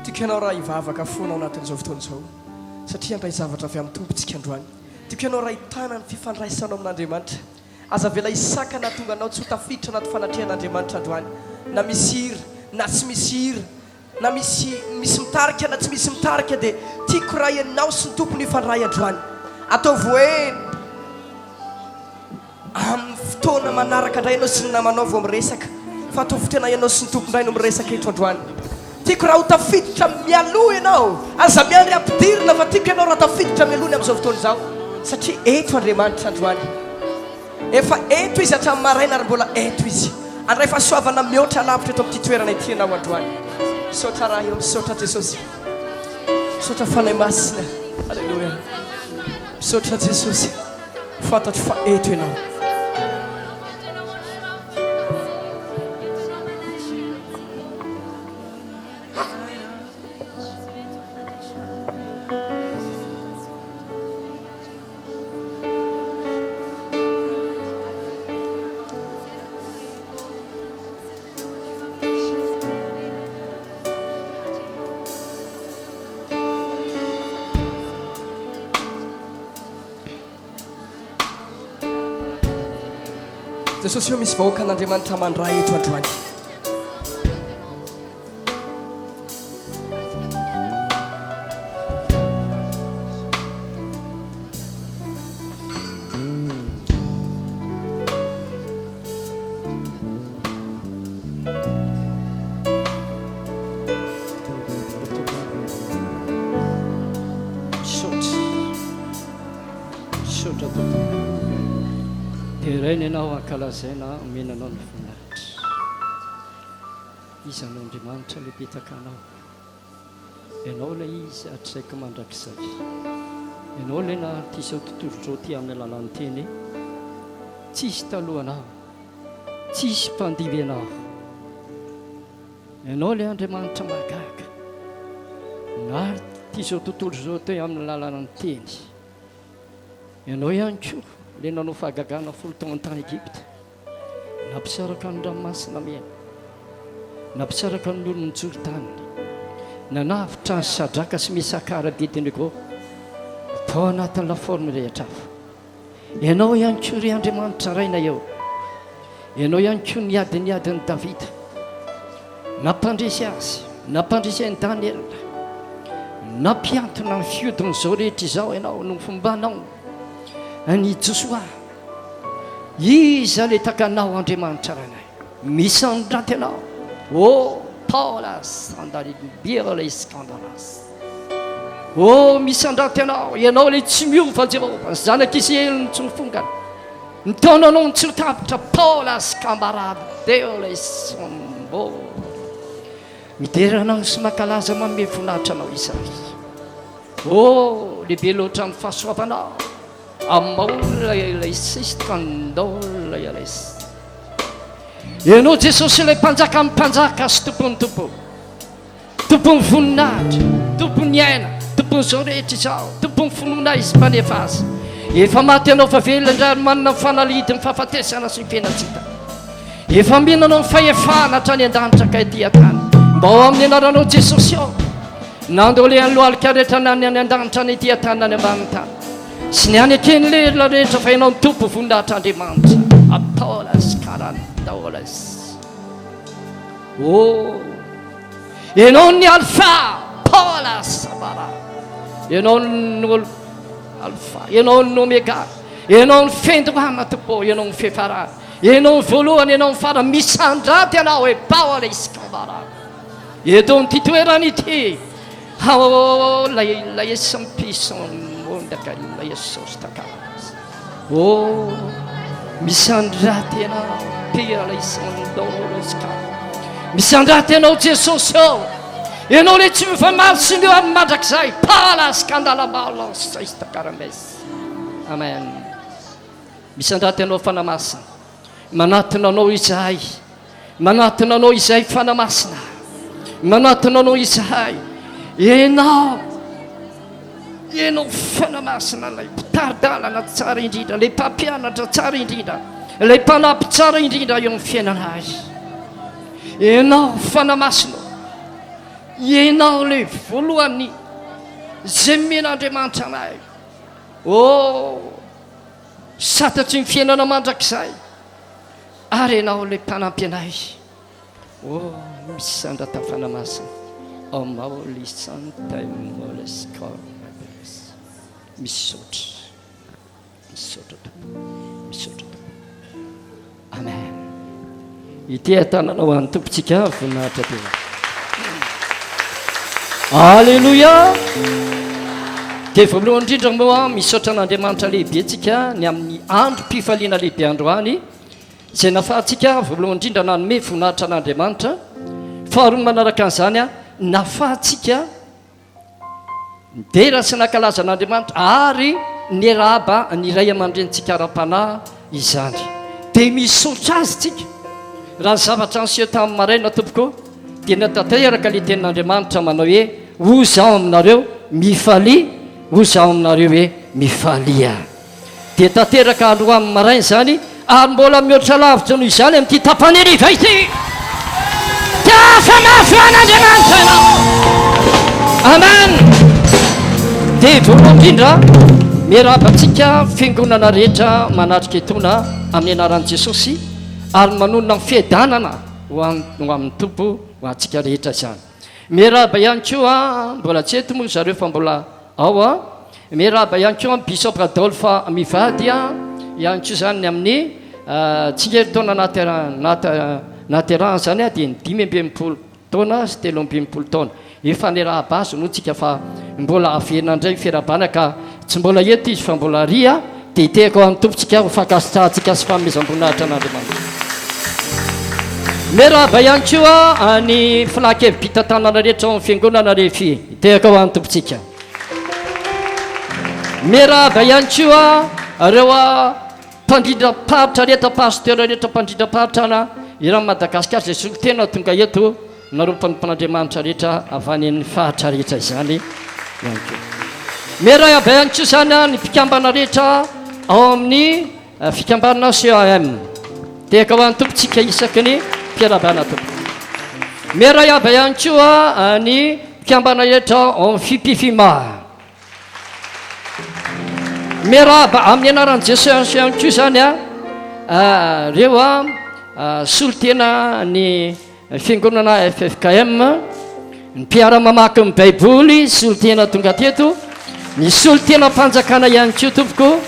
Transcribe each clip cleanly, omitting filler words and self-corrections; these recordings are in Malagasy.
Tiako ianao raha hivavaka foana ao anatin'izao fotoana izao satria andray zavatra avy amin'ny tompontsika androany tiako ianao ray tana ny fifandraisanao amin'Andriamanitra aza vela isaka na tonga anao tsy ho tafiditra anaty fanatrehan'Andriamanitra androany na misy hira na tsy misy hira na misy mitarika na tsy misy mitarika dia tiako raha ianao sy ny tompony ifandray androany ataovy hoe amin'ny fotoana manaraka indray ianao sy ny namanao vao miresaka fa ataovy tena ianao sy ny tompony indray no miresaka eto androany tiako raha ho tafiditra mialoha ianao aza miandry ampidirina fa tiako ianao raha tafiditra mialohany amin'izao fotoana izao satria eto Andriamanitra androany efa eto izy hatramin'ny maraina ary mbola eto izy andray fahasoavana mihoatra lavitra eto amin'ity toerana itianao androany misaotra raha eo misaotra Jesosy misaotra fanahy masina alleluia misaotra Jesosy fantatro fa eto ianao Jesosy io misy vahoaka an'Andriamanitra mandray eto androany Ianao ankalazaina menanao ny voninahitra izy an'Andriamanitra le petaka anao ianao ilay izy hatsaiko mandrakizay ianao ilay na tisao tontolo zao ty amin'ny alalan'ny teny tsisy talohanao tsisy mpandivy anao ianao ilay Andriamanitra mahagaga na tisao tontolo zao ty amin'ny alalan'ny teny ianao ihany koa le nanao fahagagana folo taona tany Egypte nampisaraka ny ranomasina mena nampisaraka ny olon'ny Jordany nanavitra ny Sadraka sy Mesaka Abednego tao anatin'ny laforme rehetra hafa ianao ihany koa ry Andriamanitra raina eo ianao ihany koa niadiny Davida nampandresy azy nampandresy an'i Daniel nampiantona ny fiodin'izao rehetra izao ianao no fombanao ani Joshua iza le takanao Andriamanitra ranay misy andraty anao Paulas andary biole scandalas misy andraty anao ianao le tsy miova Jehovah zanak'Israely tsy mifongana nitaonanao ny tsy ho tapitra Paulas camarade deole sombo mideranao sy makalaza manome voninahitra anao Isaky lehibe loatra amin'ny fahasoavanao amaola ilay sistandola ilay ianao Jesosy ilay mpanjaka amin'ny mpanjaka sy tompon'ny tompo tompon'ny voninahitra tompon'ny aina tompon'ny zao rehetra izao tompon'ny finoana izy mpanefa azy efa maty ianao fa velona indray manana ny fanalidy ny fahafatesana sy ny fiainantsika efa mihinanao ny fahefana hatrany an-danitra ka ety an-tany mba ao amin'ny anaranao Jesosy ao nandeo le any lohalika rehetra nany any an-danitra ny ety an-tany nany ambany tany sy ny any akeny lela rehetra fa ianao ny tompo voninahitra Andriamanitra Apollas karandaolas ianao ny alfa Paulas abara ianao ny alfa ianao ny omega ianao ny fendohana tompo ianao ny fefarana ianao ny voalohany ianao ny farany misandraty ianao e Paulas kabara eto ny titoerany ity la esampisony la Jesosy takaras misandraty ianao pira la isandoloska misandraty ianao Jesosy ianao le tsy mifamaly sy neo amin'ny mandrakizay Paulas kandalabalos izy takaramesy amen misandraty ianao fanamasina manatona anao izahay manatona anao izahay fanamasina manatona anao izahay ianao fanamasina lay mpitaridalana tsara indrindra lay mpampianatra tsara indrindra lay mpanampy tsara indrindra eo amin'ny fiainanay ianao fanamasina ianao le voalohany zay men'Andriamanitra anay. Satatsy ny fiainana mandrakizay ary ianao ilay mpanampy anay. Misy sandratafana masina amaoly santaimolesco misaotra amen. Ity atananao an'ny tompontsika voninahitra tena. Alleluia. Dia voalohany indrindra moa misaotra an'Andriamanitra lehibe tsika ny amin'ny andro mpifaliana lehibe androany izay nafahantsika voalohany indrindra nanome voninahitra an'Andriamanitra. Faharoa manaraka an'izany nafahantsika midera sy nankalaza an'Andriamanitra ary niraba ny iray aman-drenitsika ara-panahy izany. Dia misaotra azy tsika raha ny zavatra niseho tamin'ny maraina tompoko dia natanteraka ilay tenin'Andriamanitra manao hoe ho zaho aminareo mifalia, ho zaho aminareo hoe mifalia. Dia tanteraka andro amin'ny maraina zany ary mbola mihoatra lavitra noho izany amin'ity tapany hariva ity. Tafamafy an'Andriamanitra ianao. Amen. Dia voalohany indrindra miarabantsika fiangonana rehetra manatrika etona amin'ny anaran'i Jesosy ary manonona fiadanana ho amin'ny tompo ho antsika rehetra izany. Miaraba ihany koa mbola tsy eto moa zareo fa mbola ao miaraba ihany koa Bishop Adolphe mivady ihany koa zany ny amin'ny tsingeritaona naterana zany dia ny 5 taona sy 13 taona efa nirahaba azy noho tsika fa mbola averina indray fiarabana ka tsy mbola eto izy fa mbola ria dia itehako amin'ny tompontsika ho fankasitrahantsika sy fanomezam-boninahitra an'Andriamanitra. Miaraba ihany koa ny filakevy-bita tanana rehetra ao amin'ny fiangonana RHEFI itehako amin'ny tompontsika. Miaraba ihany koa ireo mpandrindra-paritra rehetra pasteur rehetra mpandrindra-paritra ana iran'ny Madagasikara izay solotena tonga eto naropan'ny mpan'Andriamanitra rehetra avy any amin'ny faritra rehetra izany ihany koa. Miaraba ihany koa zany ny mpikambana rehetra ao amin'ny fikambanana CAM tehaka ho an'ny tompontsika isaky ny mpiarabana tompo. Miaraba ihany koa ny mpikambana rehetra ao amin'ny FIvoriam-panafahana. Miaraba amin'ny anaran'i Jesosy ihany koa zany reo solotena ny fiangonana FFKM, ny mpiara-mamaky ny baiboly solotena tonga teto, ny solotena mpanjakana ihany koa tompoko,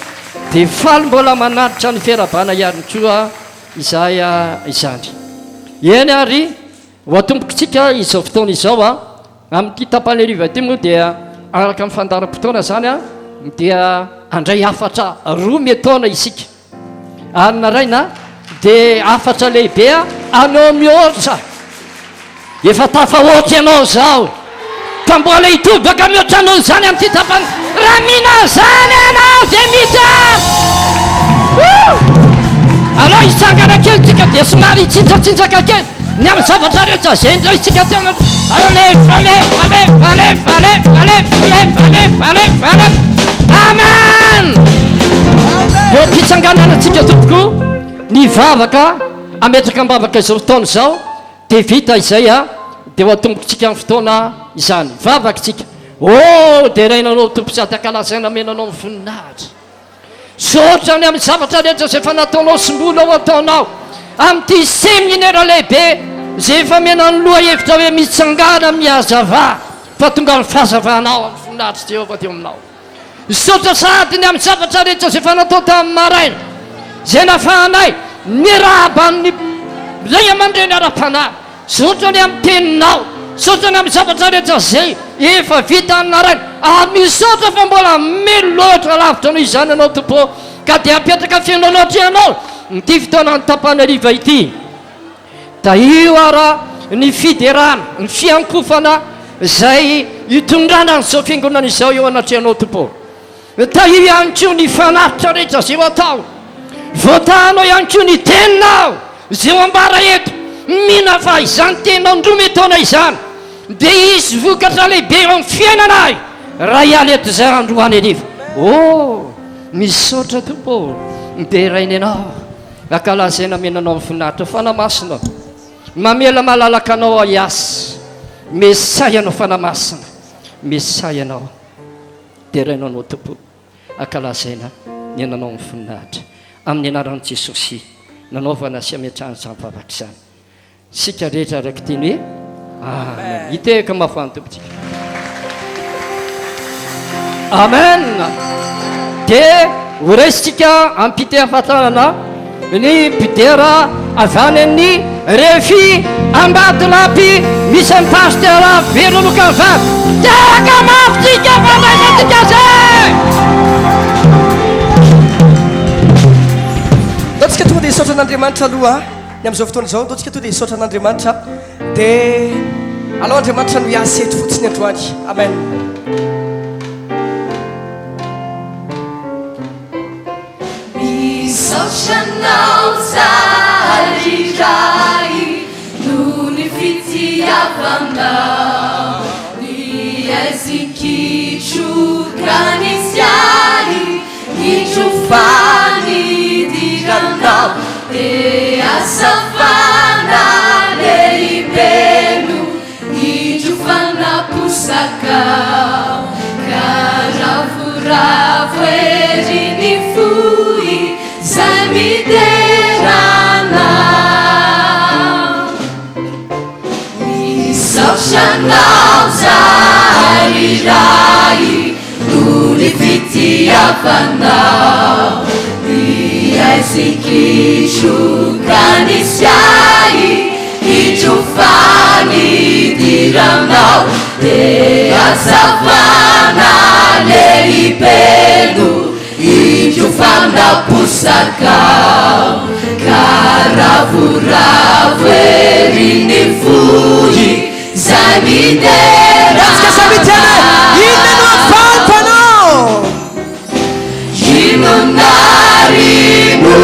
dia faly mbola manatitra ny fiarabana ihany koa izay izany. Eny ary ho atombokontsika izao fotoana izao amin'ity tapany hariva ity moa dia araka amin'ny fandaharam-potoana zany dia andray afatra 2 metaona isika ary naraina dia afatra lehibe anao mihoatra efa tafahoatra ianao zao fa mbola hitobaka mihoatra anao zany amin'ity tapany raha mina zany ianao dia mita aloha Mitsangàna kely tsika dia somary hitsinjatsinjaka kely ny amin'ny zavatra rehetra zay indray tsika tena amen. Eo Mitsangàna tsika tompoko ny vavaka ametraka mbavaka izao fotoana izao dia vita izay dia ho atombokontsika amin'ny fotoana izany vavaka tsika dia rainanao tompo sy atakalazaina menanao ny voninahitra sotra ny amin'ny zavatra rehetra zay efa nataonao simbola ao ataonao amin'ity séminaire lehibe zay efa menany loha hevitra hoe Mitsangàna mihazavà fa tonga ny fahazavanao amin'ny voninahitra Jehovah teo aminao. Sotra sady ny amin'ny zavatra rehetra zay efa natao tamin'ny maraina zay nafahanay niraba ny ray aman-dreny ara-panahy sotra ny amin'ny teninao sotra ny amin'ny zavatra rehetra zay efa vita ny naraina misotra fa mbola miloatra lavitra noho izany ianao tompo ka dia apetraka fiainanaotra ianao nyity fotoana ny tapany hariva ity da io ara ny fiderana ny fiankofana zay hitondrana n'izao fiangonana izao eo anatrehanao tompo da io ihany koa ny fanatitra rehetra zay ho atao voatahanao ihany koa ny teninao zay ho ambara eto mina fa izany teninao ndrometaona izany dia izy vokatra lehibe eo amin'ny fiainanay raha hialy eto zay androany hariva misaotra tompo dia rainy ianao akalazaina menanao amin'ny voninahitra fanamasina mamela malalaka anao hiasy mesay anao fanamasina mesay anao terainanao tompo akalazaina ny ananao amin'ny voninahitra amin'ny anaran'i Jesosy nanaovana sy ametrahany izany vavaka izany sika rehetra araiky teny hoe amen. Hitehaka mafany tompontsika. Amen. Dia horesitsika ampitehafantarana ny mpidera avy any amin'ny RHEFI Androndrakely misy ny pasteur Veloloka vavy. Tehaka mafitsika fanaisatsika zay. Ndotsika tonga dia hisaotra an'Andriamanitra aloha ny amin'izao fotoana izao. Ndotsika tonga dia hisaotra an'Andriamanitra dia alao Andriamanitra no hiasa eto fotsiny androany. Amen. Misaotranao zariray no ny fitiavanao ny aizikitsokrany isyay hitrofanidiranao dia asafana leibeno hitrofanaposakao karavoravo eriny foi zay miderana misaotranao zariray no ny fitiavanao ny aizikitsokrany isyay hitrofanidiranao dia asafana leibeno hitrofanaposakao karavoravo eriny foi zay miderana Ineno afampanao inonarimo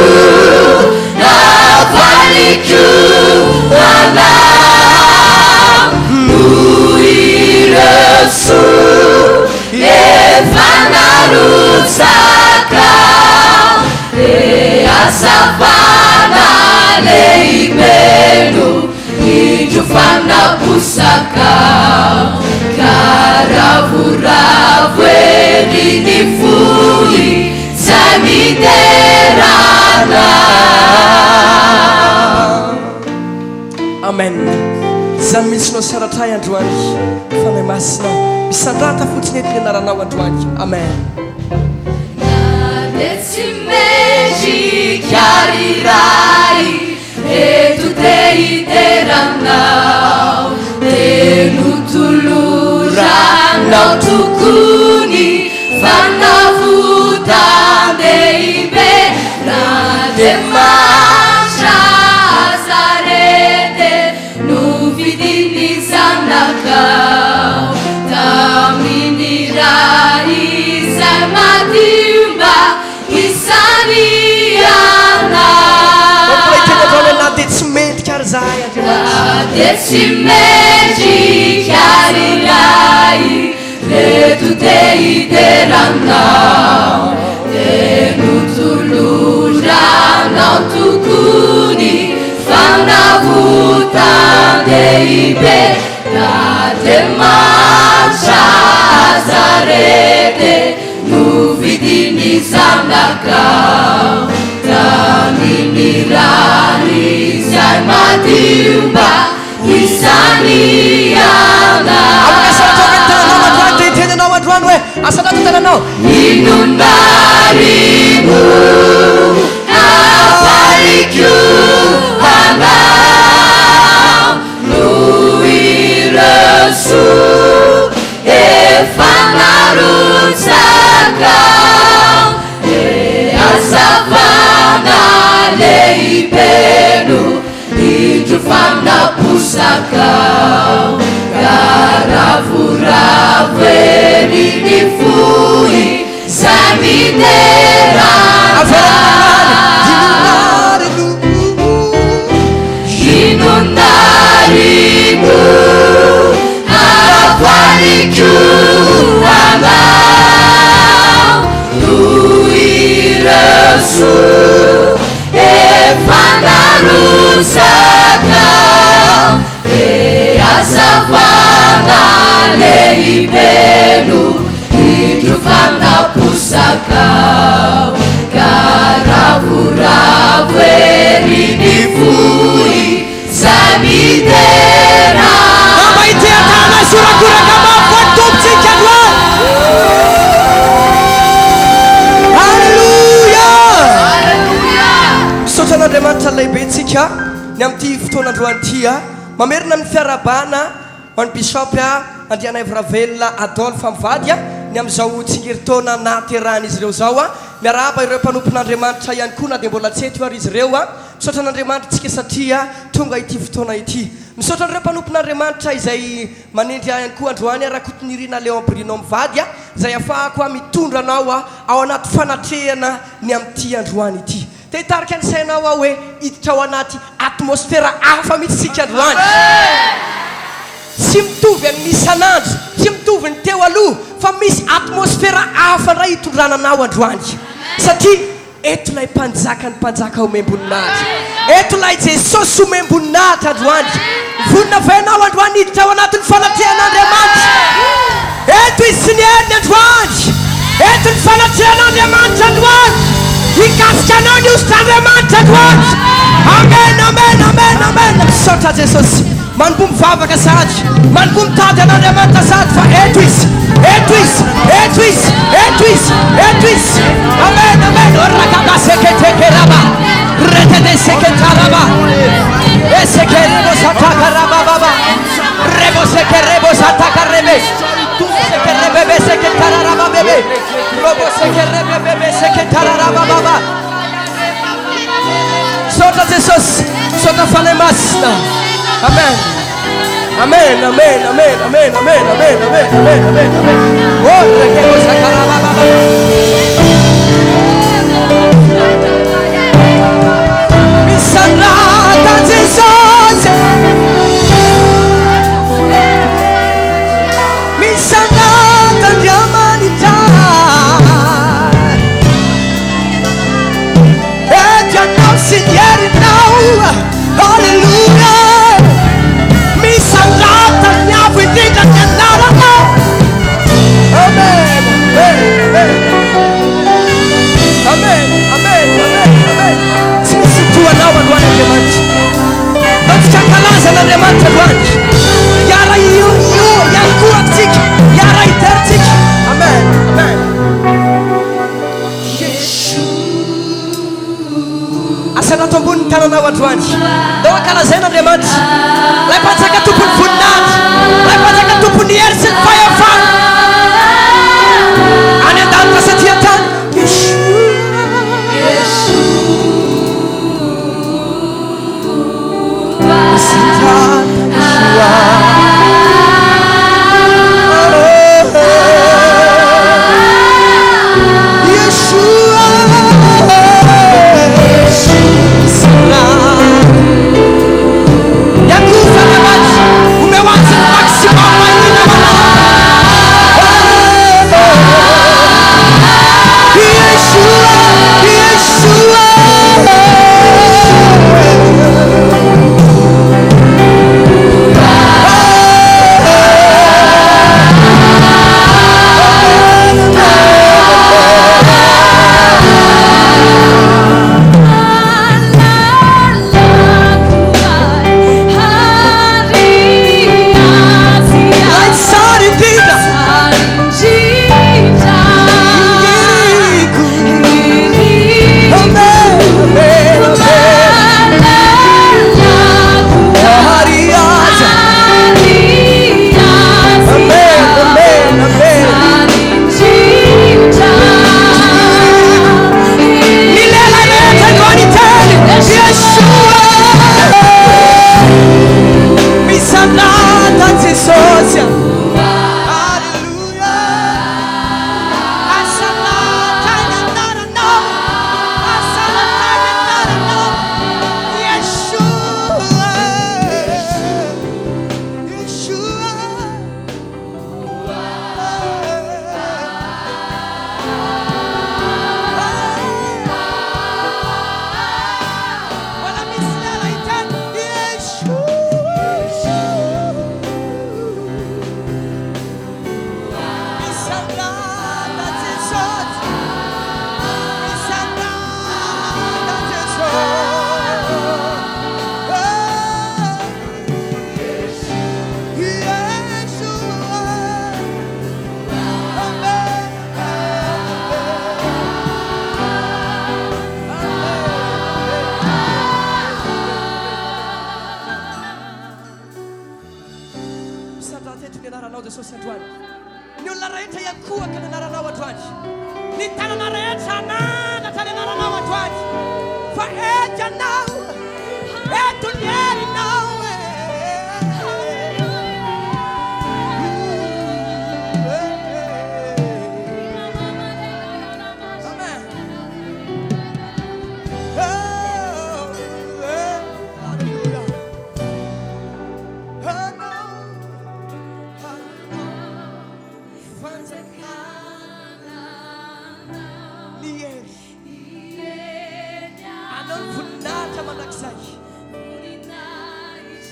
avaliko anao no ireso efa narotsaka dia asafana leibeno hitrofanaposakao karavoravo eriny foi zay miderana. Amen. Izany mihintsy saratray androany fanay masina misandrata fotsiny eto ny anaranao androany. Amen. Na tsy mendrikariray eto dia hideranao dia notoloranao tokony fanavotan-dehibe na dia matra azarety no vidiny zanakao tamin'ny raha izay matimba isaniana dia tsy mendrika ary zahay Andriamanitra dia tsy mendrikariray reto dia hideranao dia notoloranao tokony fanavotan-dehibe na dia matra azarety no vidiny zanakao tamin'ny raha izay matimba isaniana tenanao androany hoe asanato tananao inonarimo avaliko anao no ireso efa narotsakao dia asafana leibeno hitrofanaposakao karavoravo eriny foi zay miderana inonarimo avaliko anao no ireso efa narotsakao dia asafana leibeno hitrofanaposakao tsika ny amin'ity fotoanandroany ty a mamerina ny fiarabana ho an'ny bisopy a andiana evravelona Adolphe Mivady a ny amin'izao tsingeritona naterahana izy ireo zao a miarahaba ireo mpanompon'Andriamanitra ihany koa na dia mbola tsy eto ary izy ireo a misaotra an'Andriamanitra tsika satria tonga ity fotoana ity misaotra an'ireo mpanompon'Andriamanitra izay manendry ihany koa androany rakotonirina Léon Brino Mivady a izay afahako a mitondra anao a ao anaty fanatrehana ny amin'ity androany ity te hitarika ny sainao a hoe hiditra ao anaty atmosfera hafa mihitsy sika androany tsy mitovy amin'ny isan'andro tsy mitovy ny teo aloha fa misy atmosfera hafa ndray hitondrananao androany satria eto lay mpanjaka ny mpanjaka omemboninahitra eto lay Jesosy omemboninahitra androany vonina vainao androany hiditra ao anatin'ny fanatehan'Andriamanitra eto izy sy ny heriny androany eto ny fanatehan'Andriamanitra androany hikasika anao ny ositr'Andriamanitra androany amen amen amen amen misaotra Jesosy manompo mivavaka sady manompo mitady an'Andriamanitra sady fa eto izy eto izy eto izy eto izy eto izy amen amen orakabaseketekeraba retedeseketaraba esekerebosatakarabababa rebosekerebosatakarebe tusekerebebe seketararababebe robosekerebebebe seketararabababa sota Jesosy sota fale masina amen amen amen amen amen amen amen amen amen amen amen oh rekebosakarabababa misanata Jesus misanata Andriamanitra etianao signerinao hallelujah misanata niavo indrindra ny anaranao amen amen amen amen amen amen tsy misy toanao androany Andriamanitra matsika kalaza n'Andriamanitra androany iara io ihany koa amintsika iara iterantsika amen amen asanato ambony ny tananao androany dao ankalazain'Andriamanitra lay mpanjaka tompony voninahitra lay mpanjaka tompony hery sy ny fahefana any an-danitra satria tany umewa Jesosy androany. Ny olona rehetra iakohaka ny anaranao androany. Ny tanana rehetra ananatra ny anaranao androany. Fa eto ianao, eto ny herinao.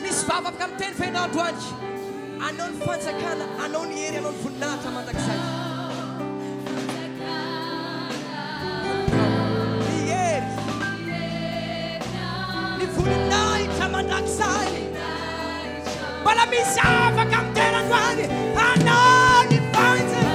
Misy vavaka miteny fenao androany. Anao ny fanjakana, anao ny hery, anao ny voninahitra mandrakizay. Ny hery, ny voninahitra mandrakizay. Mbola misy afaka miteny androany. Anao ny fanjakana.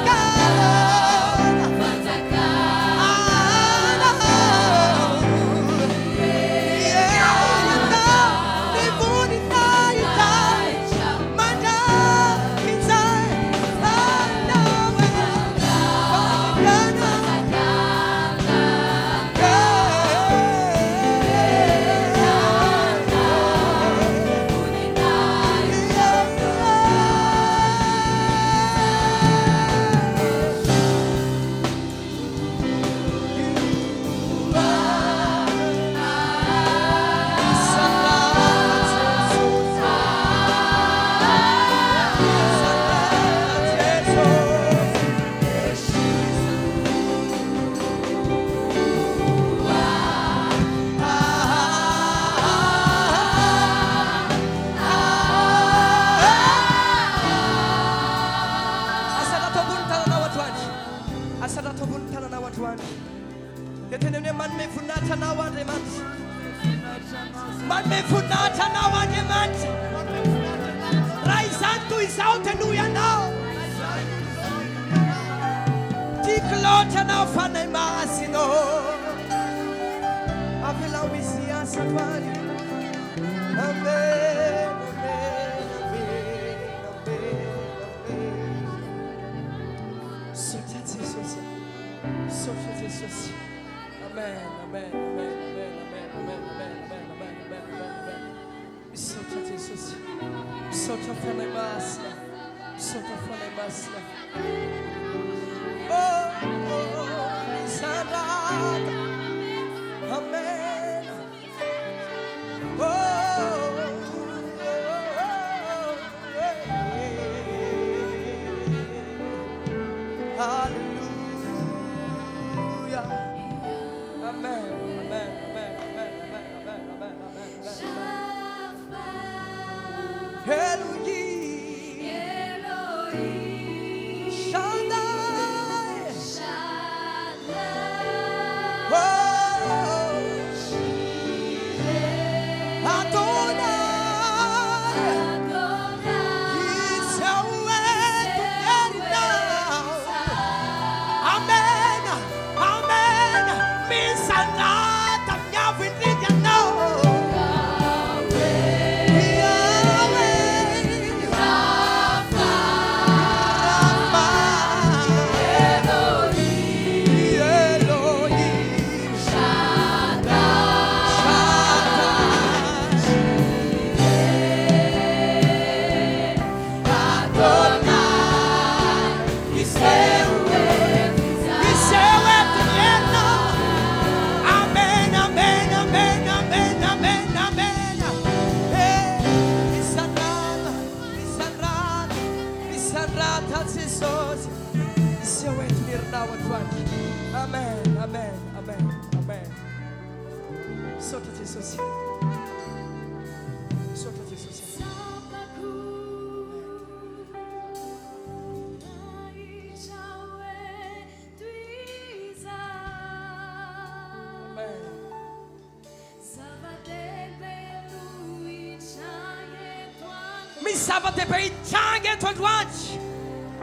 Zava-dehibe hitranga eto androany.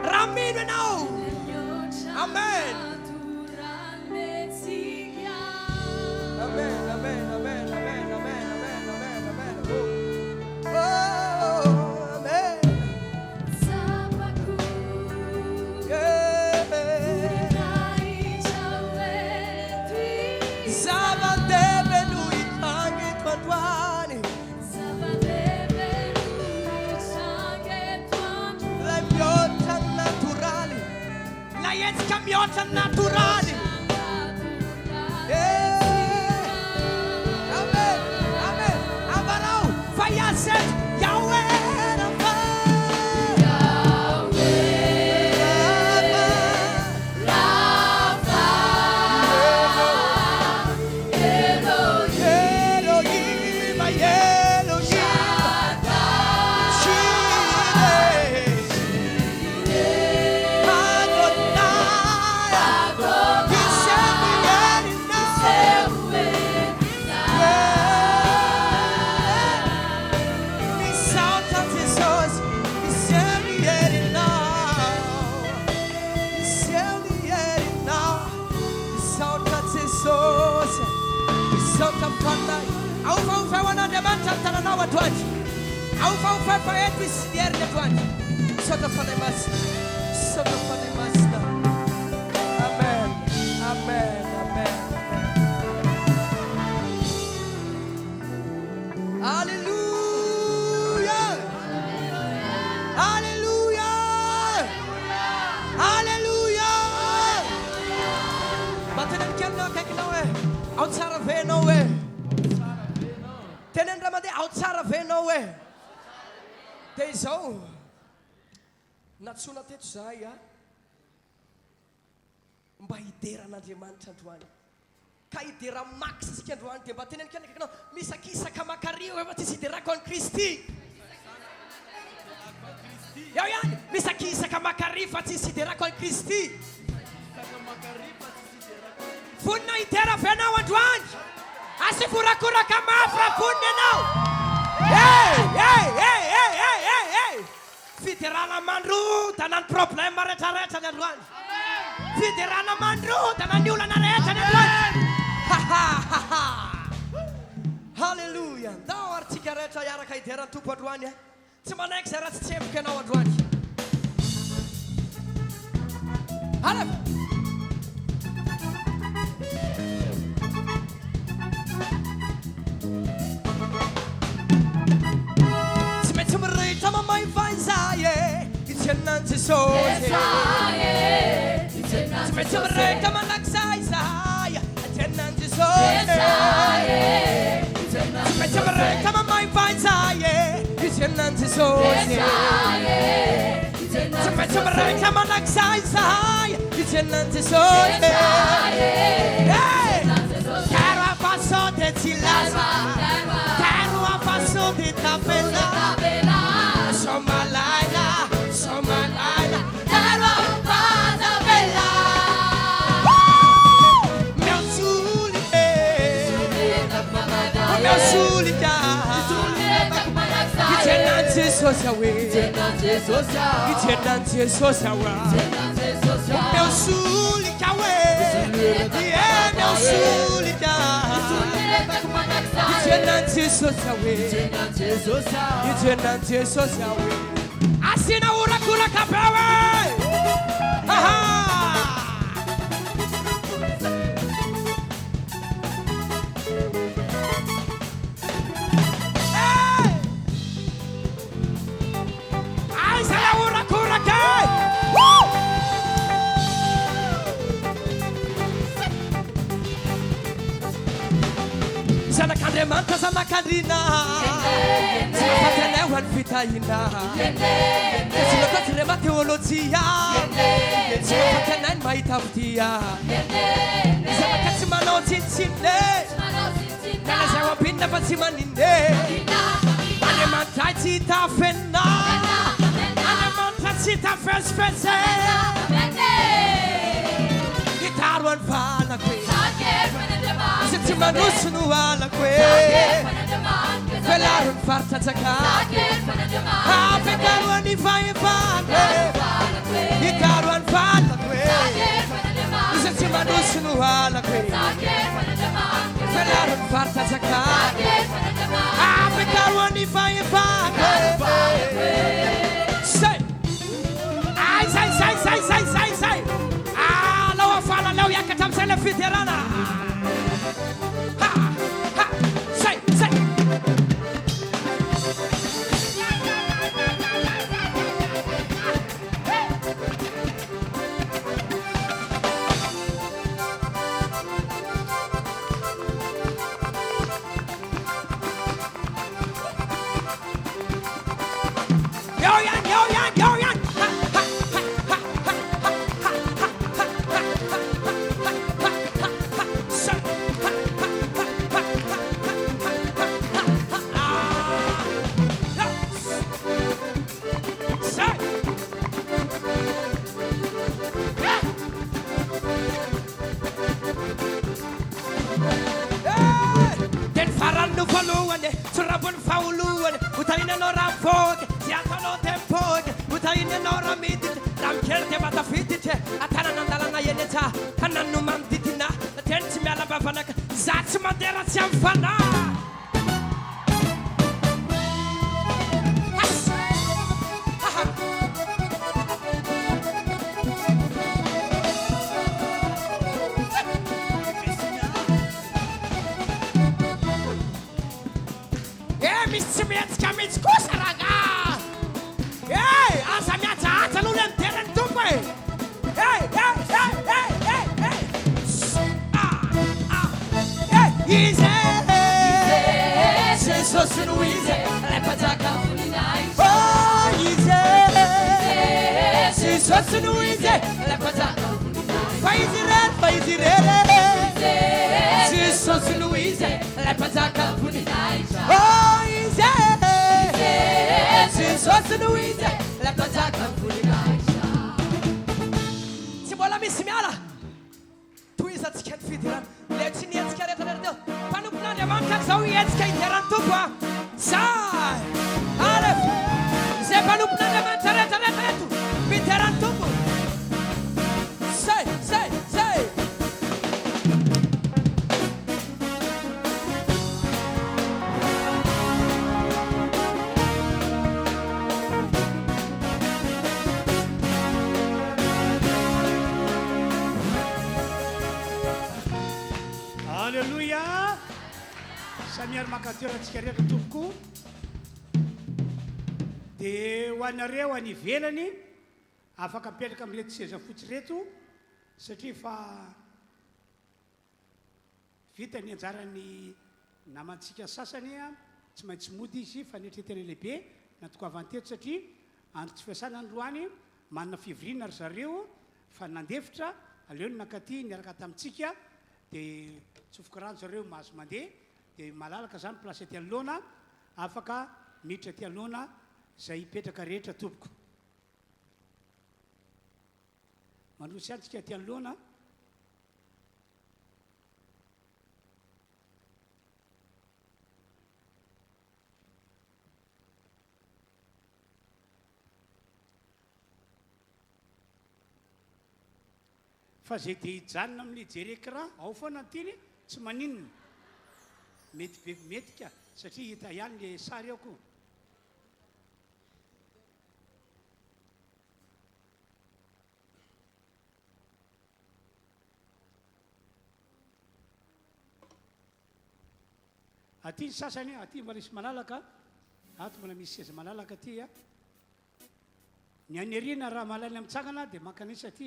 Raha mino ianao. Amen. Amen, amen, amen, amen, amen, amen, amen, amen. Oh, amen. zavatra naturaly. Amen, amen. Avarao fa iaset Yahweh Rafa. Amen, amen, amen. Hallelujah, hallelujah, hallelujah. Batanan kiano kakinawe, outside of nowhere. Tenen ramade outside of nowhere. Dia izao natsona teto zahay a mba hideran'Andriamanitra androany ka hidera max isika androany dia mba teneniko anao misakisaka makario efa tsisy hiderako an'i Kristy. Eo ihany misakisaka makario fa tsisy hiderako an'i Kristy. Vonina hidera avy anao androany asy vorakoraka mafy vonina ianao. Hey, hey, hey, hey, hey, hey, hey. Fiderana mandrotana ny problème rehetrarehetra ny androany. Fiderana mandrotana ny olana rehetra ny androany. Hallelujah. Ndao ary tsika rehetra hiaraka hiderany tompo androany. Tsy manaiky izay raha tsy tsevoka ianao androany. Alefa. Mamãe faz aie, it's your nancy so. Yes, aie, it's your nancy so. Come on, like size aie, it's your nancy so. Yes, aie, it's your nancy so. Come on, my fine aie, it's your nancy so. Yes, aie, it's your nancy so. Come on, like size aie, it's your nancy so. Yes, aie, hey, quero a passo de tilasa, quero a passo de tabela. Somalaina, quero fazer bela. Meu sulite, meu sulita. Itenante social, itenante social. Meu sulita, yeah, meu sulita. Itenante social, itenante social. Assina ura kula kapewe. Aha. Hey. Ai sala ura kula kai. Woo. Sana kandemanta sana kadina. Fatene wan fitaina. Sino katile mateologia. Sino fatene maitaftia. Sino katsimano tinsine. Nala sewa pinda patsimande. Ane mantai ta fenna. Ane mantai ta fesfese. Gitarwan fala qui. Settimano sono alla que. Felaron farta zaka. Ah, pekaruan di fai fare. Ikaruan fala que. Settimano sono alla que. Felaron farta zaka. Ah, pekaruan di fai fare. Say. Ai, say. Ah, lawa fala lawa yakatam sele fiterana. Say. dia matafiditra atananandalana eny ata tanano manodidina teny tsy miala bavanaka za tsy mandeha raha tsy amin'ny fanahy misy tsy mihetsika mihitsy kosa raga aza miajahaja aloha le miderany tompo izy Jesosy no izy lay mpanjaka voninay izy Jesosy no izy lay mpanjaka voninay fa izy rele Jesosy no izy lay mpanjaka voninay izy Jesosy no izy lay mpanjaka voninay tsy mbola misy miala toizatsika ny fidirana le tsy nietsika rehetra teo mpanompon'andriamanitra zao ietsika idirany tompo zay alef zay mpanompon'andriamanitra rehetra eto midirany tompo zay Alléluia. Samiary makateratsika rehetra tompoko dia ho anareo any ivelany afaka mipetraka amin'reto seza fotsy reto satria fa vita ny anjarany namantsika sasany tsy maintsy mody izy fanetretena lehibe natokavanteto satria andro tsy fiasana androany manana fivoriana ry zareo fa nandefitra aleo ny nakaty niaraka tamintsika dia tsofoka rano zareo mahazo mandeha dia malalaka zany plasy aty anoloana afaka miditra aty anoloana zay hipetraka rehetra tompoko mandrosy antsika aty anoloana fa zay dia hijanona amin'ny jery écran ao foana antiny tsy maninona mety be metika satria hita ihany le sary ao koa aty ny sasany aty mbola misy malalaka ato mbola misy seza malalaka aty ny aneriana raha malany Mitsangàna dia makanisy aty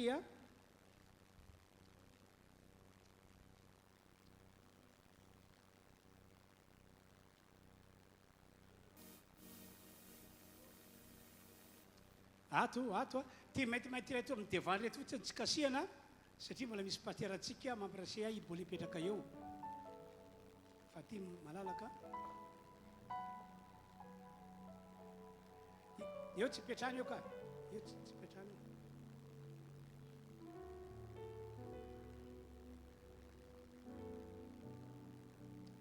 ato ty maintimainty reto amin'ny devant reto fotsiny tsy kasihana satria mbola misy pateratsika mampirase iboly hipetraka eo fa ty malalaka eo tsy hipetrahana eo ka eo tsy hipetrahana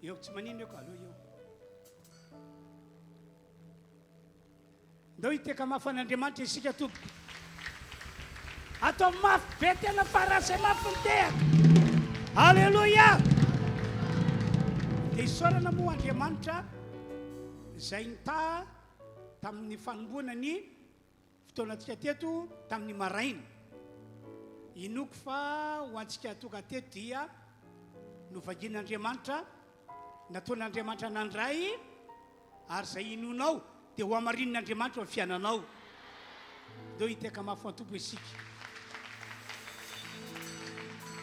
eo tsy manino eo ka aloha eo ndao hiteka mafy an'Andriamanitra isika tompoko atao mafy be tena farasy mafy mitehaka alleluia dia isaorana moa Andriamanitra zay nita tamin'ny fanomboana ny fotoanantsika teto tamin'ny maraina inoko fa ho antsika toka teto dia novagin'Andriamanitra nataon'Andriamanitra nandray ary zay inonao dia ho amarin'Andriamanitra ny fiainanao ndao hiteka mafy antompo isika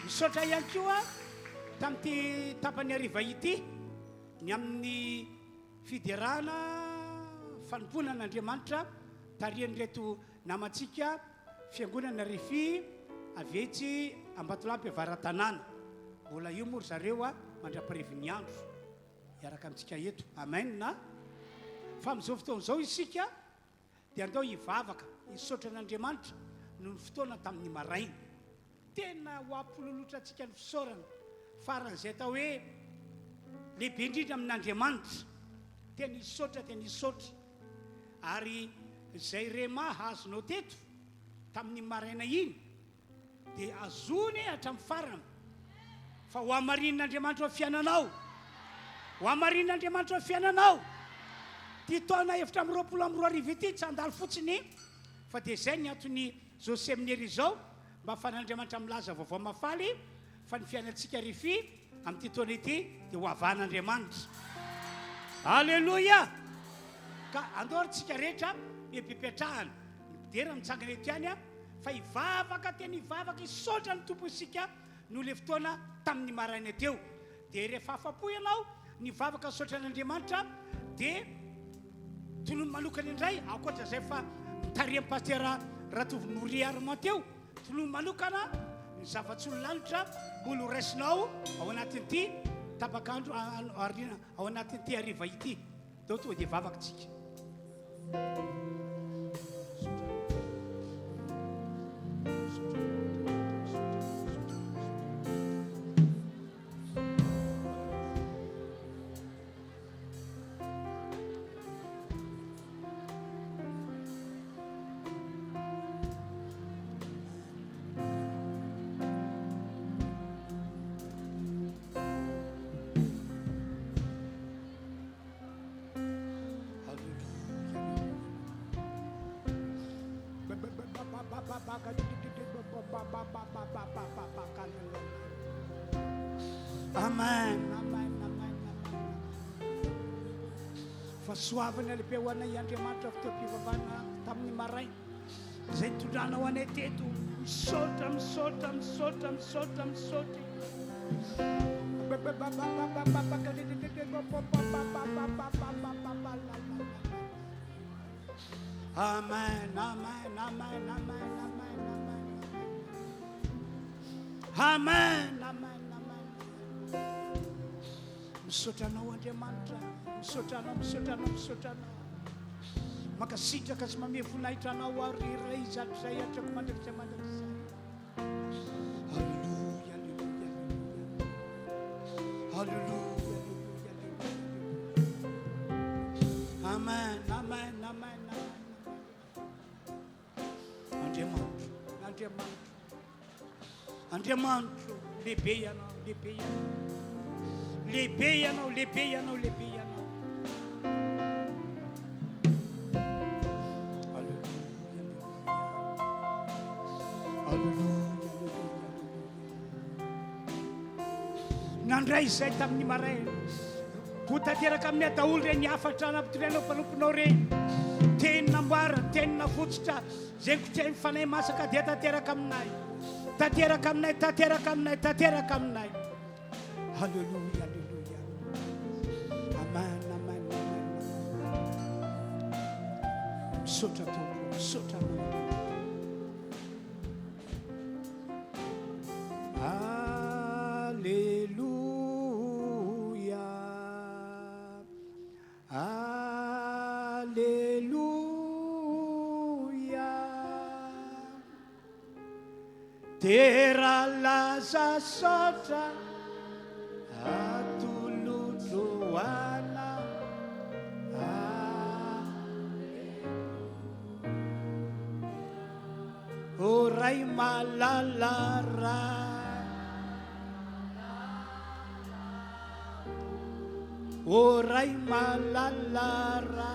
misaotra ihany koa tamin'ity tapany hariva ity ny amin'ny fiderana fanompoana n'Andriamanitra tarian'reto namantsika fiangonana RHEFI avetsy Ambatolampy avaran-tanàna mbola io moa ry zareo mandra-parevy ny andro hiaraka amintsika eto amen na fa amin'izao fotoan'izao isika dia andao hivavaka hisaotra n'Andriamanitra noho ny fotoana tamin'ny maraina tena ho ampololotra antsika ny fisaorana faran'izay atao hoe lehibe indrindra amin'Andriamanitra tena hisaotra ary zay rema hazonao teto tamin'ny maraina iny dia azony hatramin'ny farana fa ho amarin'Andriamanitra fiainanao, ho amarin'Andriamanitra fiainanao. Ty taona efatra amin'ny 22 ity tsy andalo fotsiny fa dia izay ny antony José Miniry izao mba ahafahan'Andriamanitra milaza vaovao mafaly fa ny fiainantsika RHEFI amin'ity taona ity dia ho avan'Andriamanitra. Alleluia. Ka andorintsika rehetra epipetrahana midera mitsangana eto ihany fa hivavaka tena hivavaka hisaotra ny tompo isika no le fotoana tamin'ny maraina teo. Dia rehefa afapo ianao nivavaka saotra an'Andriamanitra dia tolony manokana indray ankoatra izay fa mitariam pasteur Ratovinori Armand teo, tolony manokana ny zava-tsono lanitra mbola raisinao ao anatin'ity tapakandro ao anatin'ity hariva ity. Tao tonga dia vavaka tsika. Amen, amen, amen, amen. Fahasoavana lehibe ho anay Andriamanitra fitoam-pivavahana tamin'ny maraina izay nitondrana ho anay teto misaotra misaotra misaotra misaotra misaotra. Amen, amen, amen, amen, amen, amen. Amen, amen. Misotranao Andriamanitra, misotranao, misotranao, misotranao. Makasitraka sy mame voninahitra anao ary iray zato izay atrako mandrakizay mandrakizay. Halleluja, halleluja, halleluja, halleluja. Amen, amen, amen, amen. Andriamanitra, Andriamanitra, Andriamanitra, lehibe ianao, lehibe ianao. Lehibe ianao, lehibe ianao, lehibe ianao. Nandray izay tamin'ny maraina ho tanteraka amin'ny adaolo reny afatra nampitorianao mpanomponao reny teny namboarana teny navotsitra zay kotrany fanay masaka dia tanteraka aminay, tanteraka aminay, tanteraka aminay, tanteraka aminay. Halleluja, halleluja. Amen, amen, amen. Misaotra tompo, misaotra anao. Alleluia, alleluia. Tera laza sotra atulutuana. Orai malalara, orai malalara,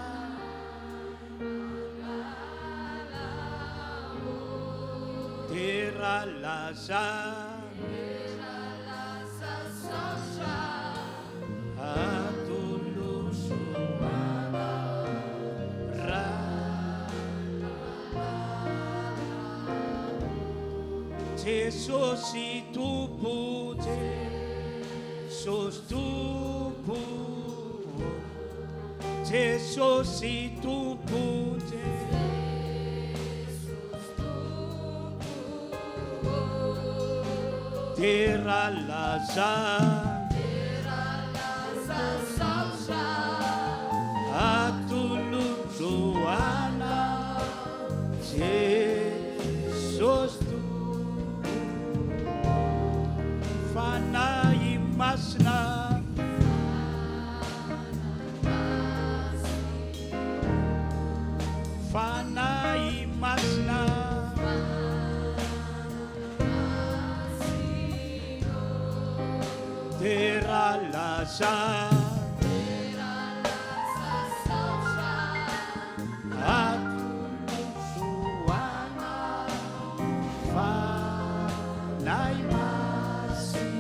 tera laza sosa atulusuana ra. Jesus tupu, Jesus tupu, Jesus tupu, Tera laza sosa atulusuana Jesus fanai masna, fanai masna. teralaza atuana fanay masi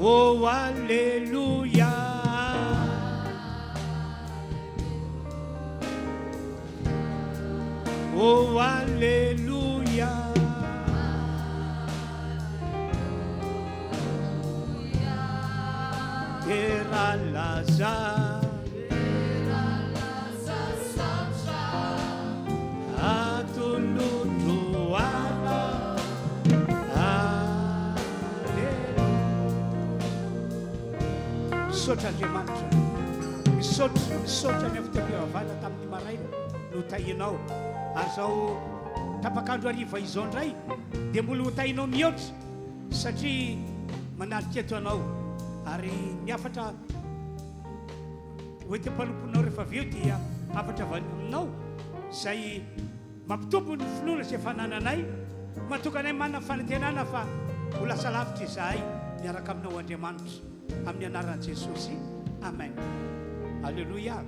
oh alleluia oh alleluia teralaza atulutuana misaotra Andriamanitra misaotra ny fitebevavana tamin'ny maraina no tahinao ary zao tapakandro hariva izao ndray dia mbola ho tahinao mihoatra satria manalika eto anao ary ny afatra hoety mpanomponao rehefa avy eo dia afatra vaninao zay mampitombo ny finoana zay fanananay matokanay manana fanantenana fa ho lasa lavitra izahay miaraka aminao Andriamanitra amin'ny anaran'i Jesosy amen alleluia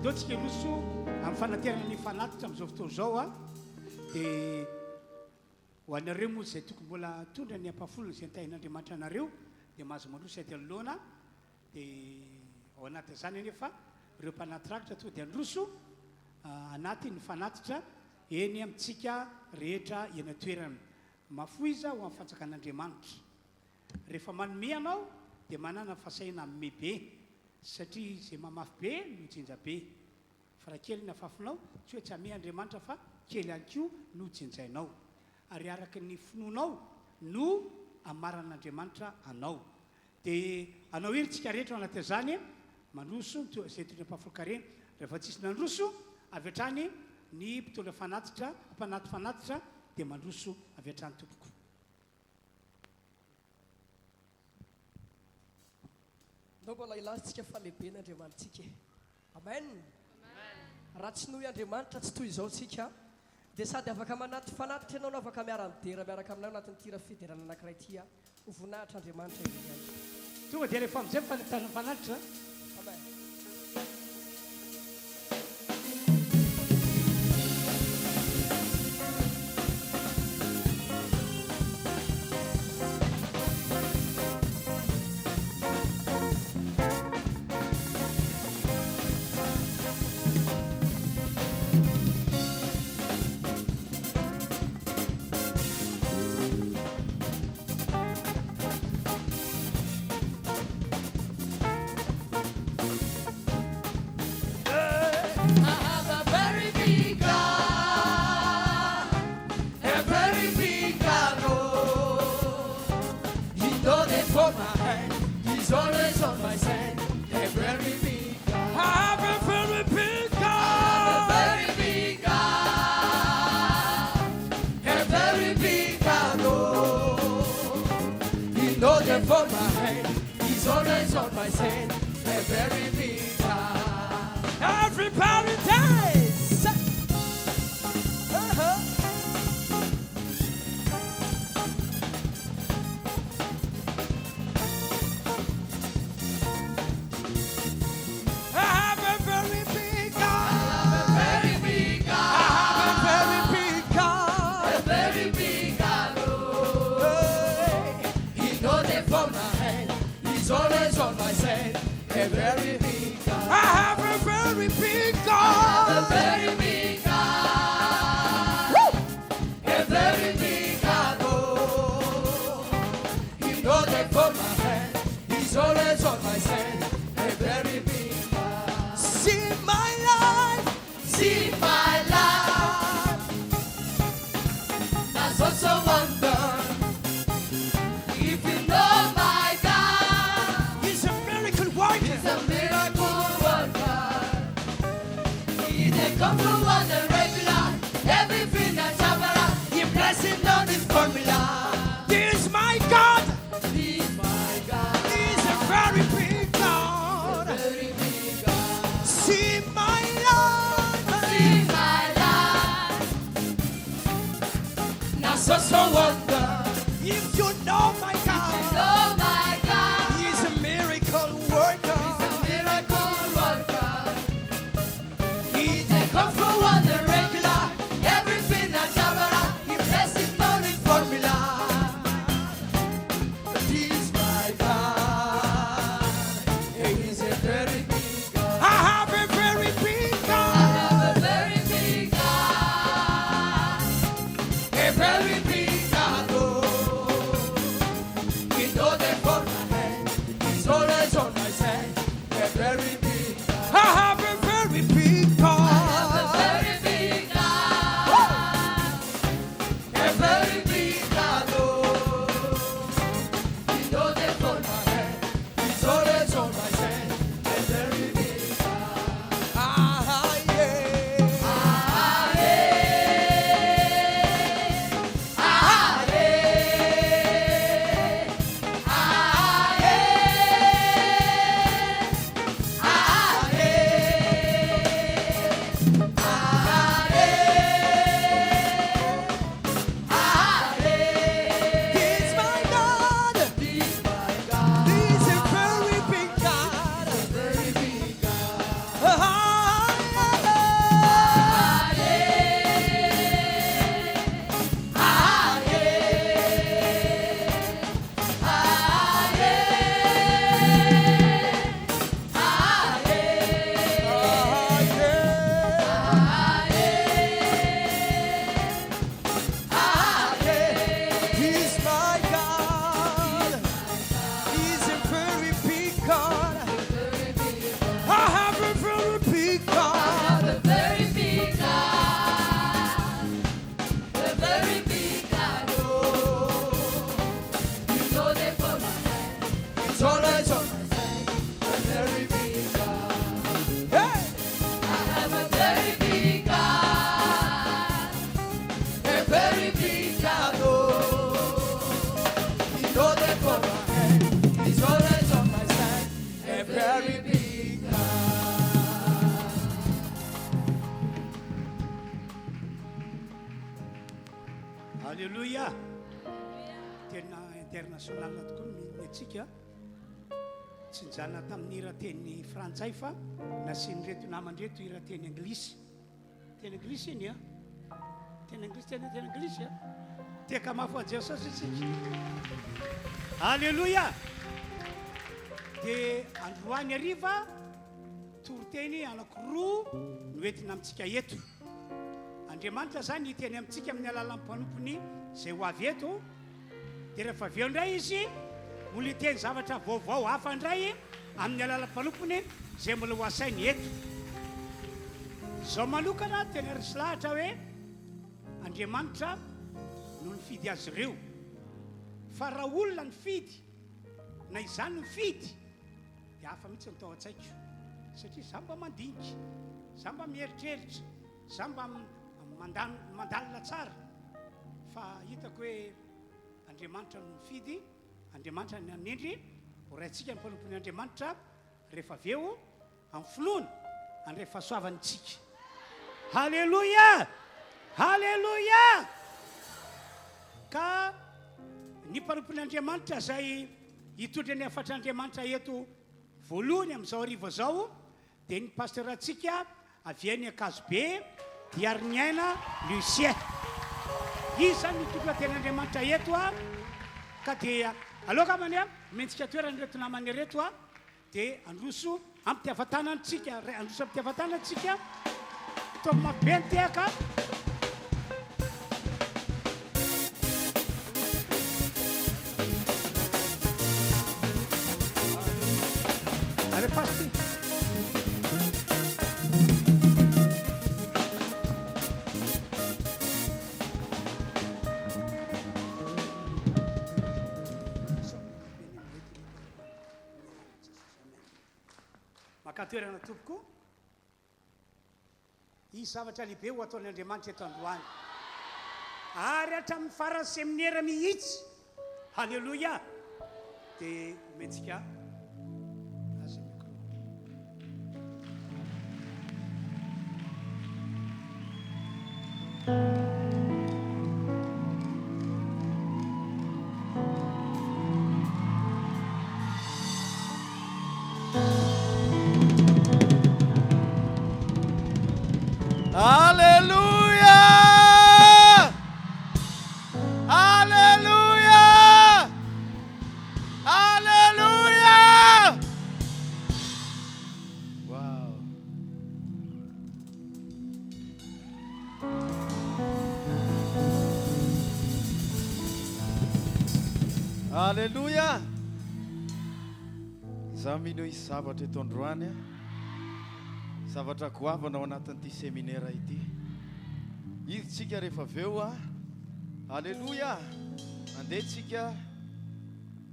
dotsika loso amin'ny fanantenana fanatitra amin'izao fotoana izao a dia ho anareo moa zay tokony mbola tondra ny ampafolony zay nitahin'Andriamanitra anareo dia mahazo mandroso ety anoloana dia ao anatin'izany nefa ireo mpanatirakitra to dia androso anaty ny fanatitra eny amintsika rehetra eny toerana mafoiza ho amin'ny fanjakan'Andriamanitra rehefa manome anao dia manana fasaina amin'ny be satria zay mamafy be no jinja be fa raha kely ny afafinao tsy hoe tsy ame Andriamanitra fa kely ankoa no jinjainao ary araka ny finoanao no amaran'Andriamanitra anao dia anao hery tsika rehetra anatin'izany mandroso zay tondra mpafolokare rehefa tsisy nandroso avy hatrany ny mpitondra fanatitra mpanaty fanatitra dia mandroso avy hatrany tompoko ndao mbola ilazitsika fa lehibe n'Andriamanitsika amen raha tsy noho Andriamanitra tsy toy izao tsika dia sady afaka manaty fanatitra ianao no afaka miara-midera miaraka aminao anatin'ny tira fiderana anankiray ty ho voninahitra Andriamanitra iany tonga dia rehefa amin'izay fanatana fanatitra amen Everything that's formula. This my God. This my international tokoa ny atsika tsy njana tamin'ny irateny frantsay fa nasinyreto namandreto irateny anglisy teny anglisy iny teny anglisy teny anglisy teka mafy Jesosy isika alleluia dia androany hariva toroteny anakiroa no entina amintsika eto Andriamanitra zany hiteny amintsika amin'ny alalan'ny mpanompony zay ho avy eto dia rehefa avy eo indray izy mbola hiteny zavatra vaovao hafa indray amin'ny alalan'ny mpanompony zay mbola ho asainy eto zao manokana tena risy lahatra hoe Andriamanitra no nifidy azy ireo fa raha olona nifidy na izany nifidy dia hafa mihitsy ny tao an-tsaiko satria za mba mandinika za mba mieritreritra za mba mandalina tsara fa hitako hoe Andriamanitra no nifidy Andriamanitra ny anendry ho raintsika ny mpanompony Andriamanitra rehefa avy eo amin'ny finoana andre fahasoavanitsika halleluia halleluia ka ny mpanompony Andriamanitra zay hitondra ny afatr'Andriamanitra eto voalohany amin'izao hariva zao dia ny pasteuratsika aviany Akazobe Diarniaina Lucien izy zany mitondra ten'Andriamanitra eto ka dia aloha mane mentsika toerany reto namany reto dia androso ampitiavatanantsika androso ampitiavatanantsika toko mabe nytehaka ale pasti makatoerana tompoko izy zavatra lehibe ho ataon'ny Andriamanitra eto androany ary hatramin'ny farany seminaire mihitsy halleluia dia mentsika aza micro Alleluia! Alleluia! Alleluia! Wow. Alleluia! Za mino izy zavatra eto androany zavatra goavana ao anatin'ity seminaire ity izytsika rehefa avy eo alleluia andehantsika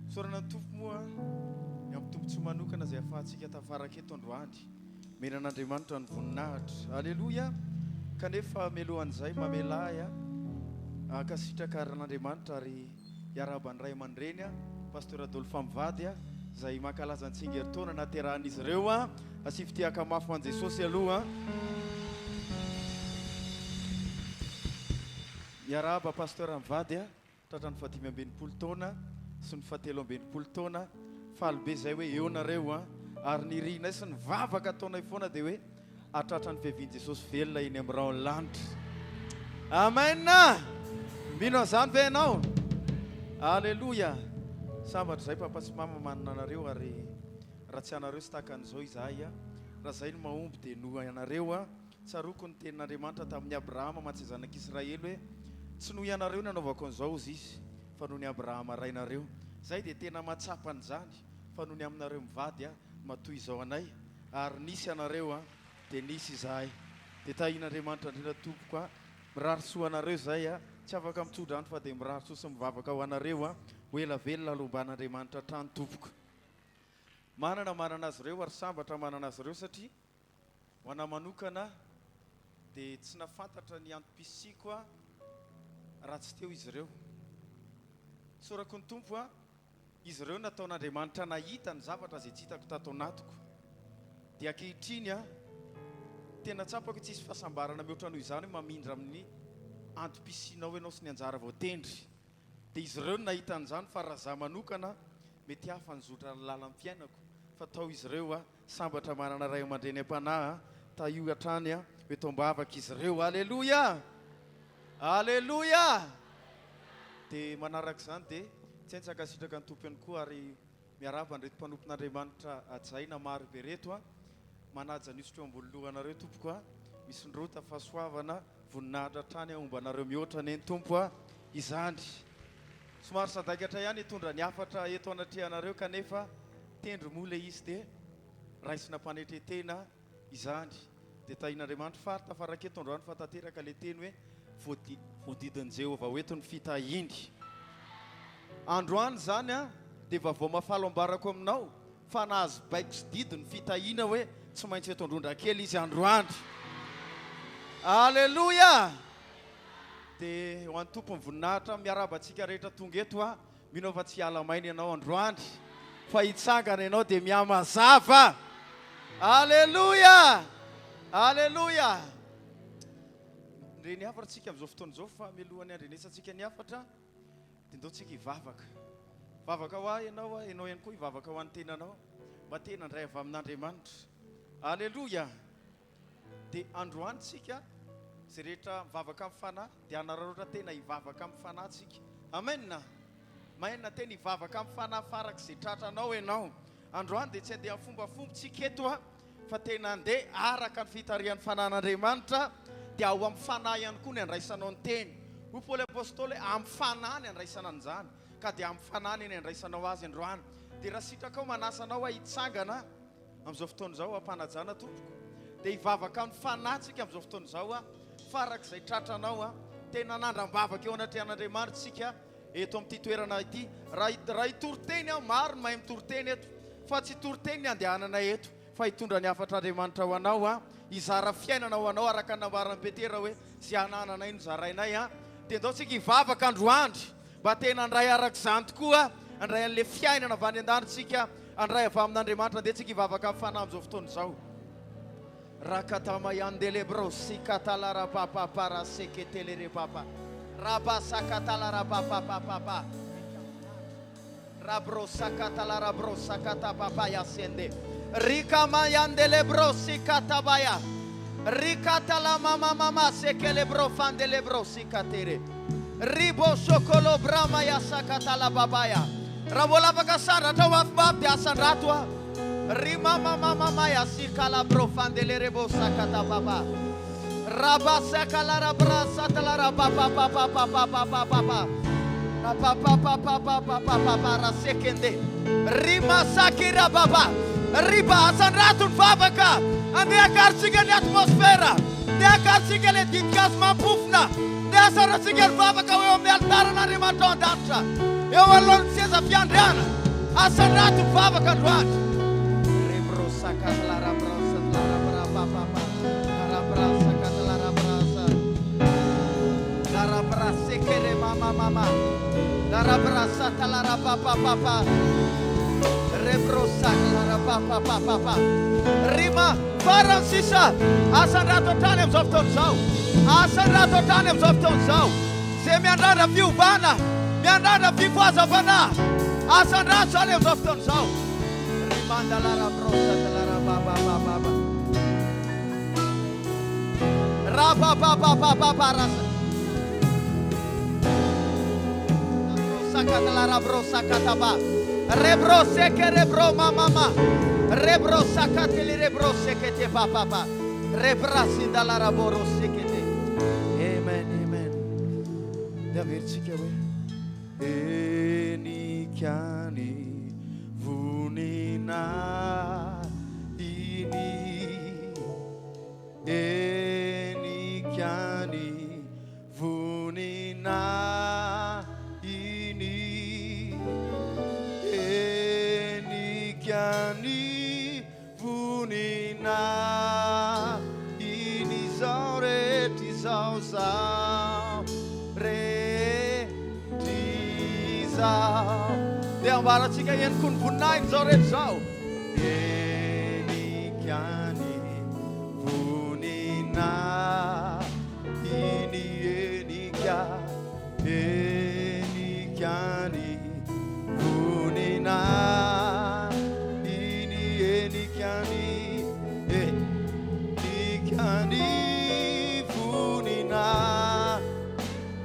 sorana ny tompo moa ny amin'ny tompotsy manokana zay ahafahantsika tafaraka eto androany menan'Andriamanitra ny voninahitra alleluia kanefa melohan'izay mamelahy kasitrakaran'Andriamanitra ary iarabany ray aman-dreny pasteur Adolphe Mivady zay mankalaza ny tsingeritaona naterahan'izy ireo asifitiaka mafy an Jesosy aloha iaraba pasteur Mivady tratrany 5 taona sy ny 7 taona faly be zay hoe eo nareo ary nirina sy ny vavaka ataonay foana dia hoe atratrany fiavian Jesosy velona iny amin'ny rao lanitra amen mino azany ve ianao alleluia sambatra zay papa sy mama manana anareo ary raha tsy anareo sy tahaka an'izao izahay raha zay no mahomby dia no ianareo tsaroko ny tenin'Andriamanitra tamin'ny Abrahama mantsy zanak'Israely hoe tsy noho ianareo nanaovako an'izao izy izy fa noho ny Abrahama rainareo zay dia tena matsapany zany fa noho ny aminareo mivady matoy izao anay ary nisy anareo dia nisy izahay dia tahin'Andriamanitra indrindra tompoko mirarisoa anareo zay tsy afaka mitsodrano fa dia mirarisoa sy mivavaka ho anareo ho ela velona alomban'Andriamanitra trano tompoko manana azy ireo ary sambatra manana azy ireo satria ho ana manokana dia tsy nafantatra ny antom-pisiko raha tsy teo izy ireo sorako ny tompo izy ireo nataon'Andriamanitra nahita ny zavatra zay tsy hitako tato anatiko dia ankehitriny tena tsapako tsy isy fahasambarana mihoatra noho izany hoe mamindra amin'ny antom-pisinao ianao sy ny anjara voatendry dia izy ireo nahita an'izany fa raha za manokana mety hafa nizotra ny lala amin'ny fiainako fa tao izy ireo sambatra manana ray aman-dreny am-panahy taio hatrany hoe tombavaka izy ireo. Alleloia, alleloia. Dia manaraka izany dia tsy haintsaka sitraka ny tompony koa ary miaraba nreto mpanompon'Andriamanitra ajaina maro be reto manaja nisotro ambony lohanareo tompoko misy ndrota fahasoavana voninahitra hatrany omba anareo mihoatra ny tompo izany. Somary sadakatra ihany hitondra ny afatra eto anatrehanareo kanefa tendro mola izy dia raisina mpanetretena izany. Dia tahin'Andriamanitra farita faraketo androany fa tanteraka le teny hoe voadidin'i Jehovah hoeto ny fitahiny. Androany zany dia vavao mafalo ambarako aminao fa nahazo baiko sy didy ny fitahiana hoe tsy maintsy eto Androndrakely izy androany. Alleloia. Dia ho an'ny tompony voninahitra miaraba antsika rehetra tonga eto mino fa tsy hiala maina ianao androany fa hitsangana ianao dia mihamazava. Alleloia, alleloia. Ndre ny afatra tsika amin'izao fotoana izao fa mialohan'ny andrenesantsika ny afatra dia ndao tsika hivavaka. Vavaka ho ahy ianao ihany koa hivavaka ho an'ny tenanao mba tena ndray avy amin'Andriamanitra. Alleloia. Dia androany tsika zay rehetra mivavaka amin'ny fanahy dia anararaotra tena hivavaka amin'ny fanahy tsika. Amen. Maina tena hivavaka amin'ny fanahy farak'izay tratranao ianao. Androany dia tsy andeha fombafombotsika eto fa tena andeha araka ny fitarian'ny fanahyn'Andriamanitra dia ao amin'ny fanahy ihany koa ny andraisanao ny teny. Hoy Paoly apôstôly amin'ny fanahy ny andraisana an'izany ka dia amin'ny fanahy ny andraisanao azy androany. Dia raha sitraka ao manasanao hitsangana amin'izao fotoana izao ampanajana tompoko dia hivavaka amin'ny fanahy tsika amin'izao fotoana izao farak'izay tratranao tena nandram-bavaka eo anatrehan'Andriamanitra tsika eto amin'ity toerana ity. Raha hitoroteny maro ny mahay mitoroteny eto fa tsy hitoroteny ny andehanana eto fa hitondra ny afatr'Andriamanitra ho anao izara fiainana ho anao araka nambarany Petera hoe zay anananay no zarainay dia ndao tsika hivavaka androandry mba tena andray arak'izany tokoa andray an'le fiainana avy any an-danitsika andray avy amin'Andriamanitra dia tsika hivavaka amin'ny fanahy amin'izao fotoana izao. Rakatamayandele brosi katalara papa para seketelere papa rabasa katalara papa papa rabrosa katalara brosa katapapa yasende rikamayandele brosi katabaya rikatala mama sekele brofandele brosi katere ribo sokolo brama yasakatala babaya rabolapaka sandratra mafimafy dia asandrato Rima mama ya sikala profandele rebo sakata papa rabasa kala brasa tala papa papa papa papa papa papa papa papa rasekende rima sakira papa riba sanratun vavaka ande akarsiga ni atmosfera de akarsiga le ditkas mapufna de asarasiga vavaka we omni altara na rimaton dantra eu alon sesa fiandriana asanratun vavaka ndwani Katalara brasa lara papa lara brasa katalara brasa lara brasa kere mama lara brasa talara papa rebrosa lara papa rima faransisa asanrato tany amin'izao fotoana izao asanrato tany amin'izao fotoana izao zay miandrana fiovana miandrana fifahazavanao asanrato zany amin'izao fotoana izao mandalara brosa talara baba rapa rasa brosa katalara brosa kataba rebro seke rebro mama rebro sakatili rebro sekete papa rebrasi dalara boro sekete. Amen. Davvero tsika hoe enikiani vunina ini enikiani vunina ini enikiani vunina ini zaureti zauzau retizau dia ambaratsika ihany koa ny voninahiny zao rehetra zao enikiani vonina iny enikia vonina iny enikany nikany vonina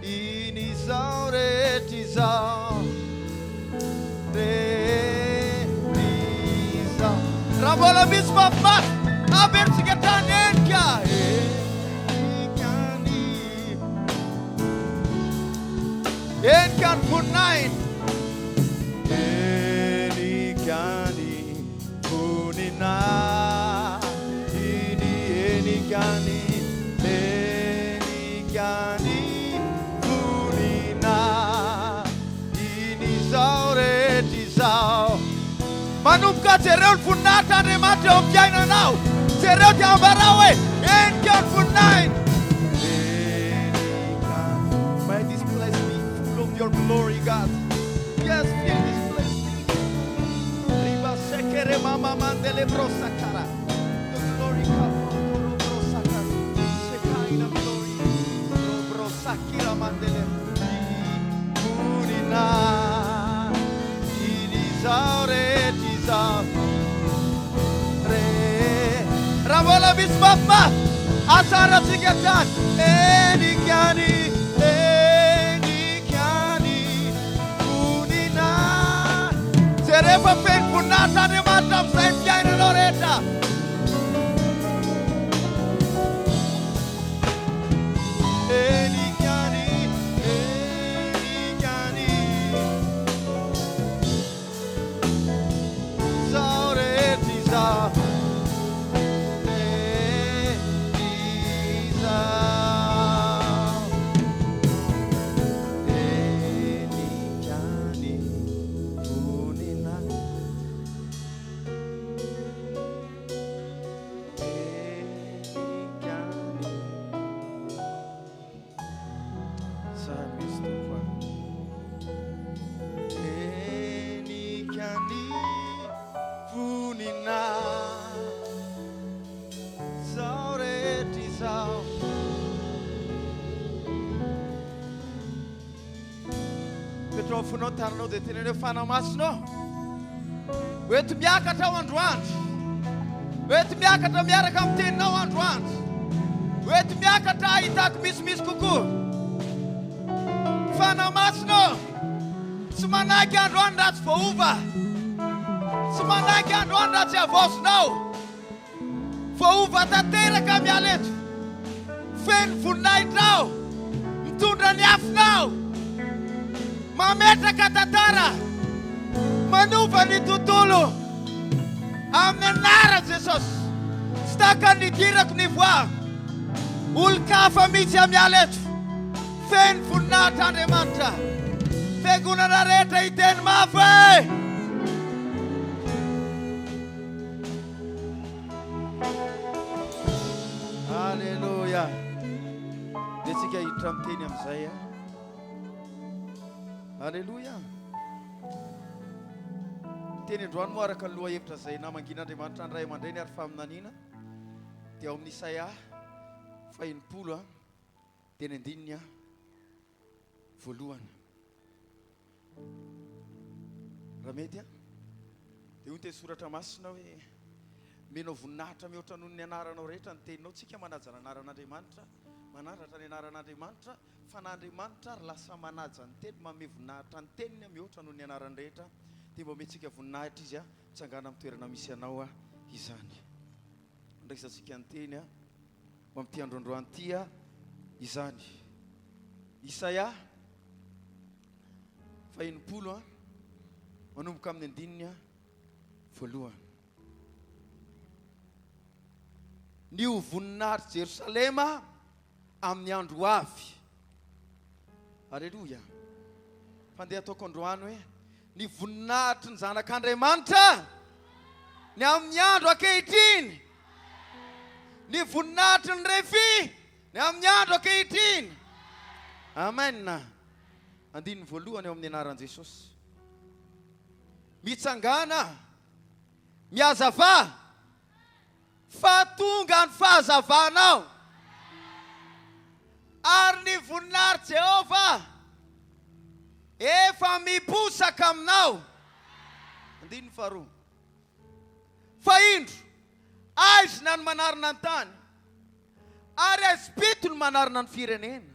iny zao rehetra izao rehetra izao raha mbola misy mafimaty averitsika tany enika enikany enikany voninainy enikany vonina iny enikany enikany vonina iny zao rehetra izao manomboka jereo ny voninahitra Andriamanitra eo amin'ny fiainanao jereo dia ambarao hoe enikany voninainy may this place be full of your glory God. Yes, fill this place. Riba sekere mama mandele brosakara. The glory come from brosakara. Shekaina glory. Brosakira mandele. Unina. Inizaure tiza. Re. Ramola bismama. Asara sigatan. Enikani. Rehefa feno voninahitra Andriamanitra amin'izay fiainanao rehetra enikany enikany zao rehetra izao Funao taranao dia teneneo fanamasinao oety miakatra ao androandro oety miakatra miaraka amin'ny teninao androandro oety miakatra ahitako misimisy kokoa fanamasinao tsy manaky androandro raha tsy voaova tsy manaky androandro raha tsy avaosinao voaova tanteraka miala eto feno voninahitrao mitondra ny afinao mametraka tantara manova ny tontolo amin'ny anarana Jesosy tsy taka nidirako ny voa olo-kafa mihitsy amiala eto feno voninahitra Andriamanitra fiangonana rehetra hiteny mafy Alleluia dia tsika hiditra miteny amin'izay Alleluia. Teny androany moa araka ny loha hevitra izay namangin'Andriamanitra ny ray aman-dreny ary faminaniana dia ao amin'ny Isaia 40 teny andininy voalohany. Raha mety dia hoy teny soratra masina hoe menao voninahitra mihoatra noho ny anaranao rehetra ny teninao tsika manaja ny anaran'Andriamanitra manaratra ny anaran'Andriamanitra fa n'Andriamanitra ary lasa manaja ny teny manome voninahitra ny teniny mihoatra noho ny anarany rehetra dia mba omentsika voninahitra izy mitsangana amin'ny toerana misy anao izany andraisantsika ny teny amin'ity androandroany ity izany Isaia 40 manomboka amin'ny andininy voalohany. Ny ho voninahitra Jerosalema amin'ny andro avy. Alleluia. Fandeha ataoko androany hoe ny voninahitry ny zanak'Andriamanitra ny amin'ny andro ankehitriny. Ny voninahitry ny RHEFI ny amin'ny andro ankehitriny. Amen. Andininy voalohany eo amin'ny anaran'i Jesosy. Mitsangàna, mihazavà, fa tonga ny fahazavanao. Ary ny voninahitry Jehova efa miposaka aminao. andiny faharoa fa indro aizy na ny manarina ny tany ary aizy pito ny manarina ny firenena.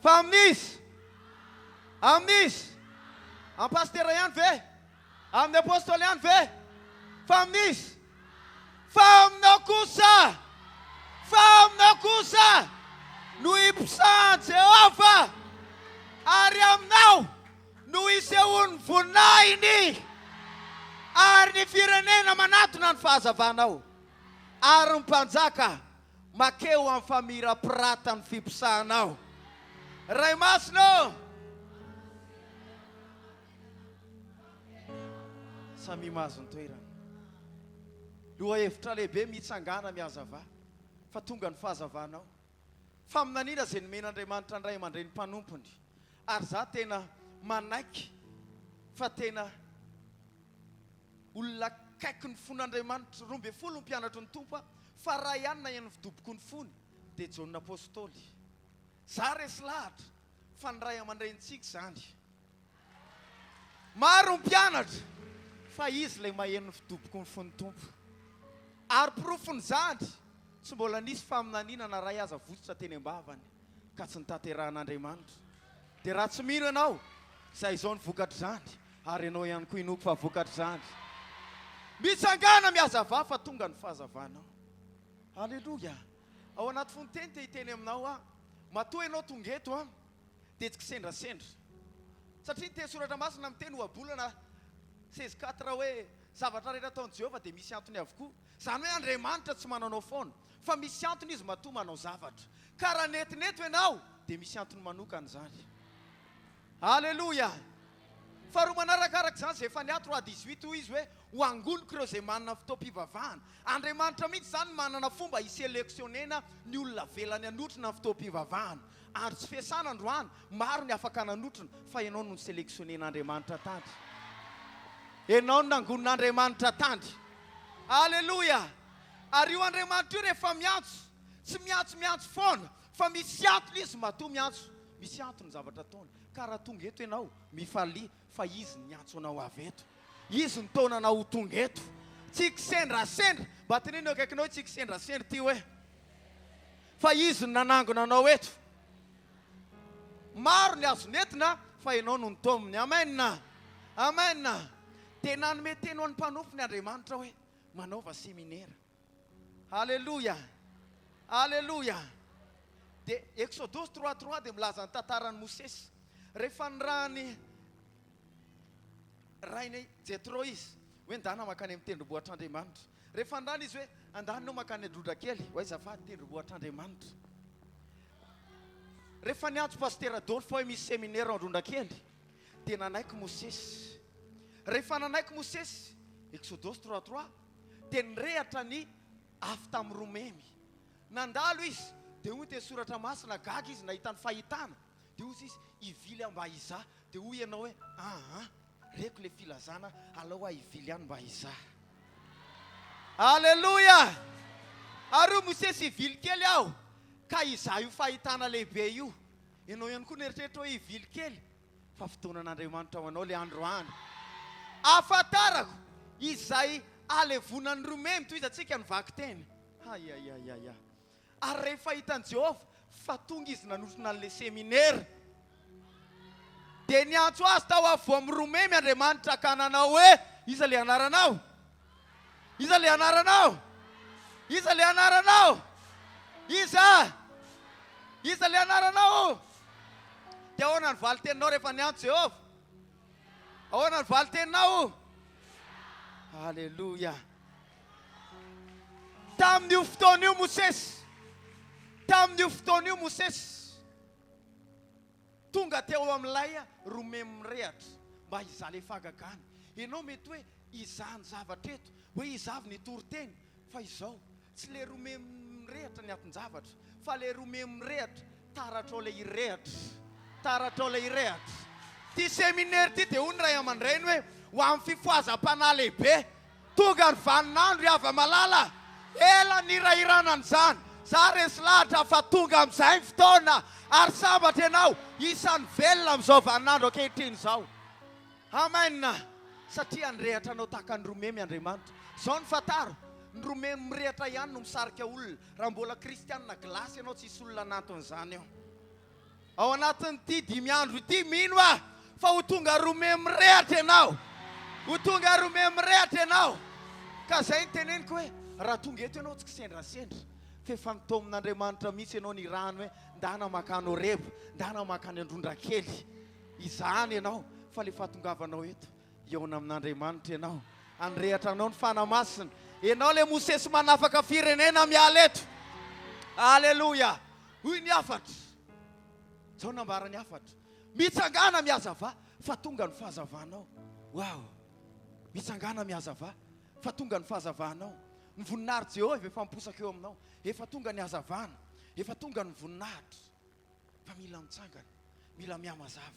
Fa amin'izy amin'izy amin'ny pastera ihany ve amin'ny apôstôly ihany ve fa amin'izy fa aminao kosa no impisahan Jehova ary aminao no isehoany vonainy ary ny firenena manatona ny fahazavanao ary ny mpanjaka makeo amin'ny famira-pirata ny fimpisahanao. Ray masino samy mahazo ny toerana. Loha hevitra lehibe mitsangàna mihazavà fa tonga ny fahazavanao. Fa aminanina izay nomen'Andriamanitra ny ray amandray ny mpanompony ary za tena manaiky fa tena olona kaiky ny fon'Andriamanitra 12 ny mpianatry ny tompo fa raha ihany na ihany fidoboko ny fony dia Jaon'ny apôstôly. Za resy lahatra fa ny ray aman-drenitsika zany maro ny mpianatra fa izy ilay maheno fidoboko ny fony tompo ary porofony zany tsy mbola nisy faminanina na ray aza votsitra teny ambavany ka tsy nitanterahan'Andriamanitra. Dia raha tsy mino ianao izay izao ny vokatra zany ary ianao ihany koa inoko fa vokatra zany. Mitsangàna mihazavà fa tonga ny fahazavanao. Alleluia. Ao anaty fonteny te hiteny aminao matoa ianao tonga eto dia tsy kisendrasendra satria te soratra masina miteny oabolana 16:4 hoe zavatra rehetra ataon'i Jehova dia misy antony avokoa. Zany hoe Andriamanitra tsy mananao foana fa misy antony izy matoa manao zavatra ka raha netineto ianao dia misy antony manokana zany. Alleluia. Faharoa manarakaraka izany izay efa niato 18 izy hoe ho angoniko ireo izay manana fotoam-pivavahana. Andriamanitra mihitsy zany manana fomba hiseleksionena ny olona velany hanotrina ny fotoam-pivavahana ary tsy fiasana androany maro ny afaka nanotrina fa ianao no seleksionen'Andriamanitra tandry. Ianao no nangonon'Andriamanitra tandry. Alleluia. Ary io Andriamanitra io rehefa miantso tsy miantso foana fa misy antony izy matoa miantso. Misy antony zavatra ataony ka raha tonga eto ianao mifalia fa izy niantso anao avy eto. Izy ny taonanao ho tonga eto. Tsy kisendrasendra mba tenenao akaikinao tsy kisendrasendra ty hoe fa izy ny nanangona anao eto. Maro ny azo netina fa ianao no nitomony. Amen. Amen. Tena nanome teny ho an'ny mpanompony Andriamanitra hoe manaova seminaire. Alleluia. Alleluia. Dia Exodus 3:3 dia milaza ny tantaran'ny Mosesy rehefa ny rainy Jetro izy hoe andana makany amin'ny tendrombohitr'Andriamanitra. Rehefa ndrany izy hoe andanao makany Androndrakely ho azafady tendrombohitr'Andriamanitra. Rehefa niantso pasteur Adolphe hoe misy seminaire Androndrakely dia nanaiky Mosesy. Rehefa nanaiky Mosesy Exodus 3:3 dia nirehatra ny afy tamin'ny romemy. Nandalo izy dia hoy te soratra masina gaga izy nahita ny fahitana dia hoy izy ivily mba izaho dia hoy ianao hoe reko le filazana alao ivily ihany mba izaho. Alleluia. Ary Mosesy ivily kely aho ka izaho io fahitana lehibe io. Ianao ihany koa nieritreritra hoe ivily kely fa fotoanan'Andriamanitra ho anao le andro any. Ahafantarako izay alevonan'ny romemy toy izy atsika nivaky teny. Ayayayaya. Ary rehefa hitan'i Jehova fa tonga izy nanotrona an'le seminaire dia niantso azy tao avo amin'ny romemy Andriamanitra ka nanao hoe iza le anaranao? Iza le anaranao? Iza le anaranao? Iza le anaranao? Dia ahoana ny valiteninao rehefa niantso Jehova? Ahoana ny valiteninao? Alleluia. Tamin'io fotoan'io Mosesy tonga teo amin'ilay romemy mirehatra mba hizaha fahagagana. Ianao mety hoe hizaha ny zavatra eto hoe hizavy ny toriteny fa izao tsy le romemy mirehatra ny atin-javatra fa le romemy mirehatra taratrao le irehatra. Ty seminaire ty dia hoy ny ray aman-dreny hoe ho amin'ny fifohazam-panahy lehibe tonga ny vaninandro hiava malala ela nirairana an'izany za resy lahatra fa tonga amin'izay fotoana ary sambatra ianao isan'ny velona amin'izao vaninandro ankehitriny izao. Amen. Satria nirehatra anao tahaka ny romemy Andriamanitra. Zao ny fataro, ny romemy mirehatra ihany no misarika olona. Raha mbola kristianina glasy ianao tsisy olona anatin'izany eo. Ao anatin'ity 5 andro ity mino fa ho tonga romemy mirehatra ianao. Ho tonga romemy mirehatra ianao. Ka zay ny teneniko hoe raha tonga eto ianao tsy kisendrasendra. Fa efa mitomin'Andriamanitra mihitsy ianao ny rano hoe ndana makany Oreba, ndana makany Androndrakely. Izany ianao fa le fahatongavanao eto eona amin'Andriamanitra ianao. Andrehatra anao ny fanamasina. Ianao le Mosesy manafaka firenena miala eto. Alleluia. Hoy ny afatra. Zao nambara ny afatra. Mitsangàna mihazavà fa tonga ny fahazavanao. Wow. Mitsangàna mihazavà fa tonga ny fahazavanao. Ny voninahitra Jehovah efa miposaka eo aminao. Efa tonga ny hazavana. Efa tonga ny voninahitra. Fa mila mitsangana, mila mihamazava.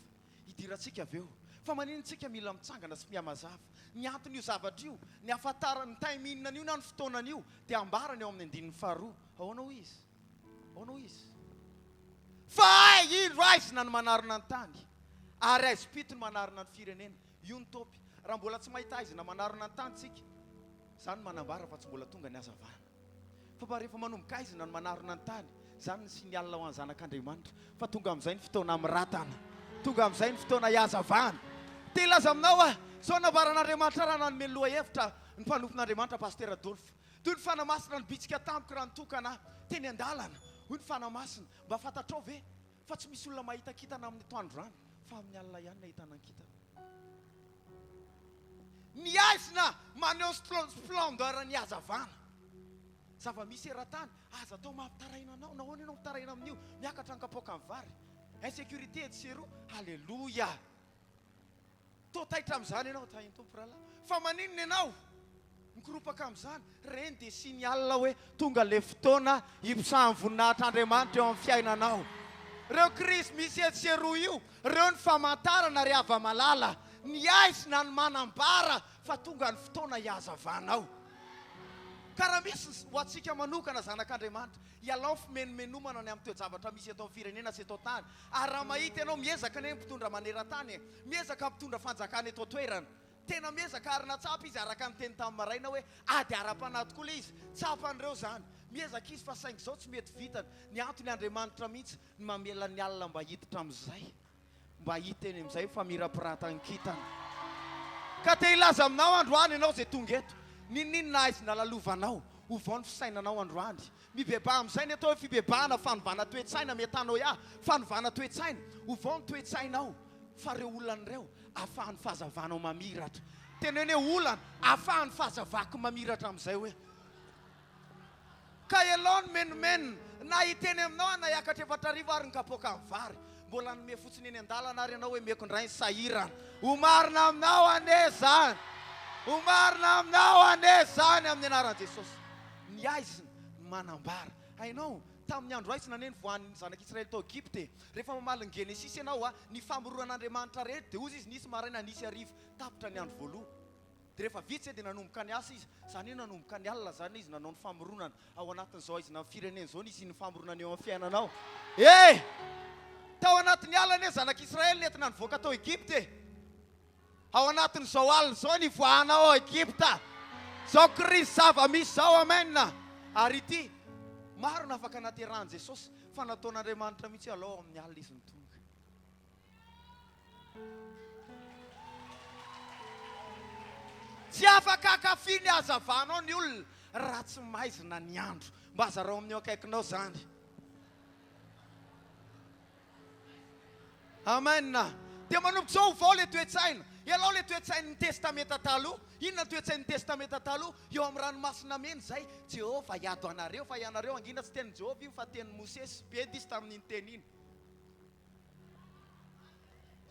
Idirantsika avy eo. Fa maninontsika mila mitsangana sy mihamazava. Ny antony io zavatra io, ny ahafantarany time-inona io na ny fotoanany io dia ambarany eo amin'ny 2:2. Ahoana ho izy? Ahoana ho izy? Fa ino raisina ny manarona ny tany ary aizipito ny manarona ny firenena. Io ny topy. Raha mbola tsy mahita azy na manarona ny tany tsika, zany manambara fa tsy mbola tonga ny hazavana. Fa mba rehefa manomboka azy na ny manarona ny tany, zany ny sinialina ho an'ny zanak'Andriamanitra fa tonga amin'izay ny fotoana miratana. Tonga amin'izay ny fotoana ihazavana. Te ilaza aminao zao nambaran'Andriamanitra raha nanome loha hevitra ny mpanompon'Andriamanitra Pasteur Adolphe. Toy ny fanamasina ny bitsika tampoka raha nitokana teny an-dalana. Hoy ny fanamasina mba fantatrao ve fa tsy misy olona mahita kitana amin'ny toandrony fa amin'ny alina ihany nahitana ny kitana. Ny aisina maneho splendeur ny hazavana. Zava-misy eran-tany aza atao mampitaraina anao. Nahoana ianao mitaraina amin'io? Miakatra ny kapoaka amin'ny vary. Insécurité edy seroa. Alléluia. Tô taitra amin'izany ianao tahiny tompo rahalahy. Fa maninona ianao? Mikoropaka amin'izany. Reny dia sinialina hoe tonga le fotoana hipisahan'ny voninahitr'Andriamanitra eo amin'ny fiainanao. Reo Krisy misy edy seroa io. Reo ny famantarana ry hava-malala. Ny aisina ny manambara fa tonga ny fotoana hihazavanao. Karaha misy ho antsika manokana zanak'Andriamanitra, ialao fimenomenomana ny amin'ny toe-javatra misy eto amin'ny firenena sy eto tany. Ary raha mahita ianao miezaka ny mpitondra maneran-tany, miezaka mpitondra fanjakana eto toerana, tena miezaka ary natsapa izy araka ny teny tamin'ny maraina hoe ady ara-panahy tokoa le izy. Tsapan'ireo zany. Miezaka izy fa saingy izao tsy mety vitany. Ny antony Andriamanitra mihitsy ny mamela ny alina mba hiditra amin'izay. Mba hita eny amin'izay fa mirapiratany kitana. Ka te ilaza aminao androany ianao zay tonga eto. Ninona izy nalalovanao? Ho vao ny fisainanao androany. Mibeba amin'izay ny atao hoe fibebahana fanovana toe-tsaina metanao fanovana toe-tsaina. Ho vao ny toe-tsainao. Fa reo olan'ireo ahafahan'ny fahazavanao mamiratra. Tena hoe olana ahafahan'ny fahazavako mamiratra amin'izay hoe. Ka ialao ny menomenina na hiteny aminao na hiakatra efatra arivo ary ny kapoaka amin'ny vary. Mbola nome fotsiny eny an-dalana ary ianao hoe mekondray ny sahirana. Omarina aminao ane zany. Omarina aminao ane zany amin'ny anaran'i Jesosy. Ny aizina manambara. Hainao tamin'ny andro aizina ane ny voan'ny zanak'Israely tao Egypte. Rehefa mamaly ny Genesis ianao ny famoroan'Andriamanitra rehetra dia ozy izy nisy maraina nisy hariva tapitra ny andro voalohany. Dia rehefa vitsy dia nanomboka ny asa izy. Zany hoe nanomboka ny alina zany izy nanao ny famoronana. Ao anatin'izao izy na firenena zao nisy ny famoronana eo amin'ny fiainanao. Tao anatin'ny alina hoe zanak'Israely nentina nivoaka tao Egypte. Ao anatin'izao alina zao ny voanao ao Egypta. Zao Krisy zava-misy zao amen. Ary ity maro na afaka naterahany Jesosy fa nataon'Andriamanitra mihitsy alao amin'ny alina izy ny tonga. Tsy afaka akafi ny hazavanao ny olona raha tsy maizina ny andro. Mba azarao amin'ny akaikinao zany. Amen. Dia manomboka zao vao le toe-tsaina. Ialao le toe-tsain'ny testamenta taloha. Inona toe-tsain'ny testamenta taloha? Eo amin'ny ranomasina mena zay. Jehovah hiado anareo fa ianareo angina tsy teny Jehovah io fa teny Mosesy. Be diso tamin'iny teny iny.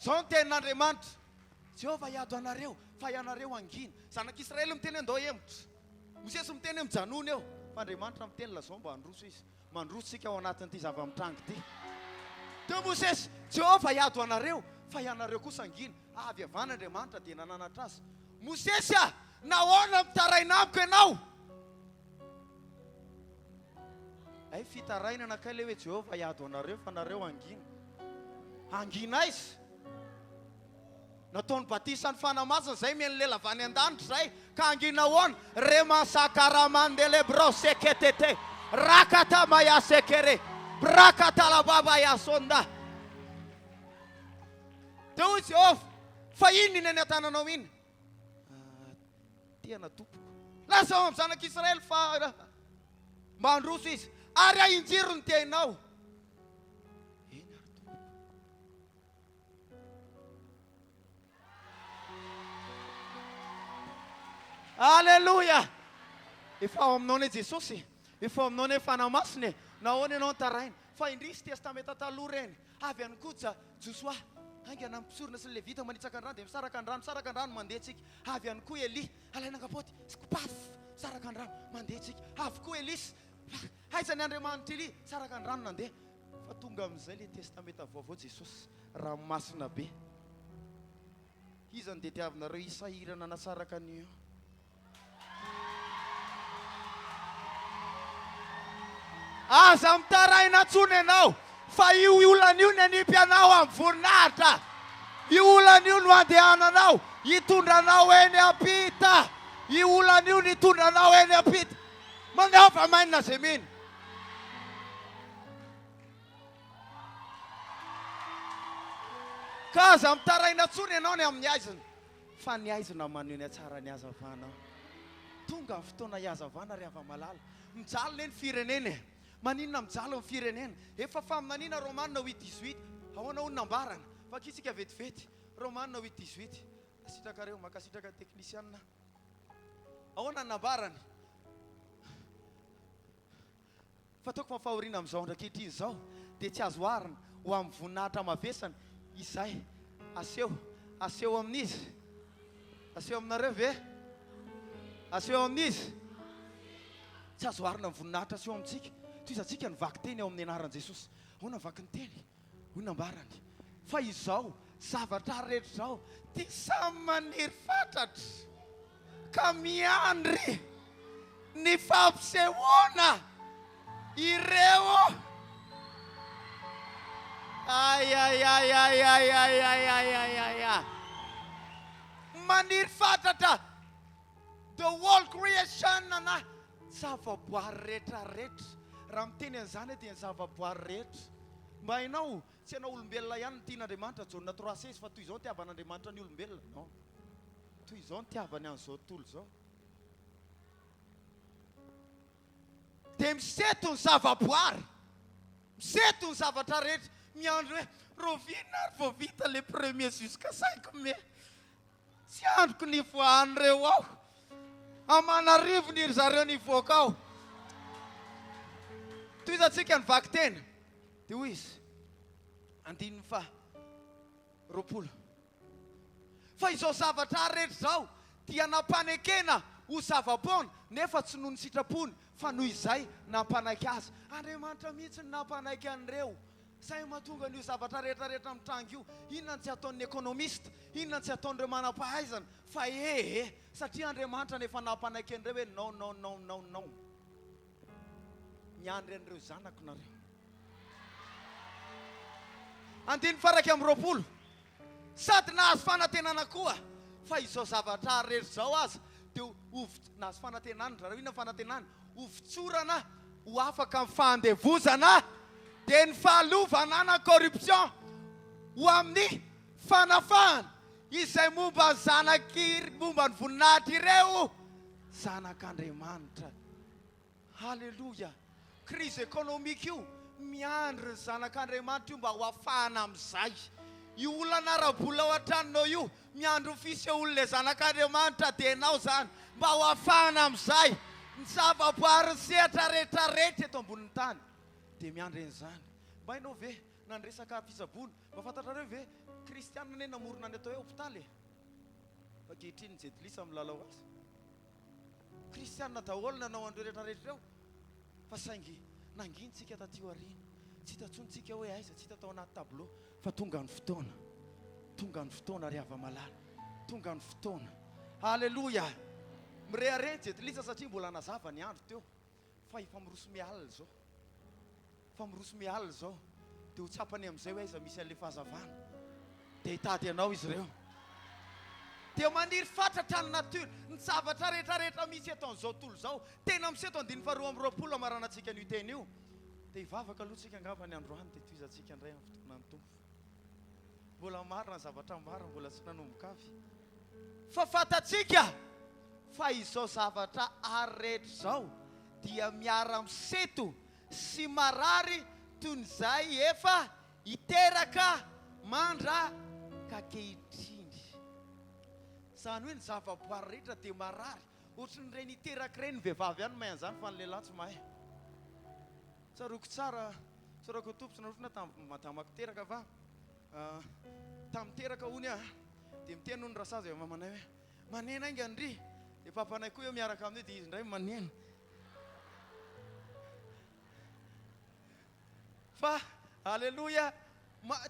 Zao ny tenin'Andriamanitra. Jehovah hiado anareo fa ianareo angina. Zanak'Israely miteny andao hemotra. Mosesy miteny mijanona eo. Fa Andriamanitra miteny lazao mba handroso izy. Mandroso sika ao anatin'ity zava-mitranga ity. Teo Mosesy, Jehovah hiado anareo fa ianareo kosa angina. Avy avan'Andriamanitra dia nananatra azy. Mosesy nahoana mitaraina amiko ianao? ay fitaraina anakay le hoe Jehova iady anareo fa nareo angina izy nataony batisany fanamasina zay mian'lela avany an-danitra zay ka angina hoana remansakaramandele broseketete rakata mayasekere brakata lababa yasonda dia hoy Jehova fa inona ny an-tananao iny tiana tompoko lasa ao amin'ny zanak'Israely fa mba handroso izy ary ahinjiro ny tenao eny ary tompoko alleluia efa ao aminao ne Jesosy efa ao aminao ne fanamasina nahoana ianao taraina fa indrisy testamenta taloha reny avy any koja Josoa angana ampisorona sy ny levita manitsaka ny rano dia misaraka ny rano mandeha tsika avy any koa Eli alaina kapoty paf saraka ny rano mandeha tsika avy koa Elisy aiza ny Andriamanitra Eli saraka ny rano nandeha fa tonga amin'izay le testamenta vaovao Jesosy ranomasina be iza ny tetiavinareo isahirana nasaraka an'io aza mitaraina ntsony ianao fa io olan'io ny anipy anao amin'ny voninahitra io olan'io no andehananao hitondranao eny ampita io olan'io no hitondranao eny ampita mandeha fa mainina zay miny ka aza mitaraina ntsony ianao ny amin'ny aizina fa ny aizina maneho ny atsara ny hazavanao tonga ny fotoana ihazavana ry ava-malala mijalona eny firenena maninona mijaly ny firenena efa faminaniana Romanina 8:18 ahoana hono nambarana fakitsika vetivety Romanina 8:18 asitraka reo makasitraka teknisianina ahoana nambarany fataoko fafahoriana amin'izao andrakehitriny zao dia tsy azo arina ho amin'ny voninahitra mavesana izay aseho amin'izy aseho aminareo ve aseho amin'izy tsy azo arina amin'ny voninahitra aseho amintsika toizatsika nivaky teny ao amin'ny anaran'i Jesosy ahoana vaky ny teny hoy nambarany fa izao zavatra rehetra zao tia samy maniry fatratra ka miandry ny fampisehoana ireo maniry fatratra the whole creation na zavaboary rehetrarehetra raha miteny an'izany dia ny zavaboary rehetra mba hainao tsy hanao olombelona ihany ny tian'Andriamanitra Jauna 3:16 fa toy izao ny tiavan'Andriamanitra ny olombelona non toy izao ny tiavany an'izao tontolo izao dia miseto ny zavaboary miseto ny zavatra rehetra miandro hoe rovina ary vao vita le premier jusqu'à 5 mai tsy androko ny voahany reo ao amanarivo ny ry zareo ny voaka ao toy izatsika ny vaky tena dia hoy izy 9:20 fa izao zavatra rehetra zao dia nampanekena ho zavaboana nefa tsy noho ny sitrapony fa noho izay nampanaika azy Andriamanitra mihitsy ny nampanaiky an'ireo zay mahatonga n'io zavatra rehetrarehetra mitrango io inona ny tsy ataon'ny ekonomista inona ny tsy ataon'ireo manam-pahaizana fa satria Andriamanitra nefa nampanaiky an'ireo hoe non miandry an'ireo zanako nareo 9:20 sady nahazo fanantenana koa fa izao zavatra rehetra zao aza dia nahazo fanantenana zareo inona fanantenana ovitsorana ho afaka amin'ny fandevozana dia ny fahalovana na corruption ho amin'ny fanafahana izay momba zanaky momba ny voninahitra ireo zanak'Andriamanitra halleluja crise économique io miandry ny zanak'Andriamanitra io mba ho afahana amin'izay io olana arabola ao an-tranonao io miandro fisehoan'ilay zanak'Andriamanitra dia enao zany mba ho afahana amin'izay ny zavaboary sehatra rehetrarehetra eto ambonin'ny tany dia miandry an'izany mba hainao ve na ny resaka fisabony mba fantatrareo ve kristianina ne namorona ny atao hoe hôpitaly fa ankehitriny jedilisa amin'ny lalao azy kristianina daholo nanao andreo rehetrarehetra eo fa saingy nangintsika tatio arina tsy hitantsontsika hoe aiza tsy hita tao anaty tableau fa tonga ny fotoana ry ava-malala tonga ny fotoana halleluja mirehare jedilisa satria mbola nazava ny andro teo fa efa miroso mialina zao fa miroso miala zao dia ho tsapany amin'izay hoe aiza misy an'ilay fahazavana dia hitady anao izy ireo dia maniry fatratra ny natiora ny zavatra rehetrarehetra misy eto an'izao tontolo izao tena miseto andiny faharoa amby roapolo amaranantsika n'io tena io dia hivavaka aloha tsika angamba ny androany dia toizantsika indray amin'ny fotoana ny tompo mbola marina ny zavatra mara mbola tsy nanomboka avy fa fatatsika fa izao zavatra arehetra zao dia miara-miseto sy marary toy ny zay efa hiteraka mandrakakehitriny zany hoe ny zavaboary rehetra dia marary ohatry ny reny hiteraka ireny vehivavy ihany mahay an'izany fa ny lehilahy tsy mahay tsaroko tsara tsarako tompo narofina tamadamako teraka fa tamiteraka hony dia miteny hony rasazy mamanay hoe manena ainga ndry dia papanay koa eo miaraka amin'io dia izy indray manena fa alleloia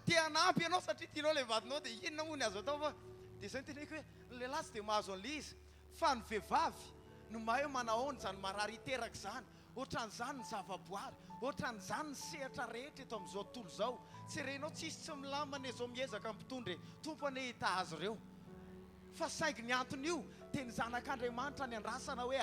tia nampy ianao satria tianao le vadinao dia inona moa ny azo atao fa dia zay ny teneko hoe lehilahy tsy dia mahazo an'le izy fa ny vehivavy no mahay hoe manahoana zany marary hiteraka zany ohatran'izany ny zavaboary ohatran'izany ny sehatra rehetra eto amin'izao tontolo izao tsy renao tsisy tsy milamana izao miezaka mpitondra tompo ane hita azy ireo fa saingy ny antony io dia ny zanak'Andriamanitra ny andrasana hoe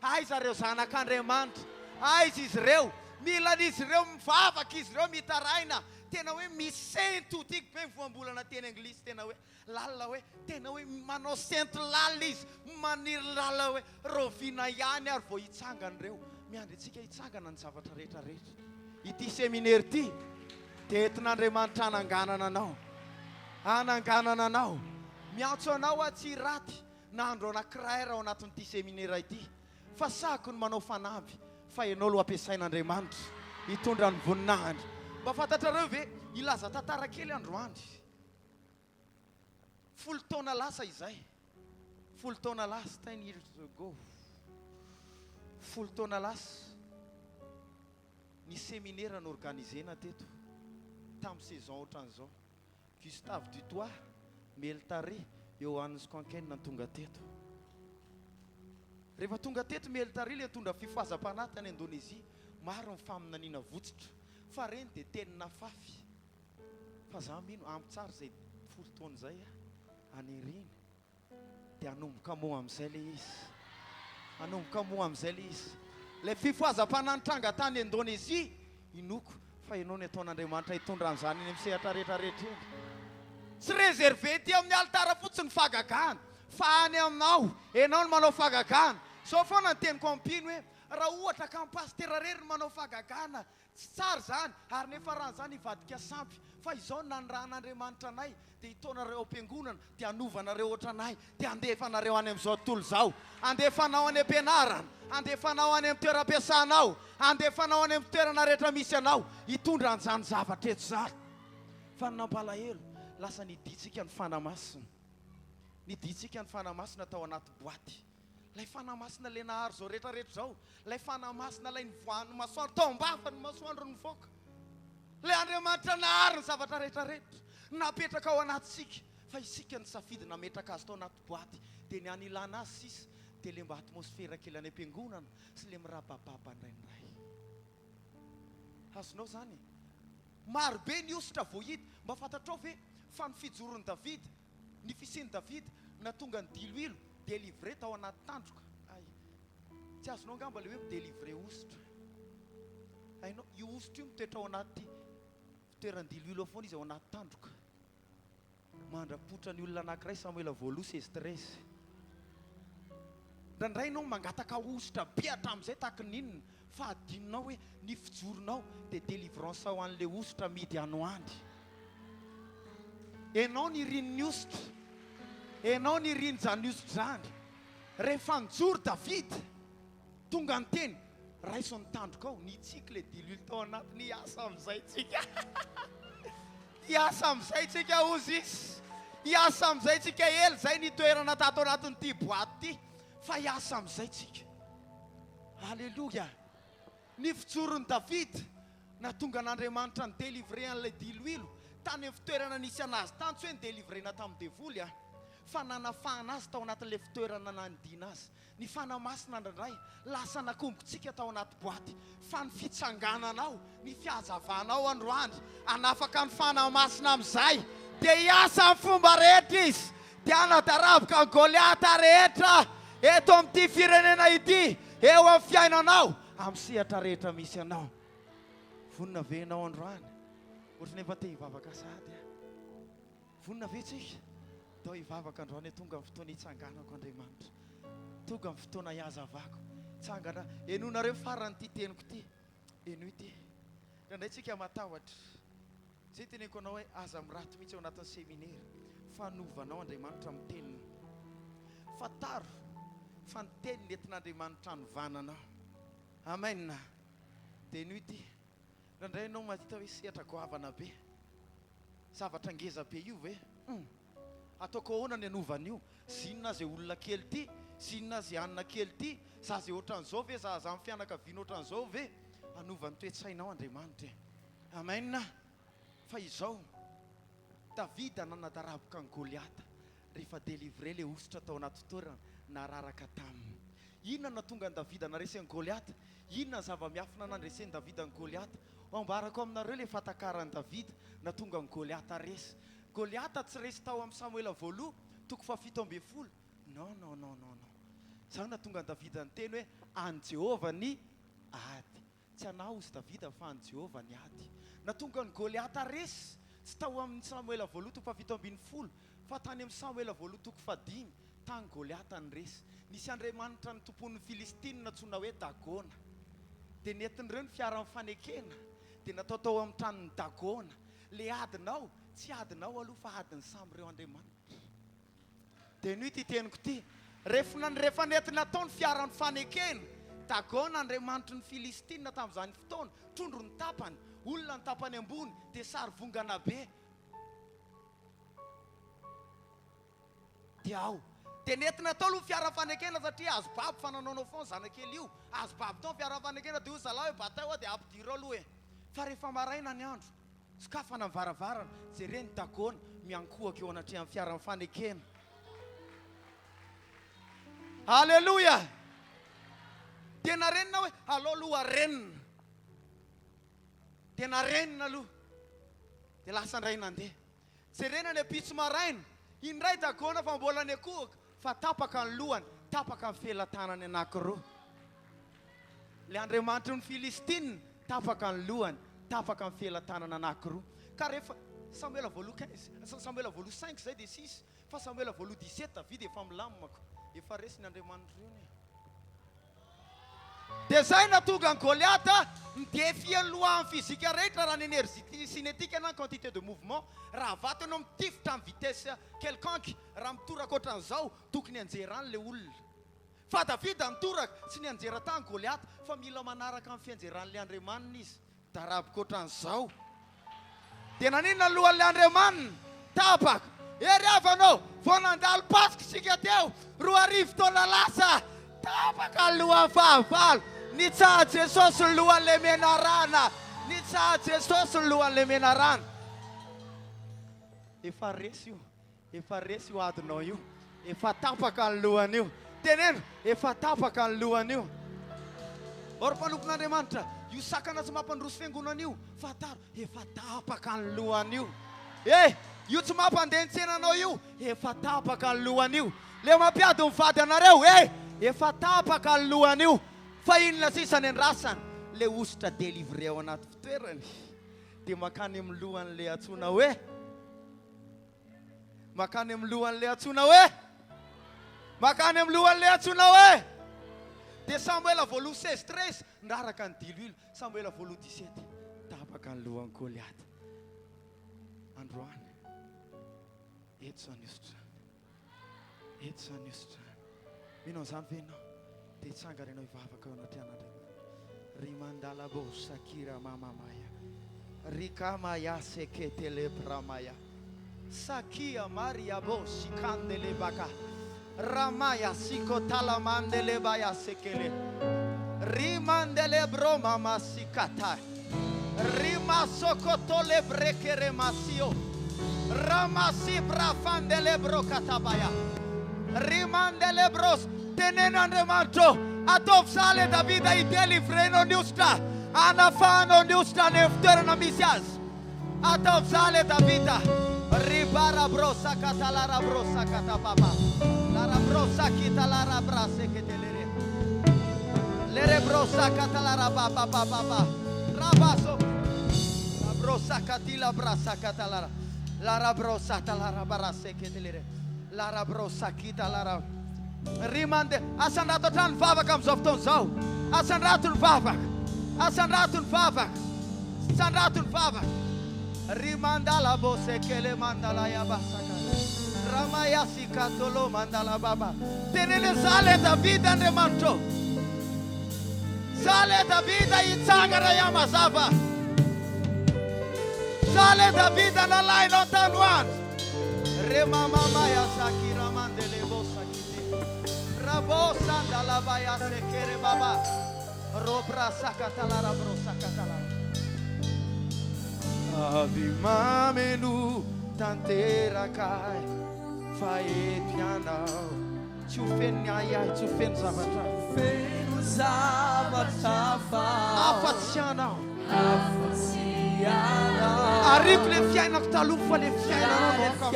aiza ireo zanak'Andriamanitra aiza izy ireo milan'izy ireo mivavaka izy ireo mitaraina tena hoe misento tiako be mivoambolana teny anglisy tena hoe lalina hoe tena hoe manao sento lalina izy maniry lalina hoe rovina ihany ary vao hitsangana ireo miandry antsika hitsangana ny zavatra rehetrarehetra ity seminaire ity dia entin'Andriamanitra ananganana anao miantso anao atsy raty na andro anankiray raha ao anatin'ity seminaire ity fa sahako ny manao fanamby fa ianao aloha ampiasain'Andriamanitra hitondra ny voninahitra mba fantatrareo ve ilaza tantara kely androandry 10 taona lasa izay 10 taona lasa 10 years ago 10 taona lasa ny seminaire norganisena teto tamin'ny saison ohatran'izao Gustave Dutoit Meltare Johannes Conken na tonga teto rehefa tonga teto Meltare le tondra fifadian-kanina tany Indonezia maro ny faminaniana votsitra fa reny dia tenina fafy fa za mino ampy tsara zay 10 taona zay aneriny dia anomboka moa amin'izay le izy anomboka moa amin'izay le izy le fifadian-kanina tranga tany Indonezia inoko fa ianao ny ataon'Andriamanitra hitondra an'izany eny amin'ny sehatra rehetrarehetra eny tsy réservé ty amin'ny altara fotsiny fagagana fa any aminao ianao ny manao fagagana sao foana ny teniko ampino hoe raha ohatra ka mpastera rery ny manao fagagana tsy tsara zany ary nefa raha zany hivadika sampy fa izao nanirahan'Andriamanitra anay dia hitaonareo am-piangonana dia anovanareo ohatranay dia andefanareo any amin'izao tontolo izao andefanao any am-pianarana andefanao any amin'ny toeram-piasanao andefanao any amin'ny toerana rehetra misy anao hitondra an'izany zavatra eto zany fa nampalahelo lasa niditsika ny fanamasina niditsika ny fanamasina tao anaty boaty lay fanamasina le naharo zao rehetrarehetra zao lay fanamasina lay nivoahany masoandro tao ambava ny masoandro ny voaka lay Andriamanitra naharo ny zavatra rehetrarehetra napetraka ao anatsika fa isika ny safidy nametraka azy tao anaty boaty dia ny anilana azy sisa dia le mba atmosfera kely any am-piangonana sy le mirabababa ndraindray azonao zany marobe ny ositra voahita mba fantatrao ve fa ny fijoron'ny Davida ny fisian'i Davida na tonga ny diloilo délivre tao anaty tandroka ay tsy azonao ngamba le hoe midélivre ositra ainao io ositra io mitoetra ao anaty fitoeran-diloilo foana izy ao anaty tandroka mandrapotra ny olona anankiray Samuel voaloha sy stress ndraindray ianao mangataka ositra be hatramin'izay tahaka ninona fa adinonao hoe ny fijoronao dia délivrance ao an'le ositra midy anoandry enao ny rin'ny ositra enao ny riny zany ositra zany rehefa nijoro Davida tonga ny teny raiso ny tandroka ao nitsika le diloilo tao anatiny hiasa amin'izay tsika hiasa amin'izay tsika ozis hiasa amin'izay tsika ely zay nitoerana tato anatin'ity boaty ity fa hiasa amin'izay tsika alleluia ny fijoron'ny Davida na tonga an'Andriamanitra ny délivre an'ilay diloilo tany amin'ny fitoerana nisy anazy tany tsy hoe ny délivrena tamin'ny devoly fananafahana azy tao anatin'le fitoerana nandina azy. Ny fanamasina indray lasa nakombotsika tao anaty boaty. Fa ny fitsangananao, ny fihazavanao androany, anafaka ny fanamasina amin'izay. Dia hiasa amin'ny fomba rehetra izy. Dia anatarabaka ny Goliata rehetra eto amin'ity firenena ity, eo amin'ny fiainanao, amin'ny sehatra rehetra misy anao. Vonina ve ianao androany? Ohatrany efa te hivavaka sady. Vonina ve tsika? Tao hivavaka androany tonga amin'ny fotoana hitsanganako Andriamanitra. Tonga amin'ny fotoana hiazavako. Tsangana, enonareo farany ity teniko ity. Eno ity. Indray tsika matahotra. Zay teneko anao hoe aza mirato mihitsy ao anatin'ny seminaire. Fanovanao Andriamanitra amin'ny teniny. Fataro fa ny teniny entin'Andriamanitra hanovananao. Amen. Dia eno ity. Indray ianao mahita hoe sehatra goavana be. Zavatra ngeza be io ve? Ataoko ahoana ny anovan'io? Zinona zay olona kely ity? Zinona zay anona kely ity? Za zay ohatran'izao ve? Za amin'ny fianakaviana ohatran'izao ve? Anovan'ny toe-tsainao Andriamanitra. Amen. Fa izao Davida nanadaraboka ny Goliata rehefa délivrer le ositra tao anaty toerana nararaka taminy. Inona tonga ny Davida nareseny Goliata? Inona zava-miafina nandreseny Davida ny Goliata? Ambarako aminareo le fatakaran'ny Davida na tonga ny Goliata resy. Goliata tsy resy tao amin'ny Samuela voaloha, toko 17. Non. Zao na tonga ny Davida ny teny hoe an Jehova ny ady. Tsy anao izy Davida fa an Jehova ny ady. Na tonga ny Goliata resy, tsy tao amin'ny Samuela voaloha toko 17, fa tany amin'ny Samuela voaloha toko 5, tany Goliata ny resy. Nisy Andriamanitra ny tompon'ny Filistina tsona hoe Dagona. Dia nentin'ireo ny fiara fanekena. Dia natao tao amin'ny tranon'ny Dagona. Le adinao, tsy adinao aloha fa adin'ny samyreo Andriamanitra. Dia ny ity teniko ity. Rehefa nentina tao ny fiaran'ny fanekena, Dagona Andriamanitra ny Filistina tamin'izany fotoana, trondro ny tapany, olona ny tapany ambony, dia sary vongana be. Dia ao. Dia nentina tao aloha fiara fanekena satria azo babo fananaonao foana zanakely io. Azo babo tao fiara fanekena dia io zalahy hoe batao dia ampidiro aloha e. Fa rehefa maraina ny andro, sokafana ny varavarana, jereny Dagona miankohaka eo anatria amin'ny fiara fanekena. Halleluja! Dia narenina hoe alao aloha arenina. Dia narenina aloha. Dia lasa indray nandeha. Jerena ny apitso maraina. Indray Dagona fa mbola ny akohaka, fa tapaka ny lohany, tapaka ny felan-tanany anankiroa. Le Andriamanitra ny Filistina tapaka ny lohany, tapaka ny felan-tanany anankiroa. Ka rehefa Samuela voaloha 15, Samuela voaloha 5 zay dia 6, fa Samuela voaloha 17 Davida efa milamimako, efa resy ny Andriamanitra io. Dia zay na tonga ny Goliata, midefia ny lohan'ny fizika rehetra raha ny énergie cinétique na quantité de mouvement, raha vato ianao mitifitra amin'ny vitesse quelconque, raha mitoraka ohatran'izao, tokony anjerany le olona. Fa Davida mitoraka, tsy ny anjera tany Goliata, fa mila manaraka amin'ny fianjeran'le Andriamanina izy. Darabaka ohatran'izao. Dia naninona ny lohan'le Andriamanina? Tapaka. Ery avanao, vao nandalo pasika sika teo, 2 taona lasa, tapaka ny lohan'ny fahavalo. Nitsaha Jesosy ny lohan'le menarana. Nitsaha Jesosy ny lohan'le menarana. Efa resy io adinao io. Efa tapaka ny lohany io. Teneno, efa tapaka ny lohany io. Mpanompon'Andriamanitra, io sakana tsy mampandroso fiangonana io, fataro, efa tapaka ny lohany io. Io tsy mampandeha ny tsenanao io, efa tapaka ny lohany io. Le mampiady mivady anareo, efa tapaka ny lohany io. Fa inona sisa ny andrasany? Le ositra délivrer ao anaty fitoerany. Dia makany amin'ny lohan'le antsona hoe? Makany amin'ny lohan'le antsona hoe? Makany amin'ny lohan'le antsona hoe? Dia Samuela voaloha 16-13, ndraraka ny diloilo. Samuela voaloha 17, tapaka ny lohan'ny Goliata. Androany, eto zany osotrany. Eto zany osotrany. Minao zany ve ianao? Dia hitsanga renao hivavaka ao anaty Rimandalabo sakira mamamaya. Rikamaya seketele pramaya. Sakia mariabo sikandele baka. Ramaya sikotala mandele baya sekele. Rimandele broma masikata. Rima sokotole brekere masio. Ramasi brafandele brokatabaya. Rimandele bros. Tenenandremanto. Atofsale Davida ideli freno niusta. Anafano niusta nefterna misias. Atofsale Davida. Ribara brosa katalara brosa katababa. Lara brosa kitalara brase ketelere. Lere brosa katalara baba baba. Rabaso. La brosa katila brasa katalara. Lara brosa talara brase ketelere. Lara brosa kitalara. Rimande asanrato tan vavaka am'zao zao. Asanratun vavaka. Asanratun vavaka. Sanratun vavaka. Rimandala bose kele mandala ya basaka. Ramaya sikatolo mandala baba. Tenele sale da vida ne manto. Sale da vida Mitsangàna ya mihazavà. Sale da vida na lai no tanwan. Rema mama ya sakira mandele bosa kiti. Rabosa dala baya sekere baba. Robra sakatala rabro sakatala. Avimamenu tantera kai fahazavanao. Tsufenayai tsufen zavatra. Feno zavatra Afatsianao. Afatsianao. Arivo le fiainako taloha fa le fiainanao no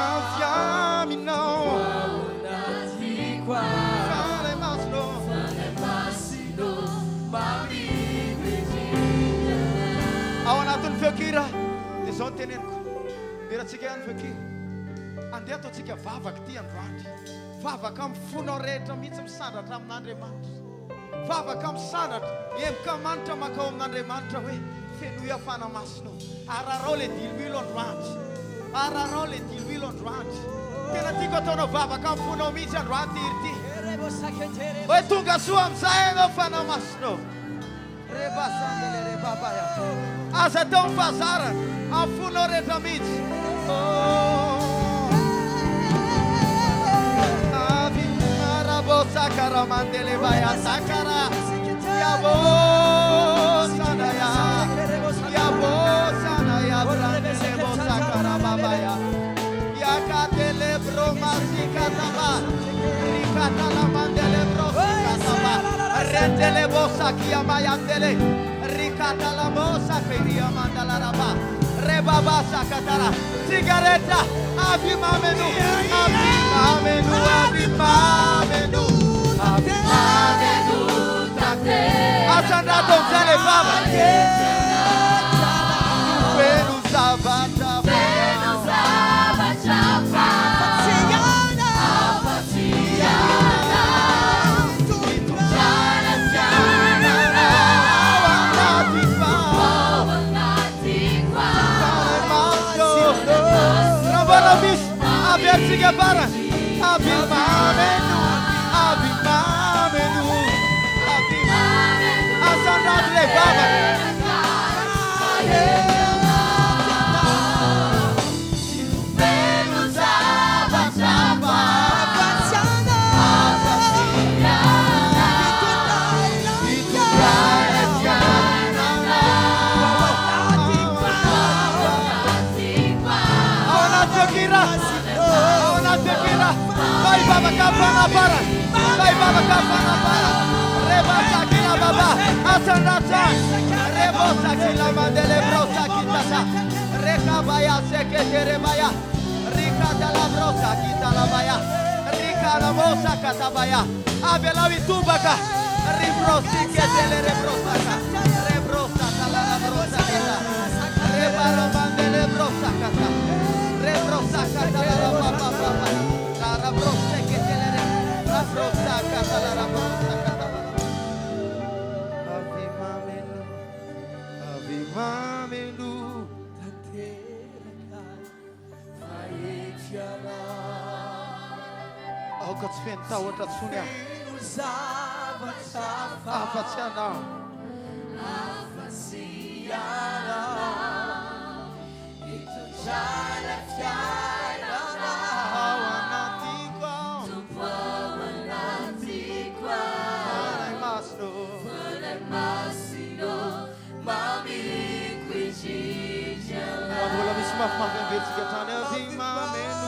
afiaminao. Fale masino. Ao anatin'ny feokira dia izao ny teneniko. Miratsika ihany feokira. Andeha ataontsika vavaka ty androany. Vavaka amin'ny fonao rehetra mihitsy misandratra amin'Andriamanitra. Vavaka misandratra emika manitra makao amin'Andriamanitra hoe feno iafana masino. Ararao le diloilo androany. Ararao le diloilo androany. Tena tiako ataonao vavaka amin'ny fonao mihitsy androany ty iri ty. Hoe tonga soa amin'izay ianao fana masino. Rebasandele rebabaya. Asa tão fazara a funoretamit. Avi arabosa karamandele baya sakara. Yabo sanaya. Yabo sanaya brandele bosa karababaya. Yakatele bromasi kataba. Rikata la mandele brosi kataba. Rendele bosa kiamayandele. Ricata la mosa feria mandala raba. Rebaba sakatara. Sigareta. Avimamenu. Avimamenu. Avimamenu. Avimamenu. Asanrato zale baba. Venu zavata. Venu zavata. Fahazavanao. Avertiga para Avimamenu, Avimamenu, Avimamenu. Asandrato levava. Vai vavaka panafahana. Vai vavaka panafahana. Rebasa kila baba. Asandrata. Rebosa kila mandele brosa kitasa. Rekabaya seketere baya. Rikata la brosa kitala baya. Rikala mosa katabaya. Avela vitubaka. Ribrosi ketele rebrosa ka. Rebrosa tala la brosa kita. Rebaro mandele brosa kata. Rebrosa katala la baba baba. La brosa che te le la brosa catala la brosa catala. Avimamenu, Avimamenu. Oh, God spent tower dat sunia. Afatsianao. lafy mavembetsika trany avy mameno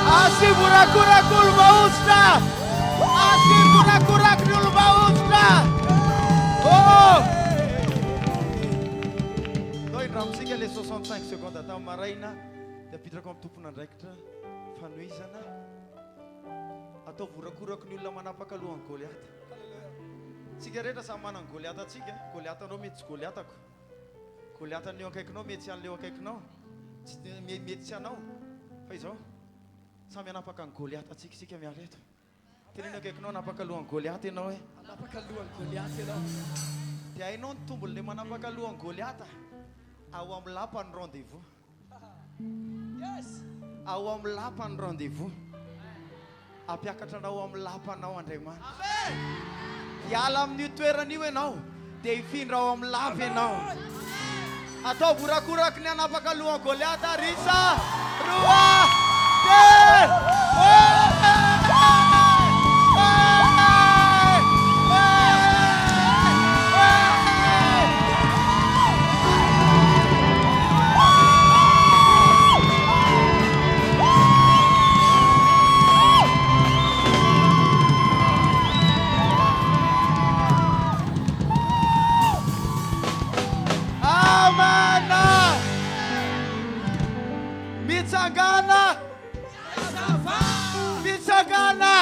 Asiburakurakul bausna, asiburakurakul bausna. Oh! Toi ramsika le 65 secondes atao maraina dia apitrako amin'ny tompon'andraikitra fanoizana atao vorakorako ny olona manapaka alohan'ny Goliata. Tsika rehetra samy manana Goliata tsika, Goliatanao mety tsy Goliatako. Goliatan'ny eo akaikinao mety tsy an'ileo akaikinao, mety tsy anao. Fa izao samy anapaka ny Goliata tsika miala eto. Teneno akaikinao anapaka alohan'ny Goliata ianao hoe. Anapaka alohan'ny Goliata ianao. Dia hainao ny tombon'ilay manapaka alohan'ny Goliata. Ao amin'ny lapan'ny rendez-vous. Yes. Ao amin'ny lapan'ny rendez-vous. Ampiakatra anao amin'ny lapanao Andriamanitra. Amen. Hiala amin'io toerana io ianao dia hifindra ao amin'ny lapa ianao. Atao vorakoraka ny anapaka alohan'ny Goliata. Risa, roa, Mitsangàna, Mitsangàna,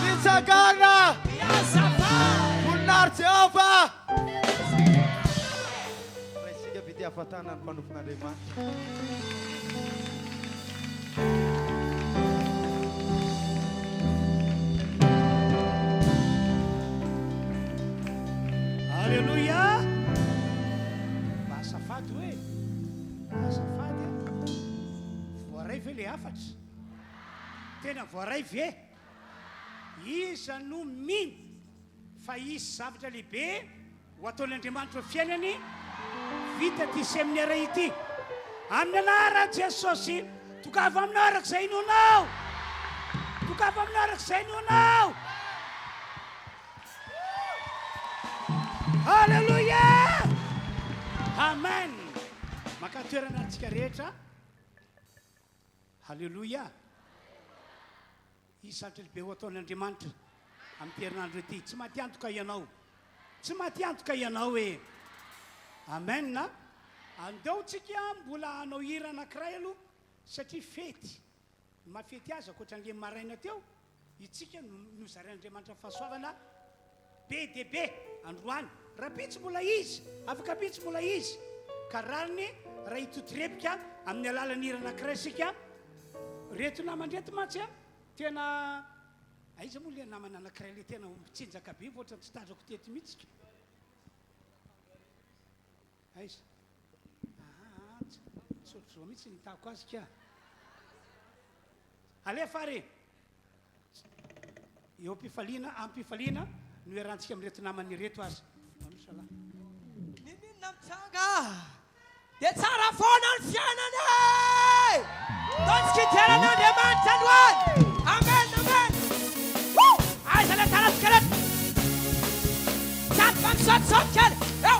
Mitsangàna, Voninahitra Jehova. Raha isika vity hafatana ny mpanompon'Andriamanitra. Alléluia. Mahasafady hoe mahasafady voaray ve le afatra tena voaray ve iza no mino fa isy zavatra lehibe ho ataon'Andriamanitra fiainany vita ty seminaire ity amin'ny anaran'i Jesosy. Tokava aminao arak'izay nonao, tokava aminao arak'izay nonao. Alléluia. Amen. Maka toerana antsika rehetra. Alléluia. Izy zavatra lehibe ho ataon'Andriamanitra amin'ny herinandro ity. Tsy maty antoka ianao, tsy maty antoka ianao e. Amen. Andeontsika mbola hanao hira anankiray aloha satria fety. Mafety azy ankoatran'ilay maraina teo. Itsika nozarain'Andriamanitra fahasoavana be dia be androany. Raha pitsy mbola izy, afaka pitsy mbola izy. Ka rariny raha hitotorepika amin'ny alalan'ny hira anankiray sika. Reto namana reto mantsy tena aiza moa le namana anankiray le tena mitsinjaka be ohatra tsy tazako teto mihitsy. Aiza? Tsotr'izao mihitsy nitako azy ka. Alefa re. Eo ampifaliana no iarahantsika amin'ny reto namany reto azy. Ninina mitsanga dia tsara foana ny fiainany. Tonsikiterana andriamanitra androany. Amen, amen. Aiza le taratsika reto. Sady mamisaotisaoty kely. Eo.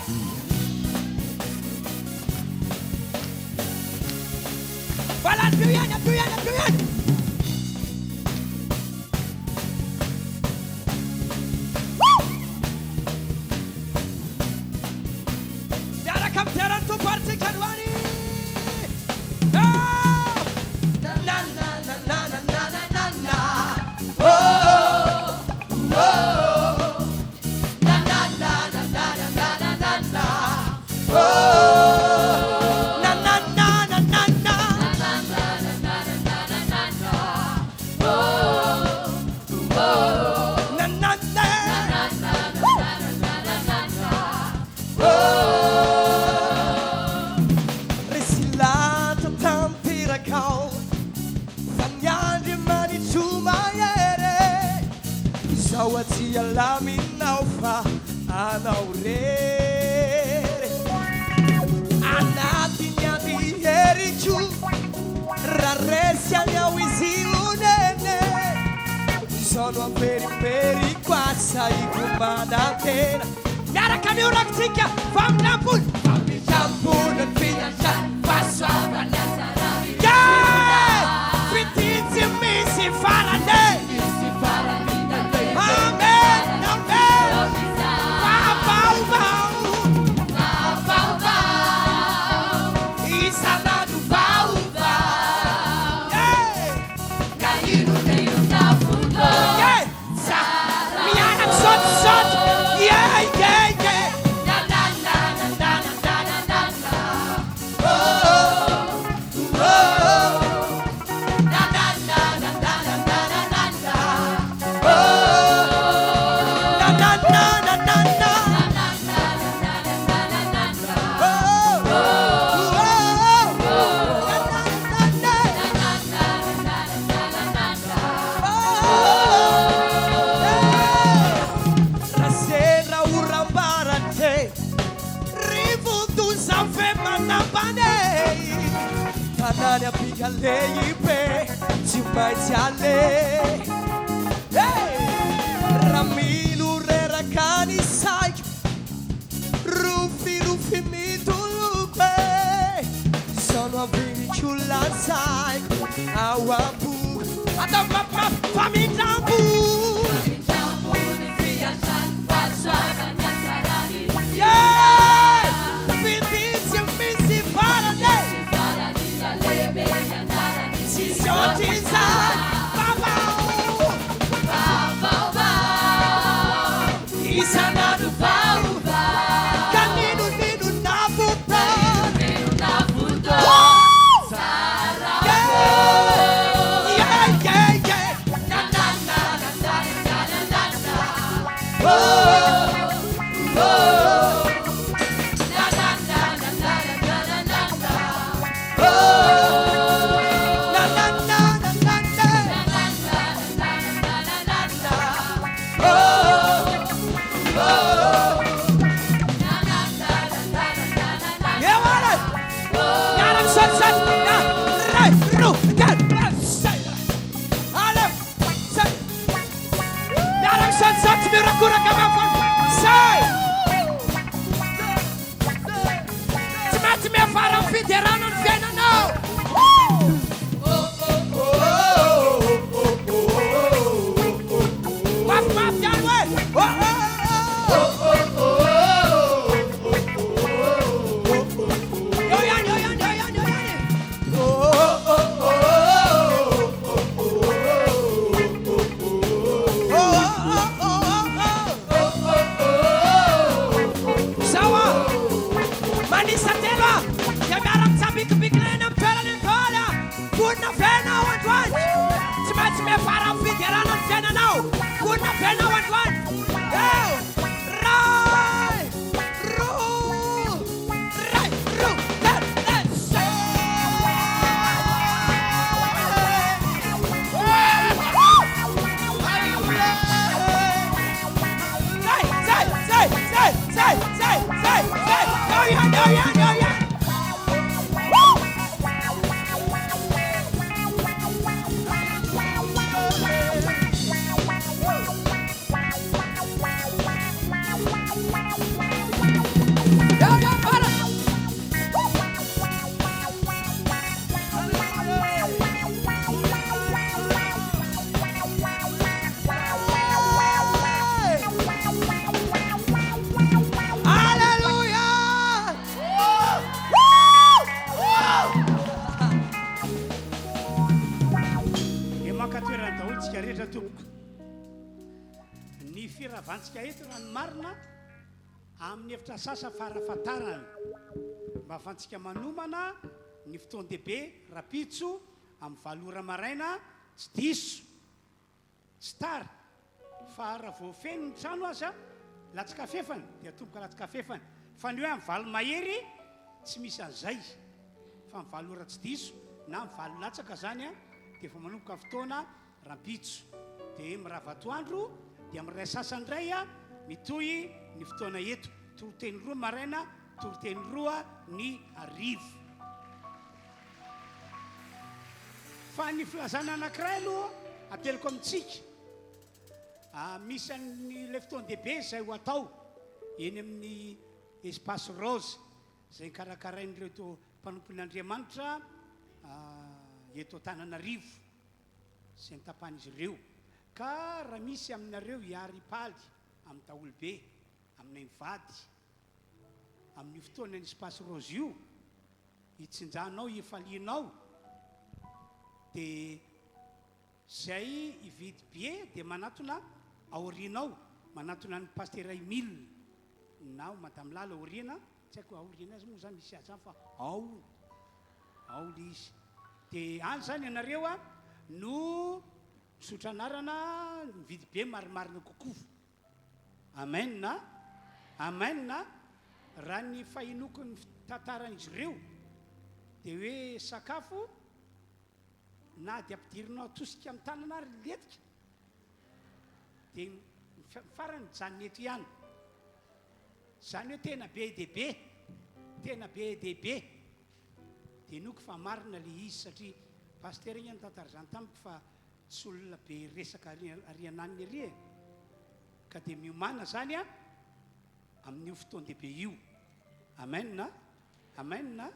Voilà, più iany, più iany, più iany. Miaraka amin'ny terany tompo aritsika androany. Na na na na na na na na. vaere zao atsia laminao fa anao rery anatiny any heritro raha resy anyao izy lonene sono amperimperi quasa ikomanatena miaraka miorakatsika faminampony famitampony fiantra fasoavanasarary fititsy misy farane amen amen vaovao isanandro vaovao Caíno tem na fundo. miaraka sotisoty tanany ampikaleyipe tsy maintsy ale raha milo reraka ny saiko rofirofy mitoloko sono avinitsolansaiko ao amboka atao mafimafy famitrambo fititsy misy farane Sisyotiza isanandro vaovao kaninonino navuta Firavantsika eto rano marina amin'ny efitra sasa farafatarana mba afantsika manomana ny fotoan-dehibe rapitso amin'ny valora maraina tsy diso tsy tara fa raha voafeny ny trano aza latsaka fefany dia tomboka latsaka fefany fa ny hoe amin'ny valo mahery tsy misy an'izay fa amin'ny valora tsy diso na amin'ny valo latsaka zany a dia efa manomboka fotoana rampitso dia miravatoandro dia miray sasany indray a mitoy ny fotoana eto toroteny roa maraina toroteny roa ny hariva fa ny filazana anankiray aloha apelako amintsika misy ny le fotoan-dehibe zay ho atao eny amin'ny espace rose zay karakarain'ireto mpanompon'Andriamanitra eto Antananarivo sy ny tapan'izy ireo ka raha misy aminareo hiary paly amin'ny daholobe aminay mivady amin'ny fotoana ny espace rose io hitsinjanao hifalianao dia zay hividy bie dia manatona aorianao manatona ny paster Emile na madame Lala aoriana tsy haiko aoriana azy moa zany misy azy fa ao le izy dia any zany ianareo a no misotra anarana mividy be marimarina kokoa amen na raha ny fahinoko ny tantaran'izy ireo dia hoe sakafo na dia ampidirinao atosika amin'ny tanana ary letika dia farany mijanona eto ihany zany hoe tena be dehibe dia noko fa marina le izy satria paster igny tantara zany tamiko fa tsy olona be resaka ariananiny ary e ka dia miomana zany a amin'io fotoan-dehibe io amen na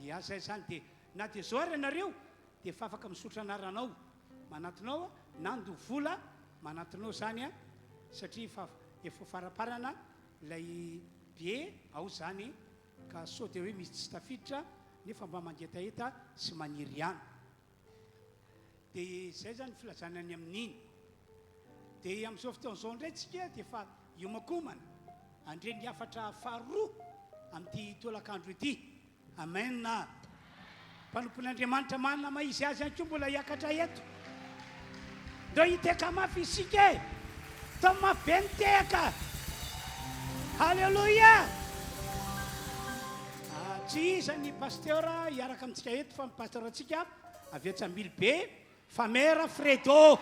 ia zay zany dia na dia zao ary ianareo dia fa afaka misotra anaranao manatonao nando vola manatonao zany a satria efa faraparana ilay bie ao zany ka sao dia hoe misy tsy tafiditra nefa mba mangetaheta sy maniry ihany dia zay zany filazanany amin'iny dia amin'izao fotoan'izao indray tsika dia fa iomakomana andre ny afatra faharoa amin'ity tolakandro ity amen na mpanompon'Andriamanitra manana maizy azy any koa mbola hiakatra eto ndao hiteka mafy isika e tao mafy be niteka halleloia tsy iza ny pasteur hiaraka amintsika eto fa pasteur atsika avy Atsambily be famera Fredo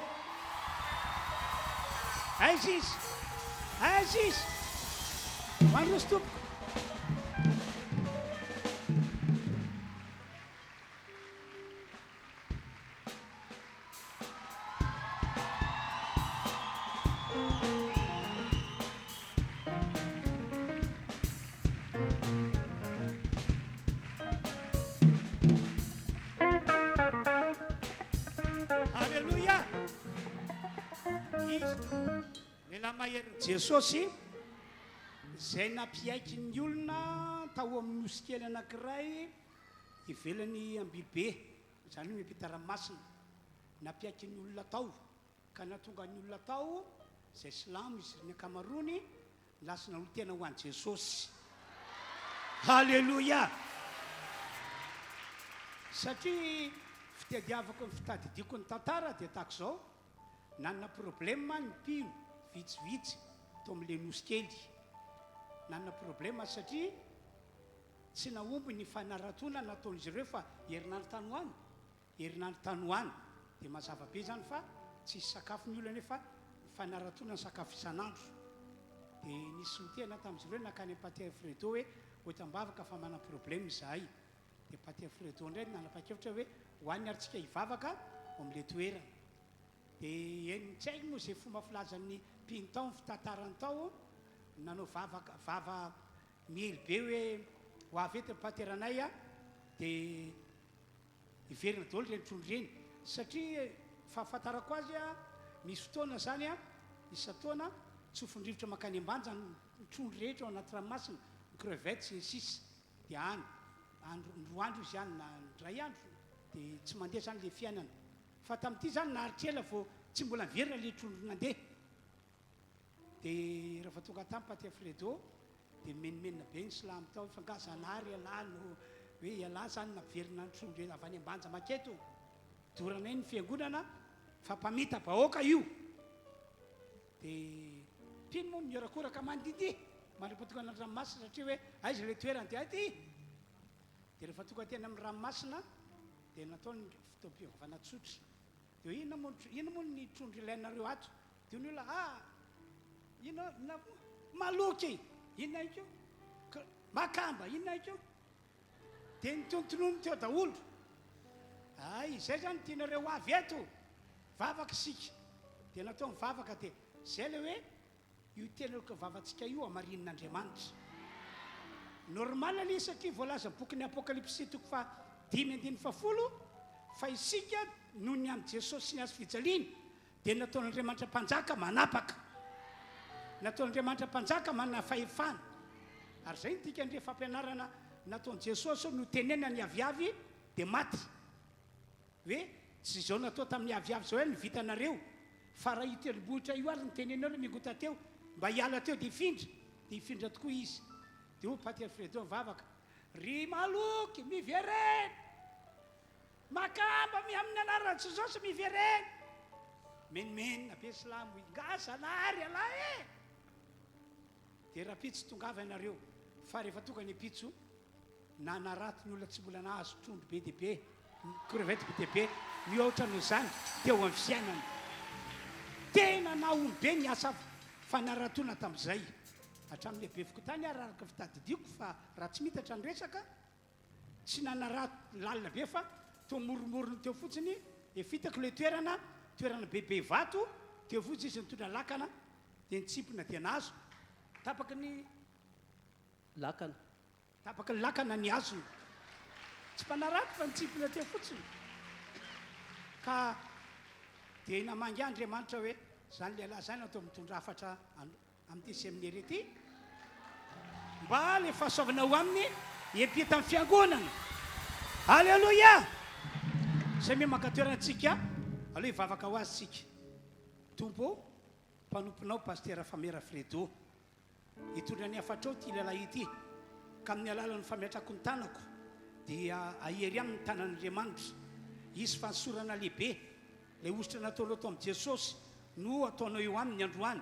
aiza izy mandroso tompoko Jesosy zay nampiaiky ny olona tao amin'ny nosy kely anankiray ivelany Ambilobe zany hoe miampita ranomasina nampiaiky ny olona tao ka natonga ny olona tao zay silamo izy ny akamarony lasina olo tena ho an'i Jesosy halleloia satria fitadiavako ny fitadidiako ny tantara dia tahaka izao nanana problema ny mpino vitsivitsy to amin'ile nosy kely nanana problema satria tsy naomby ny fanaratona nataon'izy ireo fa herinandro tany hoany dia mazava be zany fa tsy sakafo ny olona nefa fanaratona ny sakafo isanandro dia nisy notena tamin'izy ireo nakany pater Fredo hoe ohatambavaka fa manana problema izahay dia pater Fredo indray nanapa-kevitra hoe hoany ary tsika hivavaka amin'ile toerana dia tsy haiko moa zay fomba filazan'ny mpino tao ny fitantarany tao nanao vava miely be hoe ho avy eto pateranay a dia hiverina daholo reny trondro reny satria fahafantarako azy a misy fotoana zany a misy fotoana tsofindrivotra makany ambany zany ny trondro rehetra ao anaty ranomasina ny crevette sy ny sisa dia any roa andro izy ihany na ndray andro dia tsy mandeha zany le fiainana fa tamin'ity zany naharitrela vao tsy mbola miverina le trondro nandeha dia rehefa tonga tamin'ny pater Fredo dia menimenina be ny silamo tao fangazanary alano hoe ialà zany naverina ny trondro avy any ambanja maketo doranay ny fiangonana fa mpamita bahoaka io dia mpino moa miorakoraka mandidi mandrapatonga ny ranomasina satria hoe aiza le toerana dia aty dia rehefa tonga tena amin'ny ranomasina dia nataony fitaom-piavana tsotra dia ina moa ny trondro ilainareo ato dia ny olona ina maloky inona ikeo makamba inona ikeo dia nitontonono teo daholo izay zany tianareo avy eto vavaka sika dia natao mivavaka dia zay le hoe io tenako vavantsika io amarin'Andriamanitra normal le satria voalaza boky ny apokalypsy toko fa 5:10 fa isika noho ny amin'ny Jesosy ny azo fijaliana dia nataon'Andriamanitra mpanjaka manapaka nataon'Andriamanitra mpanjaka manana fahefana ary zay nika ndre fampianarana nataon'i Jesosy no tenena ny aviavy dia maty hoe tsy zao natao tamin'ny aviavy zao ny vitanareo fa raha itelombohitra io ary ny tenenareo migota teo mba hiala teo dia ifindra tokoa izy dia paty Alfredo mivavaka ry maloky mivereny makamba amin'ny anaran'i Jesosy mivereny menimena be silamo ngazanary alahy dia raha pitso tongava ianareo fa rehefa tonga ny pitso nanarato ny olona tsy mbola nahazo trondro be dia be crevette be dia be mihoatra noho zany teo amin'ny fiainana tena naony be ny asa fanaratona tamin'izay hatramin'ny be fokotany araraka fitadidiako fa raha tsy mitatra ny resaka tsy nanarato lalina be fa teo moromorony teo fotsiny fitako le toerana bebe vato teo fotsy izy nitondra lakana dia nitsipona dia nazo tapaka ny lakana ny azony tsy mpanarato fa nitsipona teo fotsiny ka dia namangy Andriamanitra hoe zany lehilahy zany atao mitondra hafatra amin'ity seminaire ity mba le fahasoavanao aminy hiampita amin'ny fiangonana alleloia zay me maka toerantsika aloha hivavaka ho azy tsika tompo mpanomponao paster Famera Fredo hitondra ny hafatrao ty lehilahy ity ka amin'ny alalan'ny fametrako ny tanako dia ahery amin'ny tanan'Andriamanitra izy fansorana lehibe le ositra nataonao tao amin'i Jesosy no ataonao eo aminy androany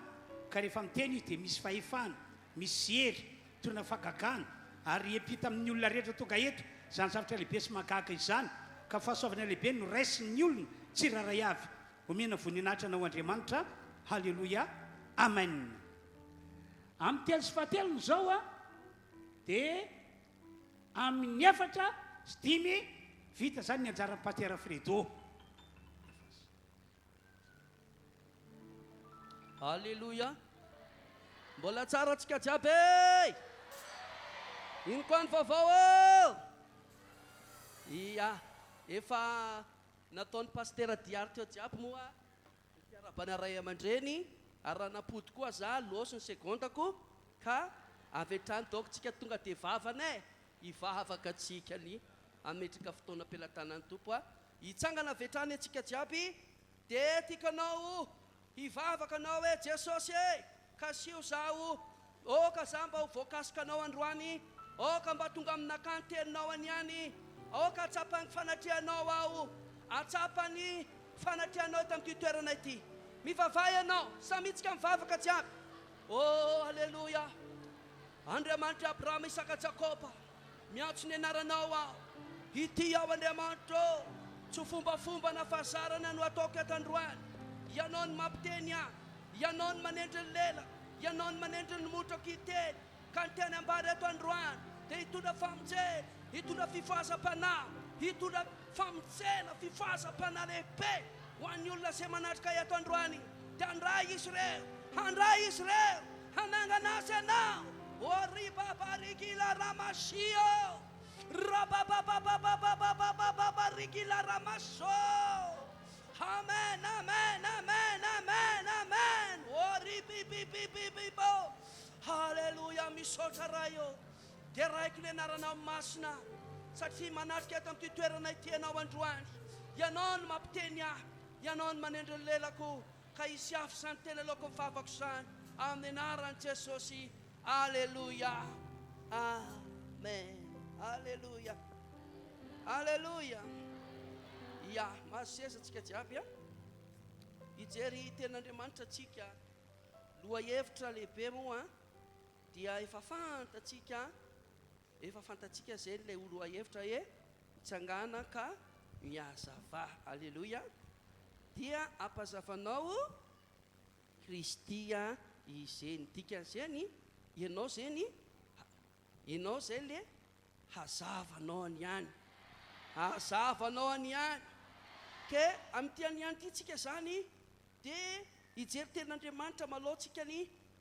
ka rehefa miteny dia misy fahefana misy hery toyna fagagana ary hiampita amin'ny olona rehetra tonga eto zany zavatra lehibe sy mahagaga izany ka fahasoavana lehibe no raisin'ny olona tsy raray avy omena voninahitra anao Andriamanitra halleloia amen amin'ny telo sy fahatelony zao dia amin'ny 4 sy 5 vita zany ny anjaran'ny pater Fredo halleloia mbola tsara atsika jiaby ino koa ny vaovao efa nataon'ny paster diary teo jiaby moa fiarabana ray aman-dreny ary raha napody koa za loso ny segondako ka avy hatrany daoko tsika tonga dia vavana hivavaka atsika ny ametraka fotoana ampelantanan'ny tompo hitsangana avy hatrany atsika jiaby dia tiakanao hivavaka anao hoe Jesosy ka sio zaho ka za mba ho voakasokanao androany ka mba tonga aminakany teninao aniany ka atsapany fanatrianao aho atsapany fanatrianao tamin'ity toerana ity mivavay ianao samitsika mivavaka jiaby halleloia Andriamanitra Abrahama Isaka Jakoba miantso ny anaranao aho ity aho Andriamanitra tsy fombafomba na fahazarana no ataoko eto androany ianao ny mampiteny aho ianao ny manendry ny lela ianao ny manendry ny motrako iteny ka ny teny ambary eto androany dia hitondra famonjena hitondra fifahazam-panahy hitondra famonjena fifahazam-panahy lehibe ho an'ny olona izay manatrika eto androany dia handray izy ireo hanangana azy ianao ribabarikila ramasio rababababababababarikila ramaso amen amen amen amen amen ribibibibibibo halleluia misaotra rayo dia raiko ny anaranao masina satria manatrika eto amin'ity toerana ity ianao androany ianao no mampiteny ahy ianao no manendry ny lelako ka isy afo zany tena aleoko mivavako zany amin'ny anaran'i Jesosy alleluia amen alleluia alleluia maseza tsika jiaby hijery ten'Andriamanitra atsika loha hevitra lehibe moa dia efa fantatsika zay lay oloha hevitra Mitsangàna ka mihazavà alleluia dia ampazavanao Kristia izeny dikan'izany ianao zay le hazavanao any ihany ke amin'ity any ihany ity tsika zany dia hijery ten'Andriamanitra malaotsika ny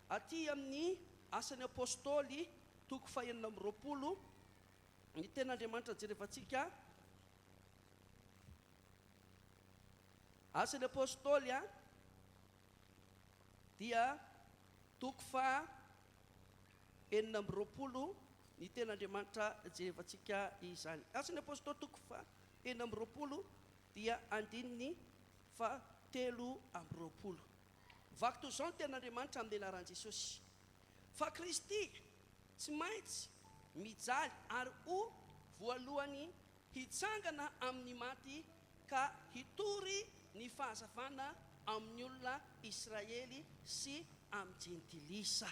aty amin'ny asan'ny apôstôly toko 220 ny ten'Andriamanitra jerevantsika asan'ny apôstôly dia toko 220 ny ten'Andriamanitra jerevantsika izany. Asan'ny apôstôly toko 220 dia andininy 320. Vaky toy izao ny ten'Andriamanitra amin'ny anaran'i Jesosy fa Kristy tsy maintsy mijaly ary ho voalohany hitsangana amin'ny maty ka hitory ny fahazavana amin'ny olona Israely sy amin'ny jentilisa.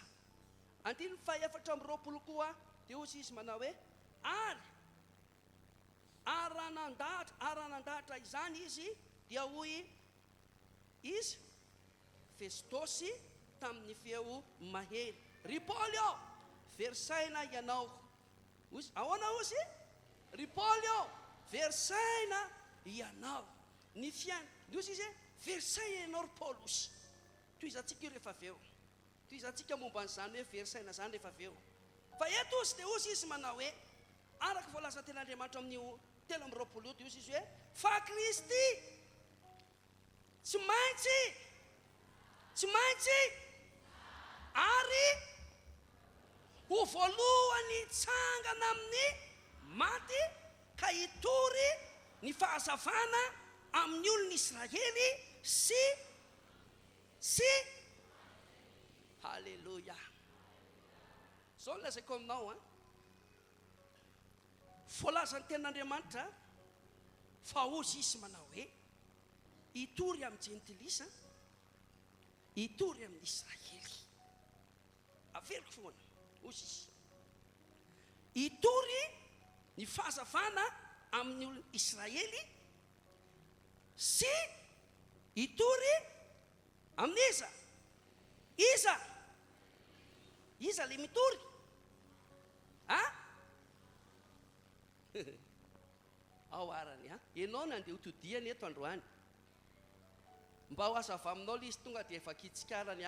Andininy 420 koa dia hozy izy manao hoe ary aranandahatra izany izy dia hoy izy Festosy tamin'ny feo mahery ry Paoly ao versaina ianao ahoana ozy ry Paoly ao versaina ianao ny fiaina ozy izy versaina ianao ry Paulosy toy izantsika io rehefa aveo toy izantsika momba an'izany hoe versaina zany rehefa aveo fa eto ozy dia ozy izy manao hoe araka voalaza ten'Andriamanitra amin'io 320 dia ozy izy hoe fa Kristy tsy maintsy ary ho voalohany hitsangana amin'ny maty ka hitory ny fahazavana amin'ny olona Israely sy halleluja. Zao lazaiko aminao voalazan'ny ten'Andriamanitra fa ozy izy manao hoe hitory amin'ny jentilisa hitory amin'ny Israely. Averiko foana ozy izy hitory ny fahazavana amin'ny olona Israely sy hitory amin'ny iza le mitory ao arany ianao nandeha hotodiany eto androany mba ho azava aminao le izy tonga dia efa kitsikarany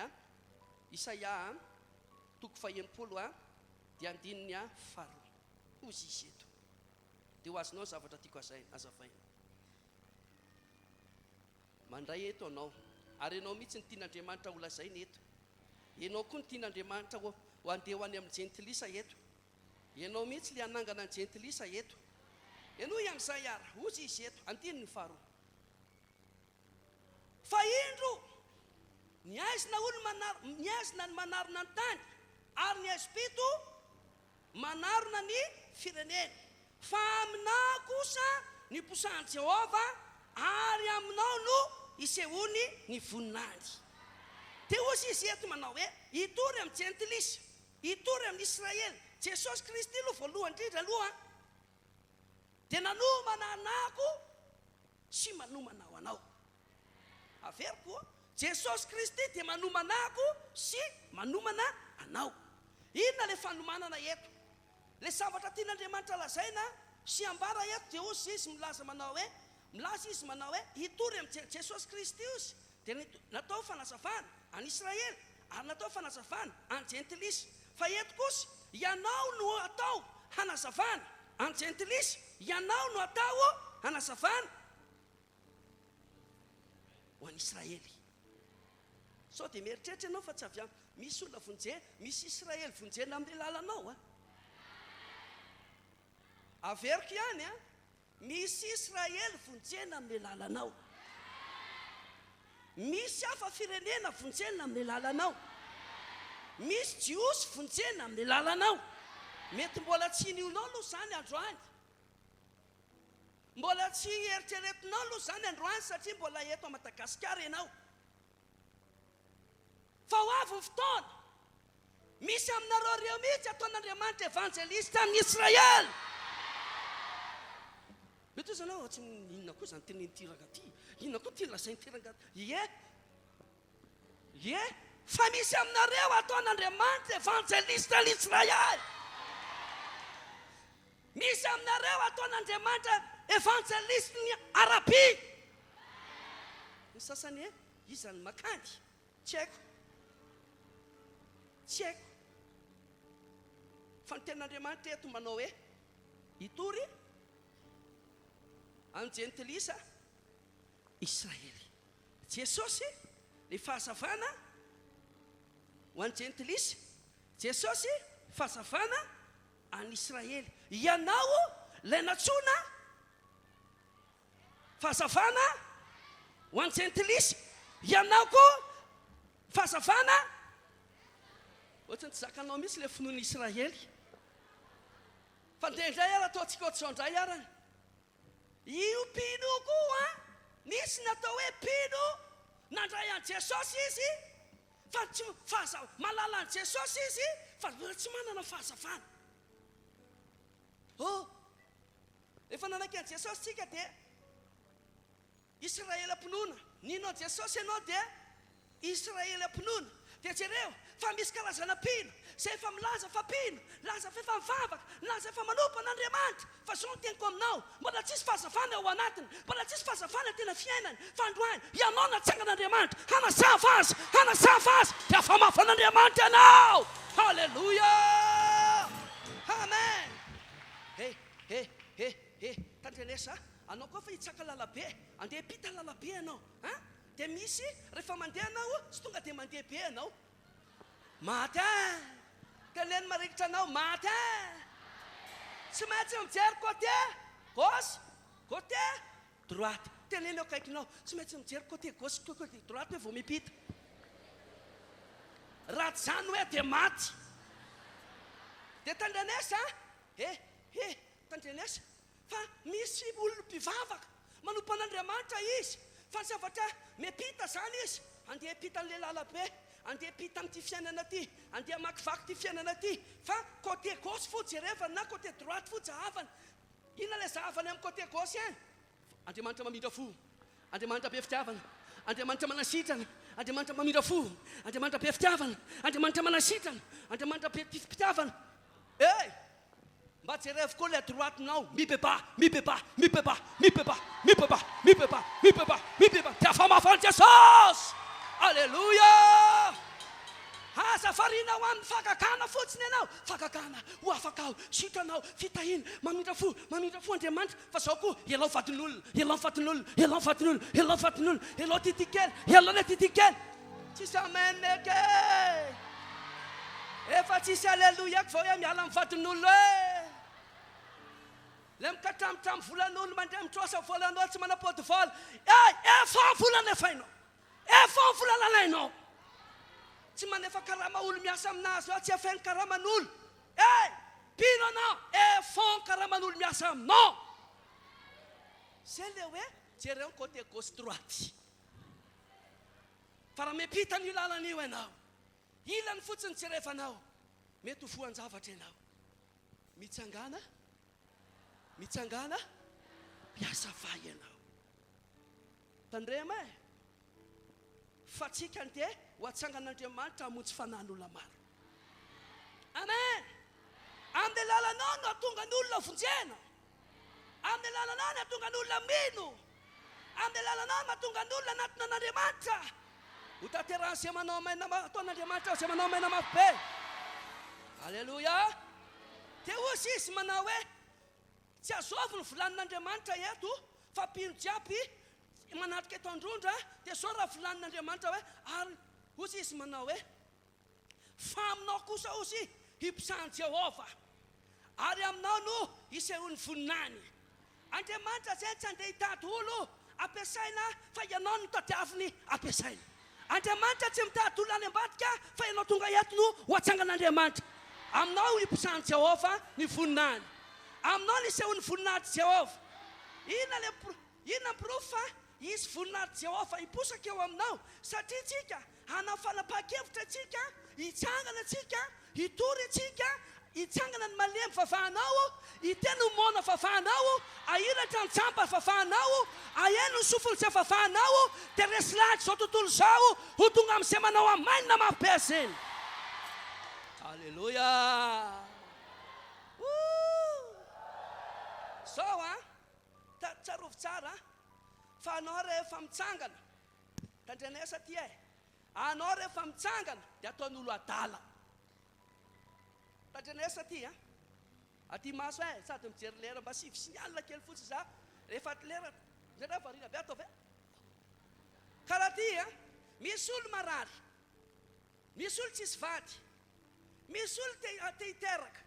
Isaia toko 90 dia andininy 2 ozy izy eto dia ho azonao zavatra tiako azavaina mandray eto anao ary ianao mihitsy ny tian'Andriamanitra ho lazaina eto ianao koa ny tian'Andriamanitra ho andeha ho any amin'ny jentilisa eto ianao mihitsy le anangana ny jentilisa eto ianao amin'izay ara ozy izy eto andininy 2 fa indro niaizina ny manarona ny tany ary ny Espito manarona ny firenena fa aminao kosa ny posahan'i Jehova ary aminao no isehony ny voninahiny. Dia ozy izy eto manao hoe hitory amin'ny jentilisa hitory amin'ny Israely Jesosy Kristy aloha voalohany indrindra aloha dia nanomana anako sy manomana ao anao. Averiko Jesosy Kristy dia manomana ako sy manomana anao. Inona le fanomanana eto le zavatra tian'Andriamanitra lazaina sy ambara eto dia ozy izy milaza izy manao hoe hitory amin'ny Jesosy Kristy ozy dia natao fanazavana any Israely ary natao fanazavana any jentilisa fa eto kosa ianao no atao hanazavana any jentilisa ianao no atao hanazavana ho any Israely. Sao dia mieritreritra ianao fa tsy avy misy olona vonjena misy Israely vonjena amin'ny lalanao averiko ihany misy Israely vonjena amin'ny lalanao misy hafa firenena vonjena amin'ny lalanao misy jiosy vonjena amin'ny lalanao mety mbola tsy niolao aloha zany androany mbola tsy eritreretinao aloha zany androany satria mbola eto Madagasikara ianao fa ho avy ny fotoana misy aminareo reo mihitsy ataon'Andriamanitra evangelista amin'ny Israely mety hoe zanao tsy inona koa zany teny nitiraka ty inona koa ty lasainy tiraka ye fa misy aminareo ataon'Andriamanitra evangelista l'Israël. Misy aminareo ataon'Andriamanitra evangelista ny Arabia. Ny sasany izany makany tsy haiko fa ny ten'Andriamanitra eto manao hoe itory anjentilisa Israely. Jesosy ny fahazavana ho anjentilisa, Jesosy fahazavana any Israely. Ianao lay natsona fahazavana ho anjentilisa, ianao koa fahazavana ohatrany tsy zakanao misy le finoany Israely. Fa ndray ara ataontsika ohatr'izao indray arany. Io pino koa misy natao hoe pino nandray an Jesosy izy fa tsy malala an Jesosy izy fa tsy manana fahazavana. Efa nanaiky an Jesosy tsika dia Israely ampinoana. Nino an Jesosy ianao dia Israely ampinoana. Dia jereo fa misy karazana pino zay efa milaza fa pino, laza fa efa mivavaka, laza efa manompo an'Andriamanitra. Fa zao no teniko aminao, mbola tsisy fahazavana ao anatiny, mbola tsisy fahazavana tena fiainany. Fa androany ianao natsangan'Andriamanitra, hanazava azy dia afa mafy an'Andriamanitra ianao. Halleluja, amen. Tandrenesa, anao koa fa hitsaka lalabe, andeha pita lalabe ianao. Dia misy rehefa mandeha anao tsy tonga dia mandeha be anao. Maty teneny marikitra anao, maty tsy maintsy mijery côté gauche, côté droite. Teneny eo akaikinao, tsy maintsy mijery côté gauche, côté droite hoe vao mipita. Raha tsy zany hoe dia maty. Dia tandrenesa, tandrenesa, fa misy olona mpivavaka manompo an'Andriamanitra izy. Fa ny zavatra mipita zany izy, andeha pita an'le lalabe, andeha pita amin'ity fiainana ty, andeha makivaky ty fiainana ty. Fa côté gauche fo jerevana na côté droite fo jahavana. Inona le zahavany amin'ny côté gauche any? Andriamanitra mamindra fo, Andriamanitra be fitiavana, Andriamanitra manasitrana, Andriamanitra mamindra fo, Andriamanitra be fitiavana, Andriamanitra manasitrana, Andriamanitra be fitiavana. Mba jerevo koa le droitenao, mibeba. Dia afa mafana Jesosy. Alleluja. Azafariana ho amin'ny fakakana fotsiny ianao. Fakakana ho afaka ao, sitranao, fitahina, mamindra fo Andriamanitra. Fa zao koa elao fatin'olona, elao titikely, elao le titikely. Tsisy ameneke. Efa tsisy alleluja vao hoe miala amin'ny fatin'olona. Le mikatramotram volan'olo mandeha mitrosa volanao tsy manapody vola. Efa volana efa hainao, efa volana alainao. Tsy manefa karama olo miasa aminazy ao, tsy afainy karaman'olo. Pino anao, efa karaman'olo miasa aminao. Zay le hoe jereo côté gauche droite. Fa raha mipita an'io lalan'io ianao, ilany fotsiny jerevanao, mety ho voan-javatra ianao. Mitsangàna, mihazavà ianao. Tandrema fa tsika andeha ho atsangan'Andriamanitra hamonjy fanahin'olona maro. Amen. Amin'ny lalanao no hatonga ny olona vonjena. Amin'ny lalanao no hatonga ny olona mino. Amin'ny lalanao no hatonga ny olona anatina an'Andriamanitra. Ho tanterahany izay manao maina ataon'Andriamanitra izay manao maina mafy be. Alleluja. Dia hozy izy manao hoe tsy azovy ny volanin'Andriamanitra eto fa pino jiaby manatrika eto androndra. Dia zao raha volanin'Andriamanitra hoe ary hozy izy manao hoe fa aminao kosa hozy hipisahany Jehova ary aminao no isehony voninany. Andriamanitra zay tsy andeha hitady olo ampiasaina fa ianao no tadiaviny ampiasaina. Andriamanitra tsy mitady olo any ambadika fa ianao tonga eto no ho atsangan'Andriamanitra. Aminao hipisahany Jehova ny voninany, aminao ny isehony voninahity Jehova. Inona profa izy voninahity Jehova hiposaka eo aminao? Satria tsika hanao fanapahan-kevitra tsika, hitsangana tsika, hitory tsika, itsangana ny malemy fahafahanao, iteny mona fahafahanao, ahiratra ny tsampa fahafahanao, aheno ny sofiny tsy fahafahanao, dia resy lahatra zao tontolo zao ho tonga amin'izay manao amainina mampiaseny. Alleluia. Zao tsarovy tsara fa anao rehefa mitsangana tandrenesa ty anao rehefa mitsangana dia ataon'olo adala. Tandrenesa ty aty maso sady mijery lera mba sivy sy alina kely fotsy za rehefa aty lera ndraindray varina be atao ve karaha ty misy olo marary, misy olo tsisy vady, misy olo te hiteraka,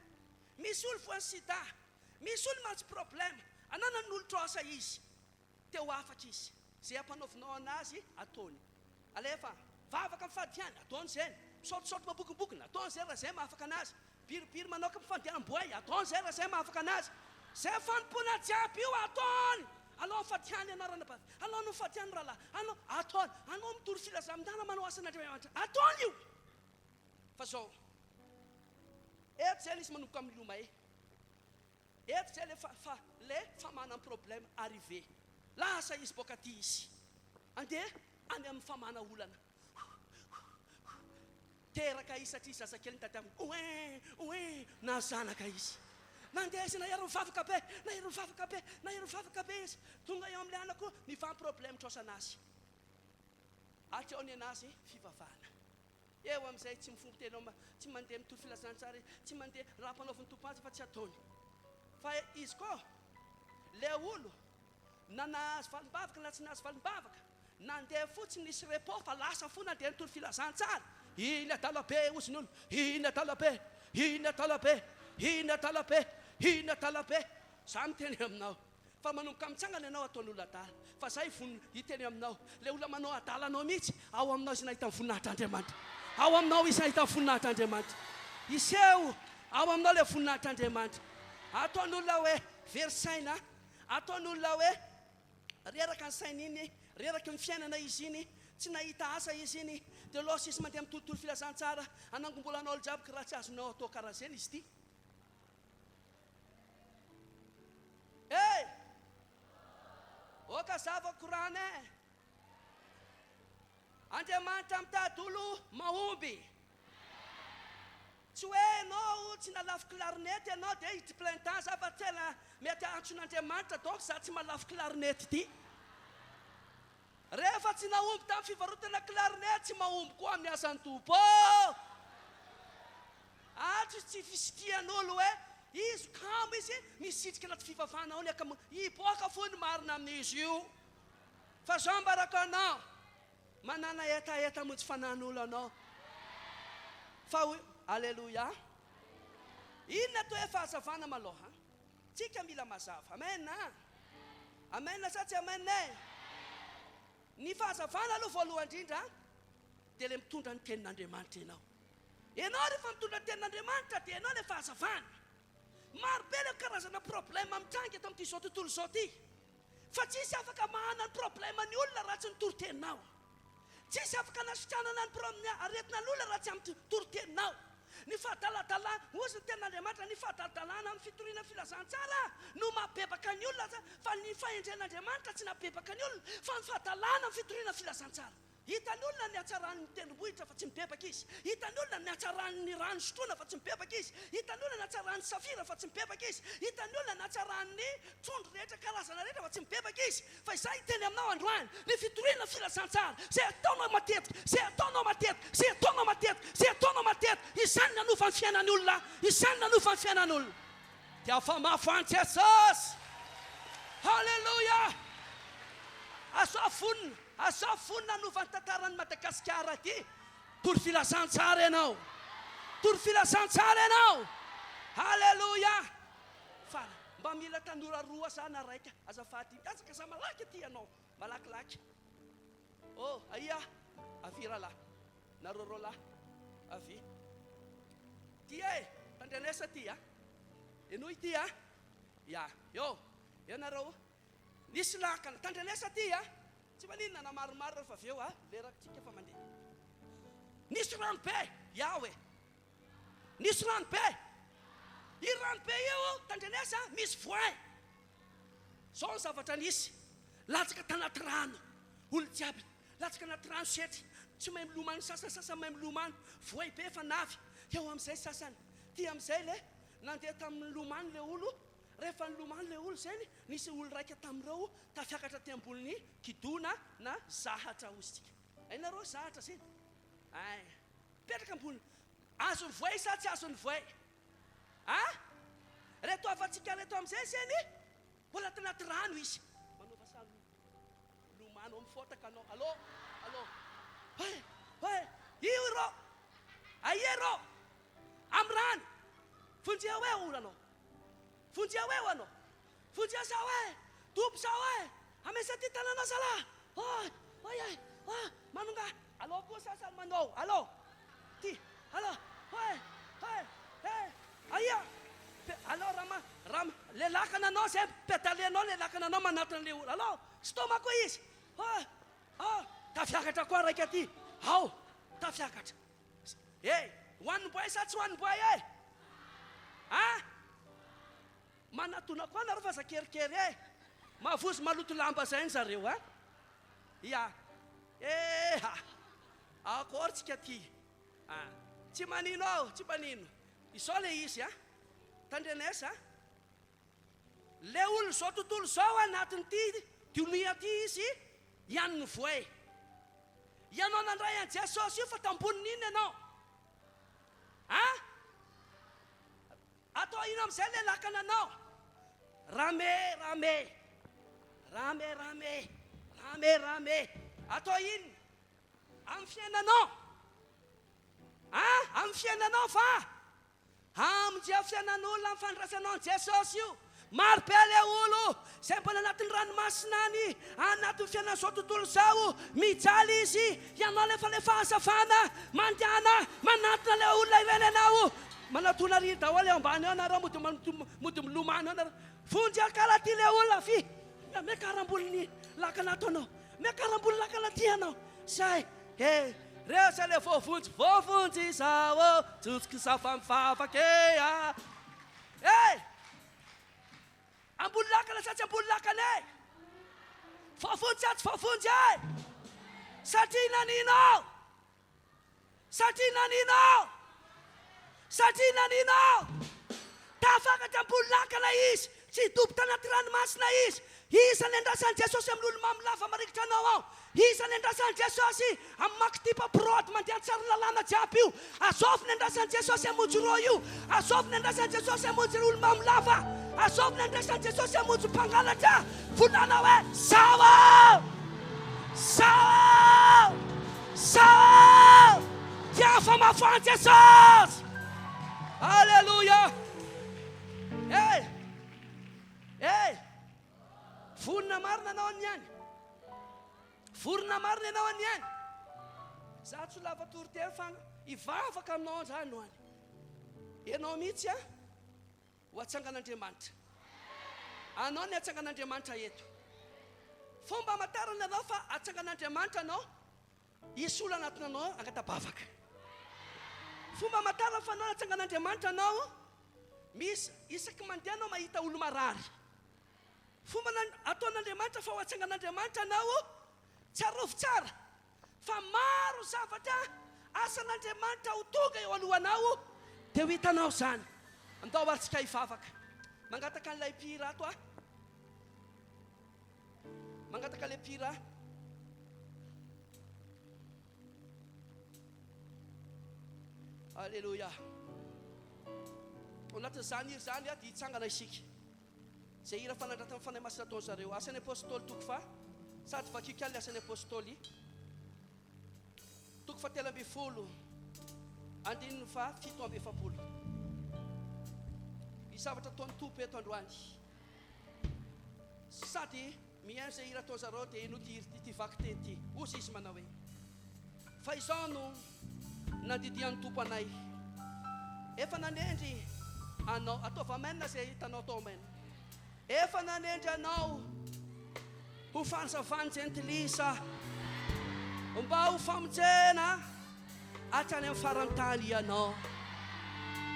misy olo voan'ny sida, misy olo matsy problème, anana ny olo asa izy teo afatra izy zay ampanaovinao anazy ataony. Alefa vavaka mifadiany ataony zay, misaotisaoty mabokobokona ataony zay raha zay mahafaka anazy, piripiry manao ka mifadianam-boay ataony zay raha zay mahafaka anazy, zay fanompona jiaby io ataony. Alao mifadiany anarana bavy, alao no mifadiany rahalahy, alao ataony, anao mitory filazamindana manao asan'Andriamanitra ataony io. Fa zao eto zay izy manomboka amin'ny loma eto zay le famana amin'ny problème arrivé. Lasa izy boka ty izy andeha any amin'ny famana olana teraka izy satria zazakely ny tady oe na zanaka izy nandeha izy na hery mivavaka be, na hery mivavaka be, na hery mivavaka be izy tonga eo amin'ilay anako niva problème trosa anazy atreony anazy fivavahana. Eo amin'izay tsy mifombo tenao tsy mandeha mitory filazantsara, tsy mandeha raha mpanaoviny tompantsy fa tsy ataony. Fa izy koa le olo na nahazo valim-bavaka na tsy nahazo valim-bavaka nandeha fotsiny nisy repos fa lasa fo nandeha nitory filazantsara. Iny adalabe ozy ny olo, iny adalabe, iny adalabe, iny adalabe, iny adalabe. Za miteny aminao fa manomboka mitsangana ianao ataon'olo adala, fa zay vono hiteny aminao le olona manao adala anao mihitsy ao aminao izy nahita voninahitr'Andriamanitra, ao aminao izy nahita voninahitr'Andriamanitra, iseho ao aminao le voninahitr'Andriamanitra. Ataon'olona hoe versaina, ataon'olona hoe reraka ny sainy iny, reraka ny fiainana izy iny, tsy nahita asa izy iny, dia losa izy mandeha mitolotolo filazantsara anangombolanao olo jiaby ka raha tsy azonao atao karaha zany izy ty. Oka zava korana Andriamanitra mitady olo mahomby, tsy hoe anao tsy nalafo clarinety ianao dia hity plein temps za fa tena mety antson'Andriamanitra donc za tsy malafo clarinety ty. Rehefa tsy nahomby tamin'ny fivarotana clarinety tsy mahomby koa amin'ny asan'ny tompo. Tsy fisitian'olo hoe izy kamo izy misitrika anaty fivavahana ao ny akamo iboaka fo ny marina amin'izy io. Fa zao mbaraka anao manana etaeta montsy fanan'olo anao fa alleluia. Inona to hoe fahazavana maloha, tsika mila mazava. Amen amen sa tsy amen ny fahazavana aloha voalohany indrindra dia le mitondra ny tenin'Andriamanitra ianao. Ianao rehefa mitondra ny tenin'Andriamanitra dia ianao le fahazavana. Maro be le karazana problème mitranga eto amin'ity zao tontolo zao ty, fa tsisy afaka mahana ny problème ny olona raha tsy nitoro teninao, tsisy afaka nasitranana ny aretina n'olona raha tsy amin'ny toro-teninao. Ny fahadaladalana ozy ny tenin'Andriamanitra, ny fahadaladalana amin'ny fitoriana filazantsara no mabebaka ny olona, fa ny fahendren'Andriamanitra tsy nabebaka ny olona fa ny fahadalana amin'ny fitoriana filazantsara. Hitan'ny olona ny hatsaran'ny tendrombohitra fa tsy mibebaka izy, hitan'ny olona ny hatsaran'ny rano sotroina fa tsy mibebaka izy, hitan'ny olona ny hatsaran'ny safira fa tsy mibebaka izy, hitan'ny olona ny hatsaran'ny trondro rehetra karazana rehetra fa tsy mibebaka izy. Fa izay hiteny aminao androany ny fitoriana filazantsara zay ataonao matetika, zay ataonao matetika, zay ataonao matetika, zay ataonao matetika, izany nanova ny fiainan'ny olona, izany nanova ny fiainan'ny olona. Dia fa mafan Jesosy, halleluia. Asa fonina nanova ny tantaran'ny Madagasikara ty. Tory filazantsara ianao, tory filazantsara ianao, halleluia. Fa mba mila tanora roa sa na raika azafady azaka sa malaky ty ianao, malakilaky. Aia avy rahalahy na rorolahy avy ty tandrenesa ty enoy ty ianareo nisy lakana tandrenesa ty tsy maninona na maromaro fa avy eo leratsika fa mandeha. Nisy rano be nisy rano be irano be io tandrenesa misy voay zao ny zavatra nisy latsaka tanaty rano olo jiaby latsaka anaty rano setry tsy mahay milomano sasasasa mahay milomano voay be fa navy eo amin'izay sasany ty amin'izay le nandeha tamin'ny lomano le olo rehefa nilomano le olo zany nisy olo raika tamin'ireo tafiakatra ty ambolin'ny kidona na zahatra ozytsika ainareo zahatra zany ay petraka ambony azony voay sa tsy azony voay reto afatsika reto amin'izay zany mbola tanaty rano izy manova samy lomano amifotaka anao allo io ro aie ro am rano fonjia hoe olo anao fonjia hoe anao fonjia sa hoe dobo sa hoe amesa ty tananao zala manonga allo koa sasany manao allo ty allo aia allo rama le lakana anao zay petalenao le lakana anao manatona le olo allo stomako izy tafiakatra koa raika ty ao tafiakatra hoan'ny boay sa tsy hoan'ny boay manatona koa nareo fa zakerikery mavozy maloto lamba zay ny zareo ia akory tsika ty tsy manino ao tsy manino izao le izy tandrenesa le olo zao tontolo zao anatiny ty dunia ty izy ianony voay ianao nandray an jesosy io fa tamboniny iny ianao atao ino am'izay le lakana anao rame atao iny amin'ny fiainanao amin'ny fiainanao fa amin'izay fiainan'olona amin'ny fandraisanao an jesosy io maro be le olo zay mbola anatin'ny ranomasina any anatin'ny fiainana zao tontolo zao mijaly izy ianao lefa le fahazavana mandehana manatona le olona ireny anao manatona ry daholo eo ambany ao nareo mody milomano ao nareo vonjy akala ty le olona fy miakarambolony lakana ataonao miakarambolo lakana ty anao say reo sa le voavonjy zao jotsiky safa mivavaka ambolo lakana sa tsy ambolo lakana voavonjy sa tsy voavonjy satria naninao tafakatra ambolo lakana izy tsy dobo tanaty ranomasina izy isany andrasan'i jesosy amin'olo mamilava marikitra anao ao isany andrasan'i jesosy amin'ny makitypaprody mandeha tsara lalàna jiaby io azofiny andrasan'i jesosy amonjy ro io azofiny andrasan'i jesosy amonjy olo mamilava azofiny andrasan'i jesosy amonjy mpangalatra volana hoe sao tiafa mafan jesosy alleluia vorona marina anao any vorona marina ianao any any za tsy lava toroteny fa ivavaka aminao zany ho any ianao mihitsy ho atsangan'andriamanitra anao ny atsangan'andriamanitra eto fomba amatarana anao fa atsangan'andriamanitra anao isy olo anatiny anao angatabavaka fomba amatarana fa anao atsangan'andriamanitra anao misy isaky mandeha anao mahita olo marary fomba ataon'andriamanitra fa ho atsangan'andriamanitra anao tsarovy tsara fa maro zavatra asan'andriamanitra ho tonga eo alohanao dia ho hitanao zany andao aritsika hivavaka mangataka an'ilay mpihira ato mangataka ilay mpihira alleluia anatin'izany iry zany dia hitsangana isika zay hira fanandratana fanay masina ataony zareo asan'ny apôstôly toko fa sady vakikany le asan'ny apôstôly toko fa 7 andininy fa 7 izavatra ataony tompo eto androany sady mihaino zay hira ataony zareo dia ino ty vaky teny ty ozy izy manao hoe fa izao no nandidian'ny tompo anay efa nanendry anao ataova maina zay hitanao tao maina efa nanendry anao ho fanazavany jentilisa mba ho famonjena hatrany amin'ny farantany ianao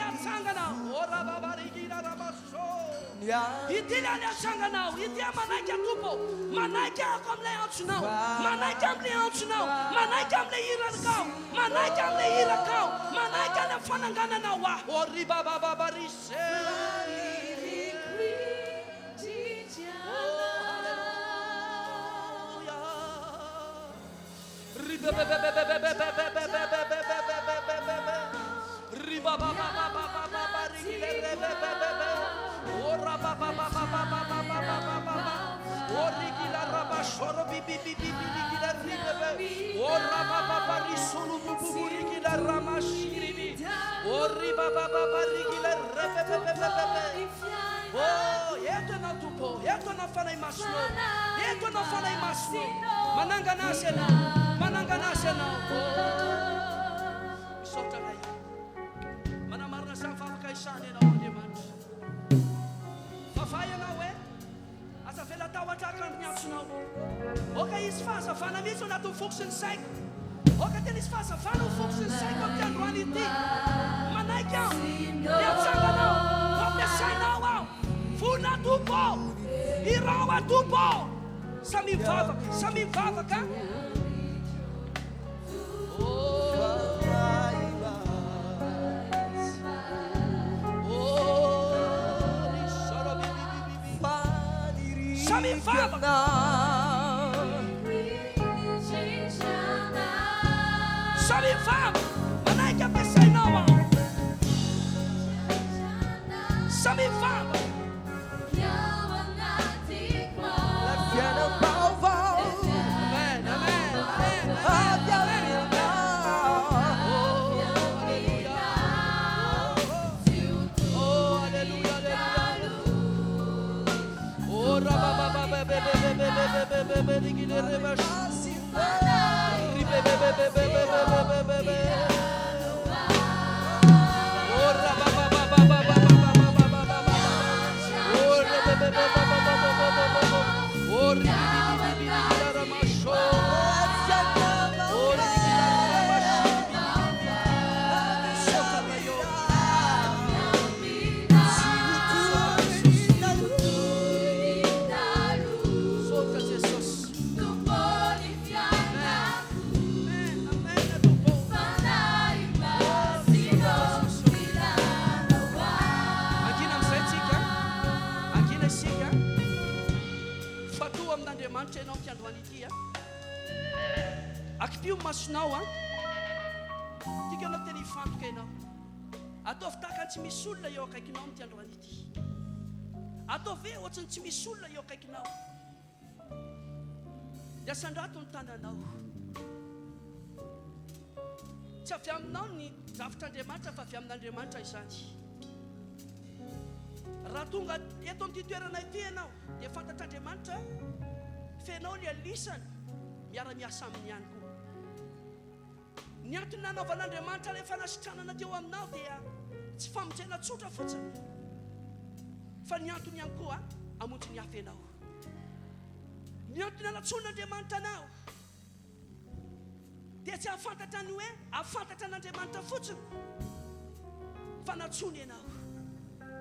le Mitsangàna. Ora babarigila rabaso. Idila le Mitsangàna. Idia manaika tupo. Manaika comme les antunao. Manaika les antunao. Manaika les irakao. Manaika les irakao. Manaika le fanangana na wa. Ori baba babarise. Oh, yeto na tupo, yeto na fanay masno, yeto na fanay masno. Manangana sena, manangana sena. Oh, isota kayo. Manamarna sang vavaka isane na ondeman. Fafaya na we, asa vela tawatakran nyapsno. Okay, is fasa fana miso na tu fuksen sai. Okay, ten is fasa fana fuksen sai kom tan waniti. Manaikam, Mitsangàna, kom de sai na wow. Funa tupo, irawa tupo. Sami vavaka. Sami vavaka. Sami vavaka. Manaika pesai nawa. Sami vavaka. Akipio masonao a tikanao tena ifantoka ianao ataovy tahaka tsy misy olona eo akaikinao amin'ny androany ity ataovy ohatrany tsy misy olona eo akaikinao dia sandrato ny tananao tsy avy aminao ny zavitr'Andriamanitra fa avy amin'Andriamanitra izany raha tonga eto amin'ity toerana ity ianao dia fantatr'Andriamanitra fenao ny alisany miara-miasa aminy ihany koa. Ny antony nanaovan'Andriamanitra ilay fanasitranana teo aminao dia tsy famonjena tsotra fotsiny, fa ny antony ihany koa amonjy ny hafenao. Ny antony anatson'Andriamanitra anao dia tsy ahafantatra ny hoe ahafantatra an'Andriamanitra fotsiny, fa natsony ianao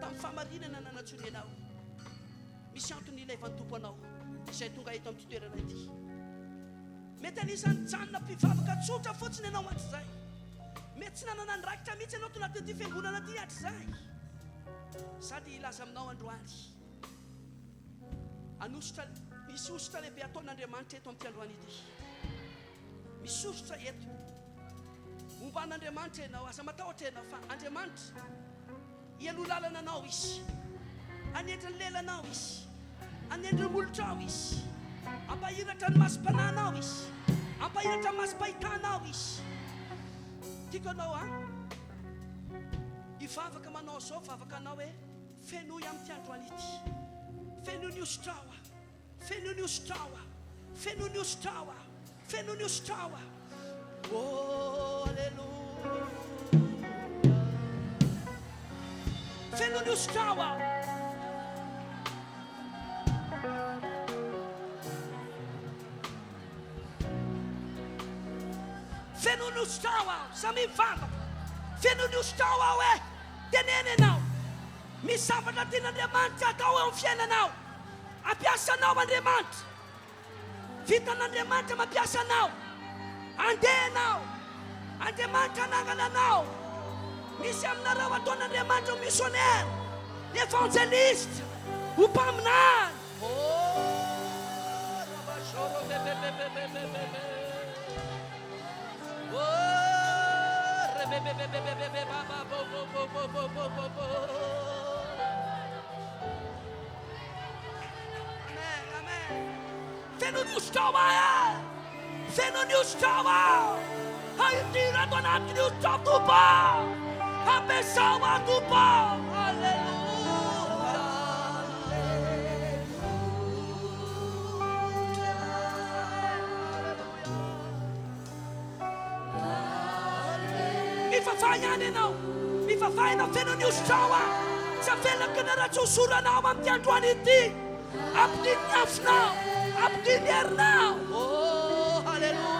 tamin'ny famarinana nanatsony ianao. Misy antony ilay tompo anao izay tonga eto amin'ny toerana ity. Mety anisan'ny janona mpivavaka tsotra fotsiny ianao hatrizay. Mety tsy nanana ny rakitra mihitsy ianao to anatin'ity fiangonana ity hatrizay. Sady ilaza aminao androany anositra, misy ositra lehibe ataon'Andriamanitra eto amin'ny androany ity. Misy ositra eto momba an'Andriamanitra ianao, aza matahotra ianao fa Andriamanitra hialolalana anao izy, anendriny lelanao izy, anendriny molotrao izy, ampahiratra ny masom-pananao izy, ampahiratra ny masom-pahitanao izy. Tiako anao hivavaka manao zao, vavaka anao hoe fenoy amin'ny androany ity, fenoy ny osotrawa, fenoy ny osotrawa, fenoy ny osotrawa, fenoy ny osotrawa. Oh, alleluia. Fenoy ny osotrawa. Fenoy ny osotrawa, samy mivavaka. Fenoy ny osotrawa hoe teneny ianao. Misy zavatra tian'Andriamanitra atao eo amin'ny fiainanao. Ampiasanao Andriamanitra. Vitan'Andriamanitra mampiasa anao. Andeha anao. Andriamanitra anangana anao. Misy aminareo ataon'Andriamanitra missionnaire, ny évangéliste, ho mpaminany. Fenoy ny osotrawa, fenoy ny osotrawa. Haitira ato anatiny osotrawa topo, ampiasawa topo. Alleluia. Mifafay ihany ianao, mifafay ianao fenoy ny osotrawa. Sa felaka na raha tsy hosoranao amin'ny androany ity, ampidiny ny afinao, ampidiny ny herinao. Oh, halleluia.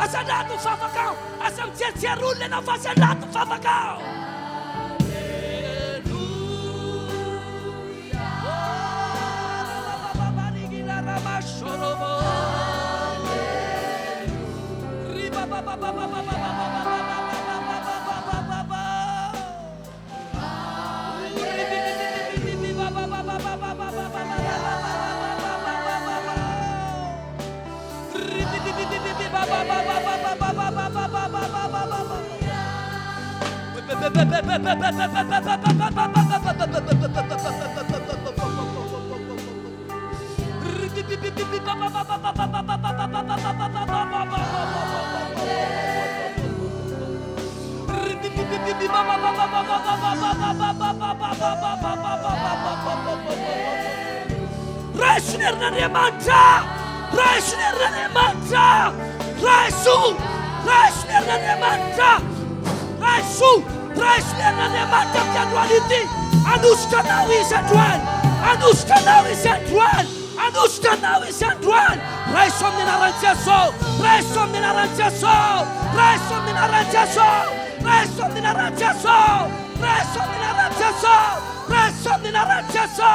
Asandrato vavakao, asa mijery olona ianao fa asandrato vavakao. Raisner nelle mangia, Raisner nelle mangia, Raisu, Raisner nelle mangia, Raisu, Raisner nelle mangia pianualiti, Anuskanawi Sandwan, Anuskanawi Sandwan, Anuskanawi Sandwan, Raisom nell'aranciaso, Raisom nell'aranciaso, Raisom nell'aranciaso, Raisom nell'aranciaso, Raisom nell'aranciaso, Raisom nell'aranciaso.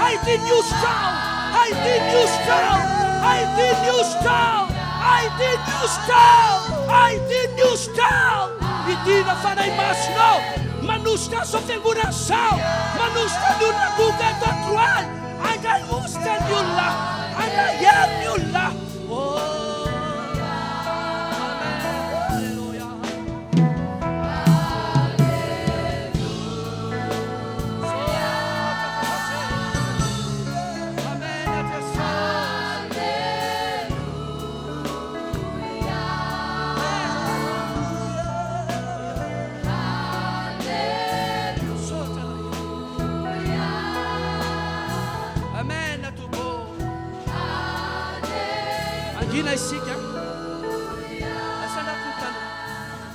I did new style. I did new style. I did new style. I did new style. I did new style. Hindi na fanay masno. Manusta sa figuração. Manusta nyo na dugat at ruan. Andai usta nyo lang. Andai yan Angina isika. Asalaky tana.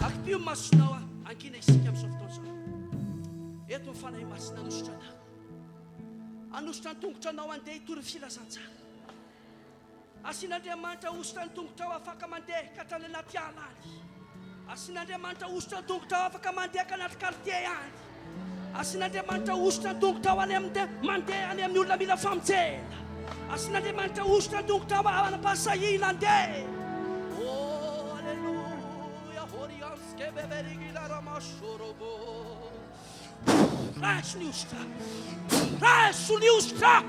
Akpio masonao angina isika amin'izao fotoana izao. Eto ny fanahy masina anositra anao. Anositra ny tongotra anao andeha hitory filazantsara. Asian'Andriamanitra ositra ny tongotra ao afaka mandeha ka hatrany anaty ala any. Asian'Andriamanitra ositra ny tongotra ao afaka mandeha ka anaty quartier any. Asian'Andriamanitra ositra ny tongotra ao any mandeha any amin'ny olona mila famonjena. Asian'Andriamanitra ositra ny tongotra ao anam-pasahina andeha. Oh, alleluia, horianske beverigila ramashorobo. Rais ny ositra. Rais ny ositra.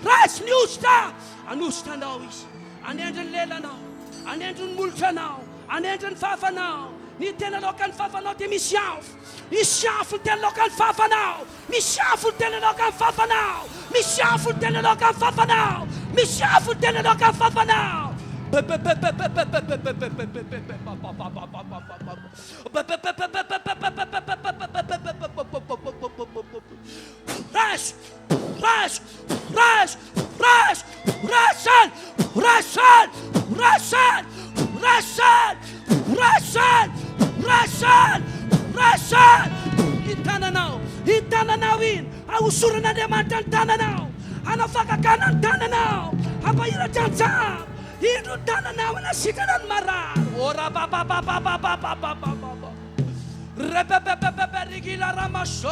Rais ny ositra. Anositra anao izy. Anendry ny lelanao. Anendry ny molotranao. Anendry ny fafanao. Ny tena laoka ny fafanao dia misy afo. Misy afo ny tena laoka ny fafanao. Misy afo ny tena laoka ny fafanao. Misy afo ny tena laoka ny fafanao. Misy afo ny tena laoka ny fafanao. Rais, rais, rais, rais, rasan, rasan, rasan, rasan, rasan, rasan, rasan. Hitananao iny, ahosoran'Andriamanitra ny tananao, hanafakakana ny tananao, hampahiratra ny jamba, indro ny tananao hanasitrana ny marary. Ora babababababababababa. Repepepepeperigila ramasho.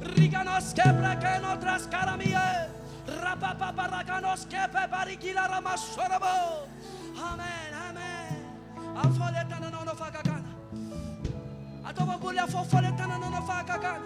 Riganos kebrekeno traskaramie. Rapapaparacanos kepeparigila ramashorabo. Amen, amen. Afoletana no fakakana. Atoba bulia fofoletana no fakakana.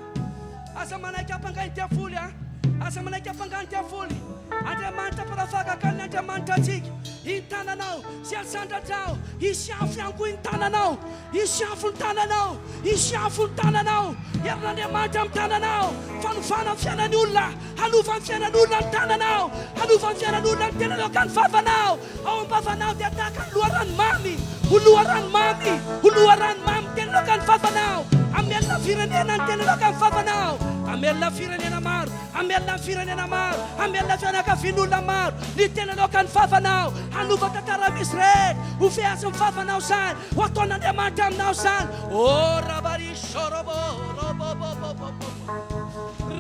Asamana kapangantia fulia. Asamana kapangantia fuli. Andriamanitra para fakakana Andriamanitra tsika. Hitananao, sy asandra tao, hisy afo ihany koa ny tananao, hisy afo ny tananao, hisy afo ny tananao, herin'Andriamanitra amin'ny tananao, fanofana amin'ny fiainan'ny olona, hanova amin'ny fiainan'ny olona ny tananao, hanova amin'ny fiainan'ny olona ny tena laoka ny favanao, ao am-bavanao dia tahaka ny loharanomamy, ho loharanomamy, ho loharanomamy tena laoka ny favanao, amelona firenena ny tena laoka ny favanao, amelona firenena maro, amelona firenena maro, amelona fianakavian'olona maro, ny tena laoka ny favanao, hanova tantara misy rehetra, ho fiasa ny favanao zany, ho ataon'Andriamanitra aminao zany. Oh, rabarishorobo, robobobobobo,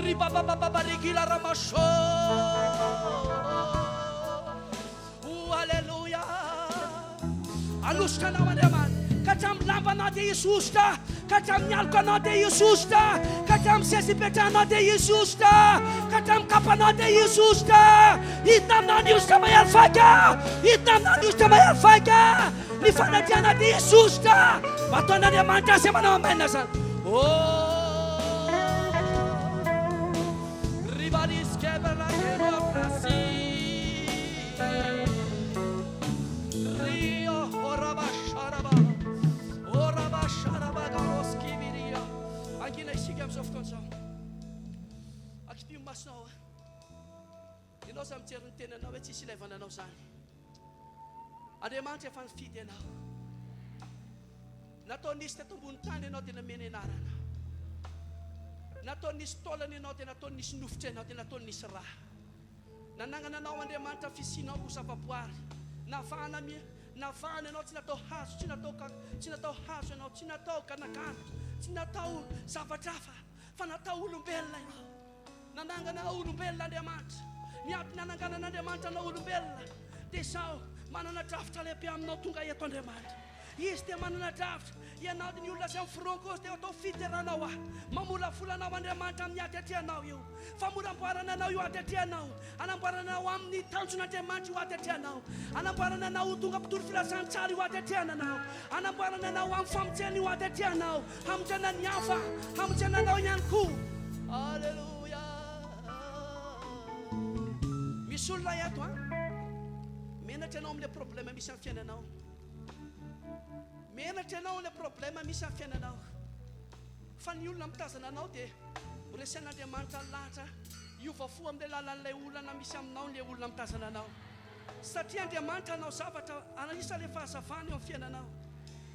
ribabababarigila ramasho. Oh, alleluia. Anositra anao Andriamanitra, ka hatramin'ny lambanao dia hisy ositra, ka hatramin'ny aloko anao dia hisy ositra, ka hatramin'ny sesipetrahanao dia hisy ositra, ka hatramin'ny kapanao dia hisy ositra. Hita aminao ny ositra mahery-vaika, hita aminao ny ositra mahery-vaika, ny fanadiana dia hisy ositra. Ataon'Andriamanitra azy manao amaina zany. Oh, ribariskebelakeno aprasi. Angina isika amin'izao fotoana izao. Akipio masonao. Ianao zany mijery ny tenanao hoe tsisy ilaivana anao zany. Andriamanitra efa nifidy anao. Natao nisy teto ambony tany ianao dia nameny anarana. Natao nisy taolana ianao dia natao nisy nofitra ianao dia natao nisy raha. Nanangana anao Andriamanitra fisianao ho zavaboary. Navahana ianao tsy natao hazo, tsy natao hazo ianao, tsy natao ganagana, tsy natao zavatra fa natao olombelona ianao. Nanangana olombelona Andriamanitra. Miampy nanangana n'Andriamanitra anao olombelona. Dia izao manana drafitra lehibe aminao tonga eto Andriamanitra. Izy dia manana drafitra. Ianao dia ny olona izay miforonkozy dia atao fideranao mamolavolanao Andriamanitra amin'ny atetrehanao io. Famoramboarana anao io atetrehanao. Anamboarana anao amin'ny tanjon'Andriamanitra io atetrehanao. Anamboarana anao ho tonga mpitoro filazantsara io atetrehanao. Anamboarana anao amin'ny famonjena io atetrehanao. Hamonjena ny hafa, hamonjena anao ihany koa. Alleluia. Misy olona eto menatra anao amin'ilay problème misy amin'ny fiainanao. Menatra anao ilay problème misy amin'ny fiainanao. Fa ny olona mitazana anao dia horesan'Andriamanitra lahatra hiovafo amin'ilay lalan'ilay olana misy aminao ilay olona mitazana anao. Satria Andriamanitra anao zavatra anisany fahazavana eo amin'ny fiainanao.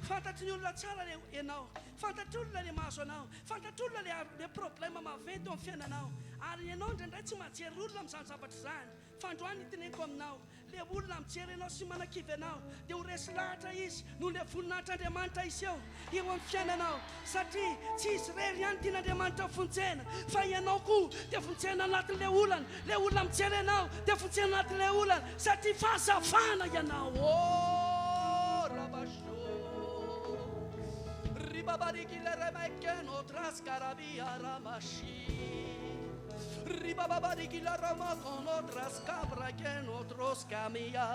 fantatry ny olona tsara ianao, fantatry olona le mahazo anao, fantatry olona le problema maventy amin'ny fiainanao, ary ianao indraindray tsy mahajery olona amin'izany zavatra izany. Fandroany iteneniko aminao, le olona mijery ianao sy manakivy anao dia ho resy lahatra izy noho le voninahitr'Andriamanitra izy eo amin'ny fiainanao, satria tsy izy rery ihany tian'Andriamanitra fontsena, fa ianao koa dia fontsena anatin'ilay olana, le olona mijery ianao dia fontsena anatin'ilay olana, satria fahazavana ianao. Ribabariki le remeke notras carabia ramashi. Ribabariki la ramako notras cabra que notros camia.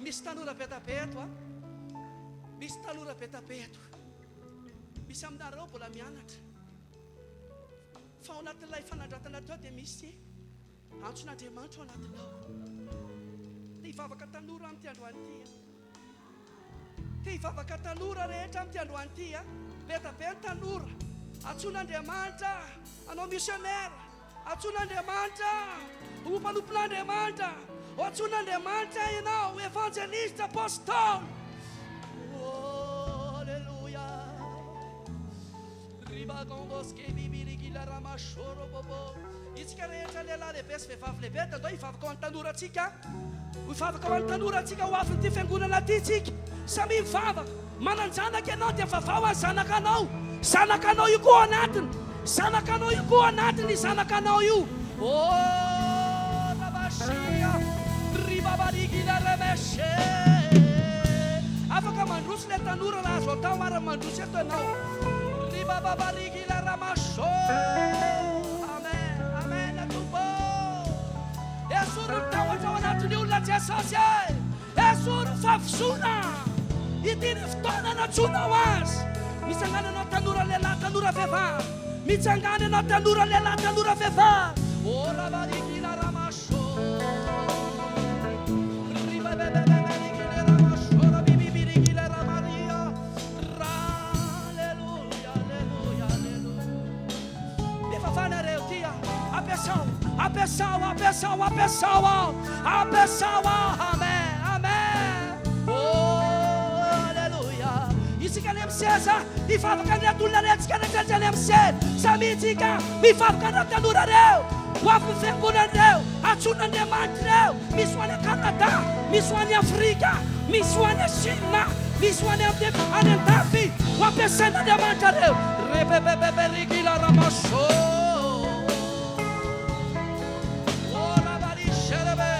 Misy tanora petapeto, misy tanora petapeto. Misy aminareo mbola mianatra. Fa ao anatin'ilay fanandratana teo dia misy antson'Andriamanitra ao anatinao. Dia hivavaka tanora amin'ity androany ity. Ty hivavaka tanora rehetra amin'ity androany ity, betabe ny tanora. Antson'Andriamanitra, anao missionnaire, antson'Andriamanitra, ho mpanompon'Andriamanitra, ho antson'Andriamanitra ianao, evangeliste, apôstôly. Oh, alléluia. Ribagongoske bibirikila ramashoro bobo. Itsika rehetra lehilahy lehibe sy vehivavy lehibe dia andao hivavaka ho an'ny tanorantsika. Hivavaka ho an'ny tanorantsika ho avin'ity fiangonana ity tsika. Samy mivavaka, mananjanaka ianao dia vavao any zanakanao. Zanakanao io koa anatiny, zanakanao io koa anatiny, zanakanao io. Oh, rabashia, ribabarikila remeshe. Afaka mandroso le tanora raha azo atao ary mandroso eto ianao. Ribabarikila ramasho. Amen, amen, atombo. Esoro ny tahotra ao anatin'ny olona Jesosy e. Esoro ny fahavisoana. Ity ny fotoana anatsoana ho azy. Mitsangàna anao tanora lehilahy, tanora vehivavy. Mitsangàna anao tanora lehilahy, tanora vehivavy. Oh, rabarikila ramasho. Ribabarikila ramasho, rabibibirikila ramaria. Alleluia, alleluia, alleluia. Mifafanareo tia, abençoa, abençoa, abençoa, abençoa, abençoa. Amen, amen. Oh, aleluia. Isika le miseza, mivavaka ny atolona rehetra rehetra le miseza. Samy itsika mivavaka ny tanora reo, ho avy fiangonana reo, antson'Andriamanitra reo. Misy ho any Canada, misy ho any Afrika, misy ho any Chine, misy ho any an-tafy. Ho ampiasain'Andriamanitra reo. Rebebeberikila ramasho. Oh, rabarisherebe.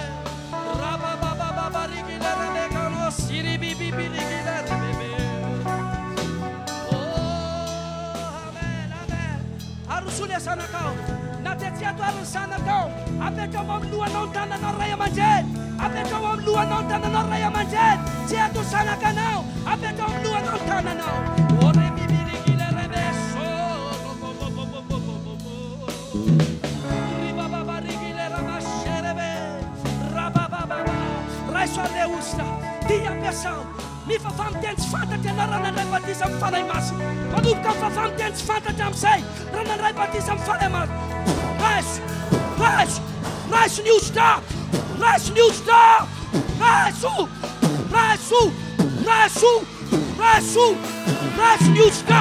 Rabababarikila remekano siribibibirikila rebebe. Arusule sanakao, natetia tu arusanakao. Apeto mamlua nontana no raya manjet. Apeto mamlua nontana no raya manjet. Tia tu sanakanao. Apeto mamlua nontana no. Ore bibirikile rebeso. Ribabarikile ramasherebe. Rabababa. Raiso leusta. Dia pesao. Mi fafamten tsy fantatra ianao raha nandray batisa amin'ny fanahy masina. Manomboka amin'ny fafamten tsy fantatra amin'izay raha nandray batisa amin'ny fanahy masina. Raiso ny osta, raiso ny osta, raiso ny osta,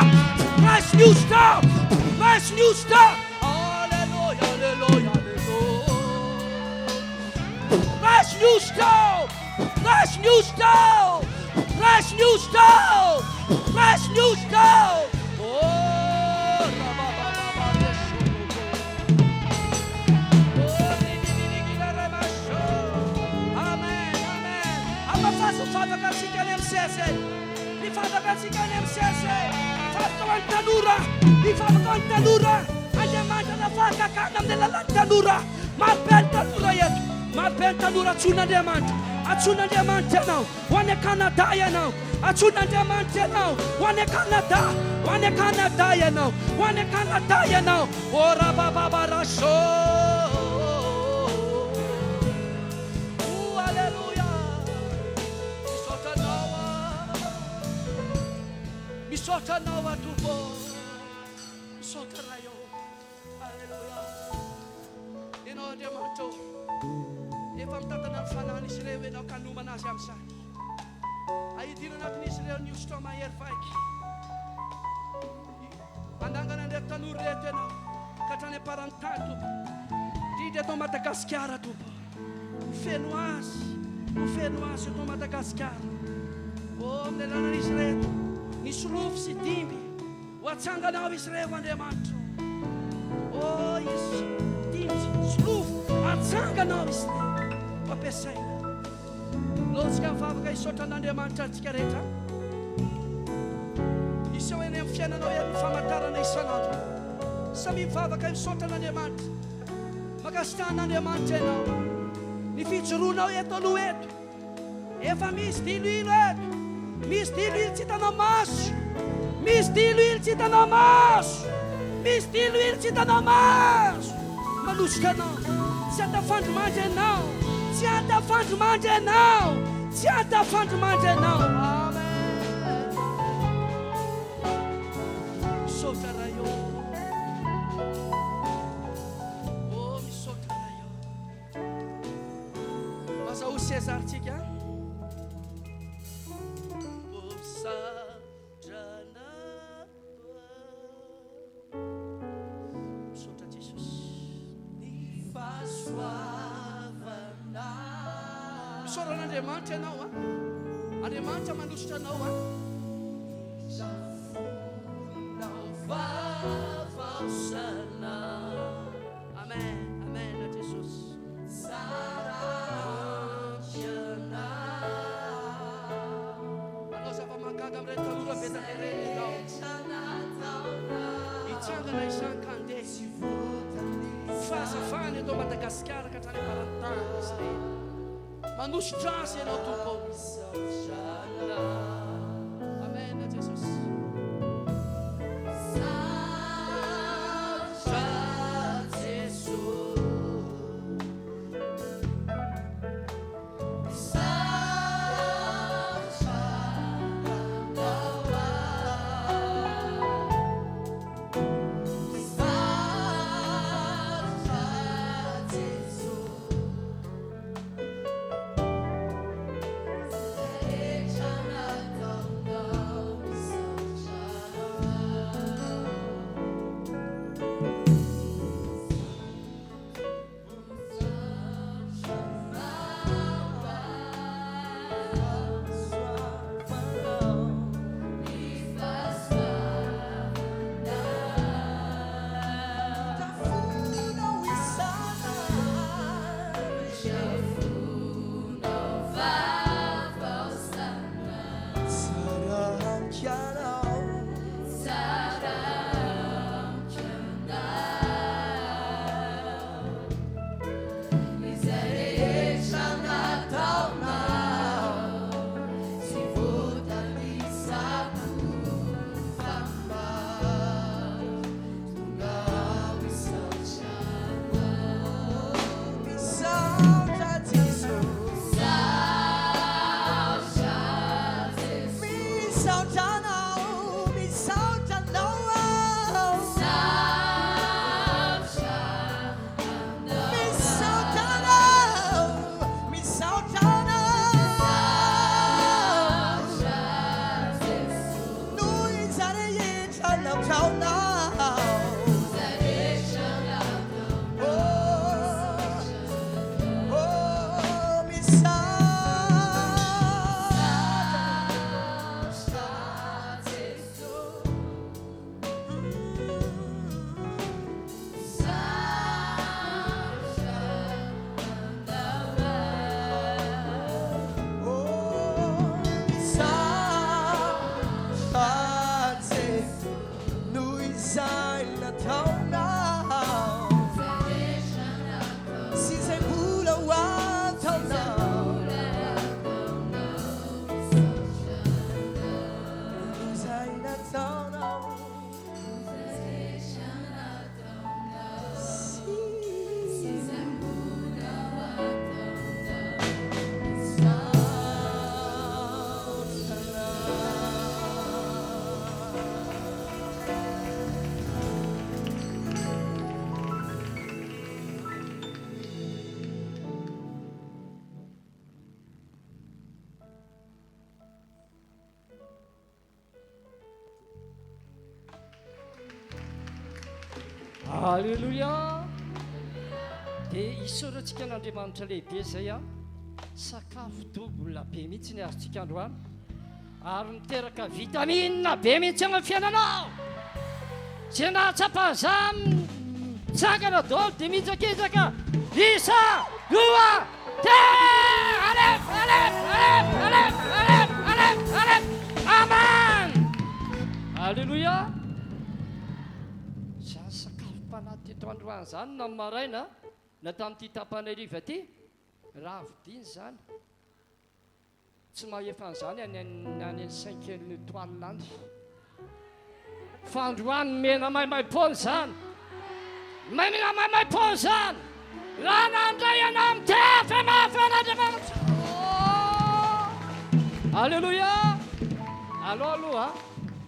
raiso ny osta. Alleluia, alleluia, alleluia. Raiso ny osta, raiso ny osta. Fresh new stove! Fresh new stove! Oh, amen, amen. Ama faço falta que se quer MCC. Mi falta que se quer MCC. Falta uma tanura. Mi falta uma tanura. Ande manda na faca canam della tanura. Ma per tanura yet. Ma per tanura tsuna diamante. Atsuna diamante now, one Canada now. Atsuna diamante now, one Canada, one Canada now, one Canada now. Ora baba rasho. Hallelujah. Misota nawa tubo. Misota rayo. Hallelujah. Ino diamante. Efa mitantana ny fanahy nisy ireo ianao kanomana azy amin'izany. idina anatin'izy ireo ny osotro mahery vaiky mandangana andray tanora reto ianao ka hatrany aparany tany tompo indrindra atao Madagasikara tompo feno azy atao Madagasikara amin'ny lalàn'izy reto ny solofo sy dimby ho atsanganao izy reo Andriamanitra izy dimby solofo atsanganao izy reo ampiasaina loatsika mivavaka hisaotra an'Andriamanitra antsika rehetra iseo eny amin'ny fiainanao eny ny famantarana isanandro samy mivavaka misaotra an'Andriamanitra makasitrahan'Andriamanitra ianao ny fijoroanao eto aloha eto efa misy diloilo eto misy diloilo tsy hitanao maso misy diloilo tsy hitanao maso misy diloilo tsy hitanao maso manosika anao tsy atafandro mandry ianao tsy atafandro mandry ianao tsy atafandro mandry ianao amen misaotra raha io misaotra raha io maza ho Césartsika Andriamanitra ianao Andriamanitra manositra anao amen amen na Jesosy anao zava-mahagaga amin'ireny tanora betaka ireny ianao hitsangana isan-kandeha fahazavany eto Madagasikara ka hatrany aparantany izy reny manositra azy ianao tompo amen na Jesosy Alléluia. Dia isaorantsika n'Andriamanitra lehibe izay a sakafo dobola be mihitsy ny azontsika androany ary miteraka vitamina be mihitsy amin'ny fiainanao. Tsy nahatsapa za mitsangana daholo dia mihitsakitsaka isa roa alef alef alef alef alef alef alef amen. Alléluia. Zany sakafom-panahy teto androany zany na maraina na tamin'ity tapany hariva ty raha vidiny zany tsy mahefa an'izany any 5 heures étoile lany fa androany mena maimai-pony zany mena maimai-pony zany raha nandray anao mitefa mafan'Andriamanitra. Alléluia. Aloha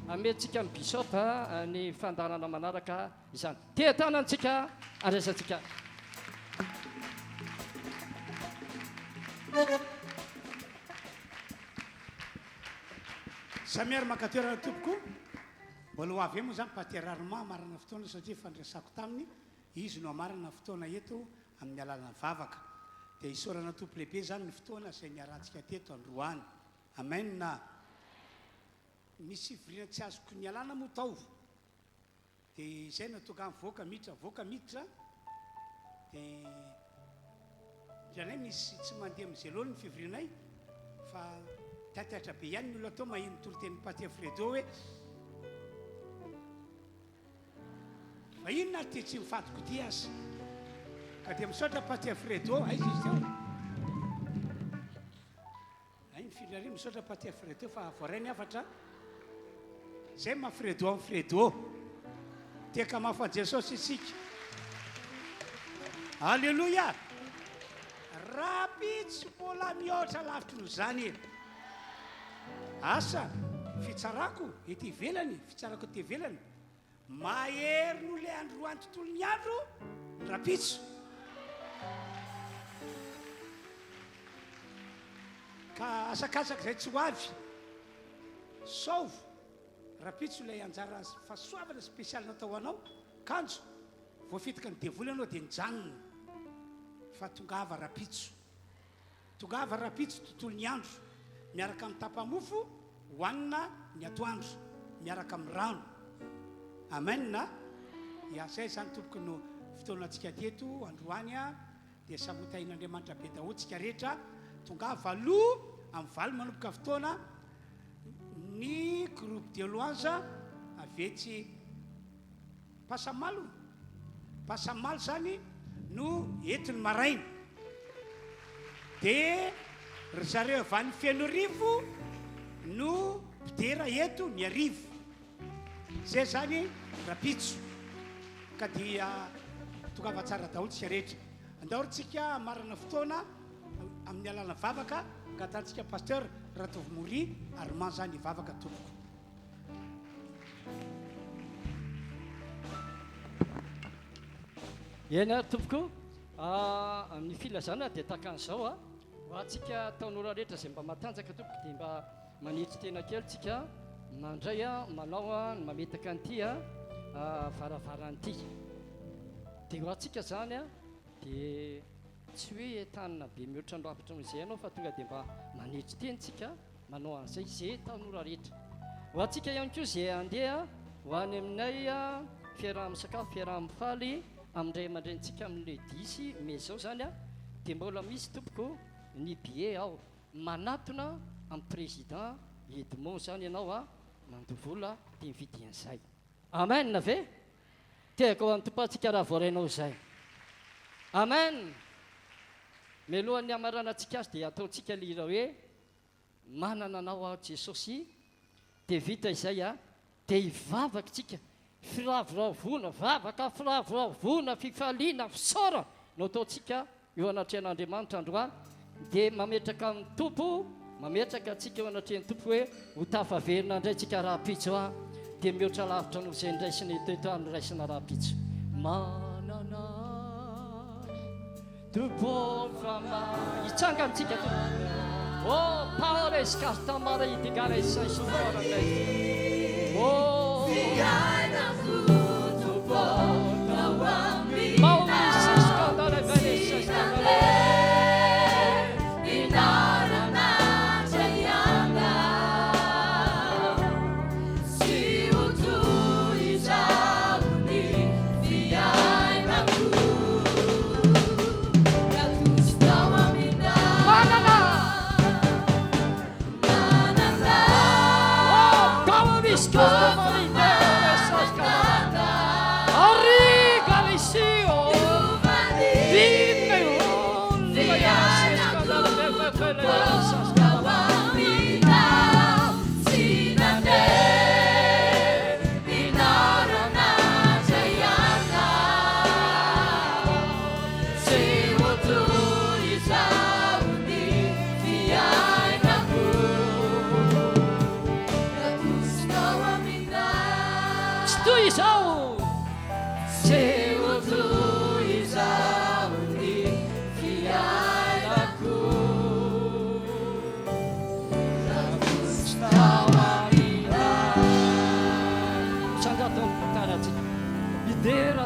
ametintsika amin'ny bishop ny fandarana manaraka izany tetanantsika andraisantsika. Samiary makatoerana tompoko mbola ho avy moa zany paterarement marana fotoana satria fandraisako taminy izy no amarana fotoana eto amin'ny alalana vavaka dia isorana tompo lehibe zany ny fotoana izay niarantsika teto androany. Amen. Na misy virina tsy azoko ny alana moa tao dia izay natonga voaka miditra dia dranay misy tsy mandeha amin'ny zelony ny fivrinay fa tatatra be ihany ny olona atao mahino toloten'ny patia fredo hoe mahino na ty tsy mifadiko ty azy ka dia misaotra patia fredo aizy izy teo ay mifindra ry misaotra patia fredo fa voarainy afatra zay mafredo amin'ny fredo tiaka mafa jesosy isika. Alleluia. Rapitsy mbola mihoatra lavitry no zany asa fitsarako ety ivelany fitsarako ety ivelany mahery no le androany tontolo ny andro rapitso ka asakasaka zay tsy ho avy saovo rapitso lay anjara fahasoavana spesialy natao anao kanjo voafitaka ny devoly anao dia nijanona fa tongava rapitso tontolo ny andro miaraka amin'ny tapamofo hoanina ny atoandro miaraka amin'ny rano. Amen. Na iasay zany tompoko no fotoanantsika teto androany a dia samotain'Andriamanitra be dahotsika rehetra tongava aloha amin'ny valo manomboka fotoana ny groupe de louange avetsy pasamalo zany no entiny maraina dia ry zareo avany feno rivo no mpidera eto ny arivo zay zany rapitso ka dia tongava tsara dahotsika rehetra andahorintsika marana fotoana amin'ny alana vavaka ngatantsika pasteur Ratovy Mori ary manzany vavaka tompoko. Ena tompoko amin'ny filazana dia takan'izao ho antsika taonora rehetra izay mba matanjaka tompoko dia mba manitry tena kely tsika mandray manao mametaka an'ity varavaran'ity dia ho antsika zany dia tsy hoe tanina be mihoatra androapitra izay ianao fa tonga dia mba manitry tenitsika manao an'izay zay taonora rehetra ho antsika ihany koa izay andeha ho any aminay fiaraha-misakafo fiaraha-mifaly amin'ndray aman-drentsika amin'le 10 mai zao zany dia mbola misy tompoko ny billet ao manatona amin'ny président Edmond zany ianao mandovola dia mividy an'izay. Amen na ve tiako antopantsika raha voarainao izay. Amen. Melohan'ny amaranantsika azy dia ataontsika lira hoe manana anao Jesosy dia vita izay dia hivavaka tsika firavoravona vavaka firavoravona fifaliana fisaora no ataontsika eo anatrehan'Andriamanitra androany dia mametraka amin'ny tompo mametraka atsika eo anatrehan'ny tompo hoe ho tafaverina indray tsika raha-pitso dia mihoatra lavitra no izay ndraisiny toetoany raisina raha-pitso manana Mitsangàna oh paore scartamara itigara isai sofora oh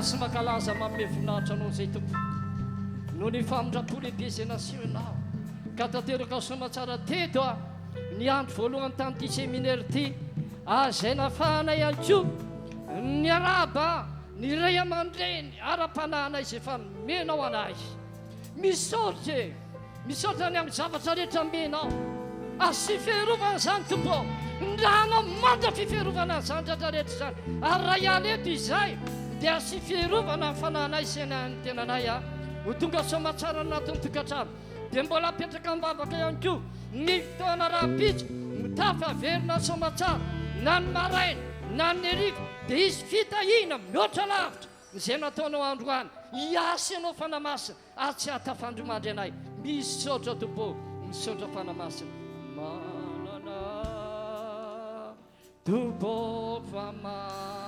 Sy mankalaza manome voninahitra anao izay tompo no ny famindrapo lehibe izay nasio ianao ka tanteraka somatsara teto a ny andro voalohany tamin'ity séminaire ity azay nafahana ihany koa ny araba ny ray aman-dreny ara-panahana izay efa menao anay misaotra ny amin'ny zavatra rehetra menao asy fiarovana izany tompo ndrahanao manda fifiarovana izany rehetra rehetra izany ary raha ihany eto izay dia asy fiarovana ny fananay sena ny tenanay a ho tonga somatsara anatin'ny tokantrano dia mbola apetraka mivavaka ihany koa ny fotoana raha-pitso mitafaverina somatsara na ny maraina na ny hariva dia izy fitahina mihoatra lavitra izay nataonao androany hiasy ianao fanamasina ary tsy hatafandromandry anay misaotra tompo misaotra fanamasina manana tompo famana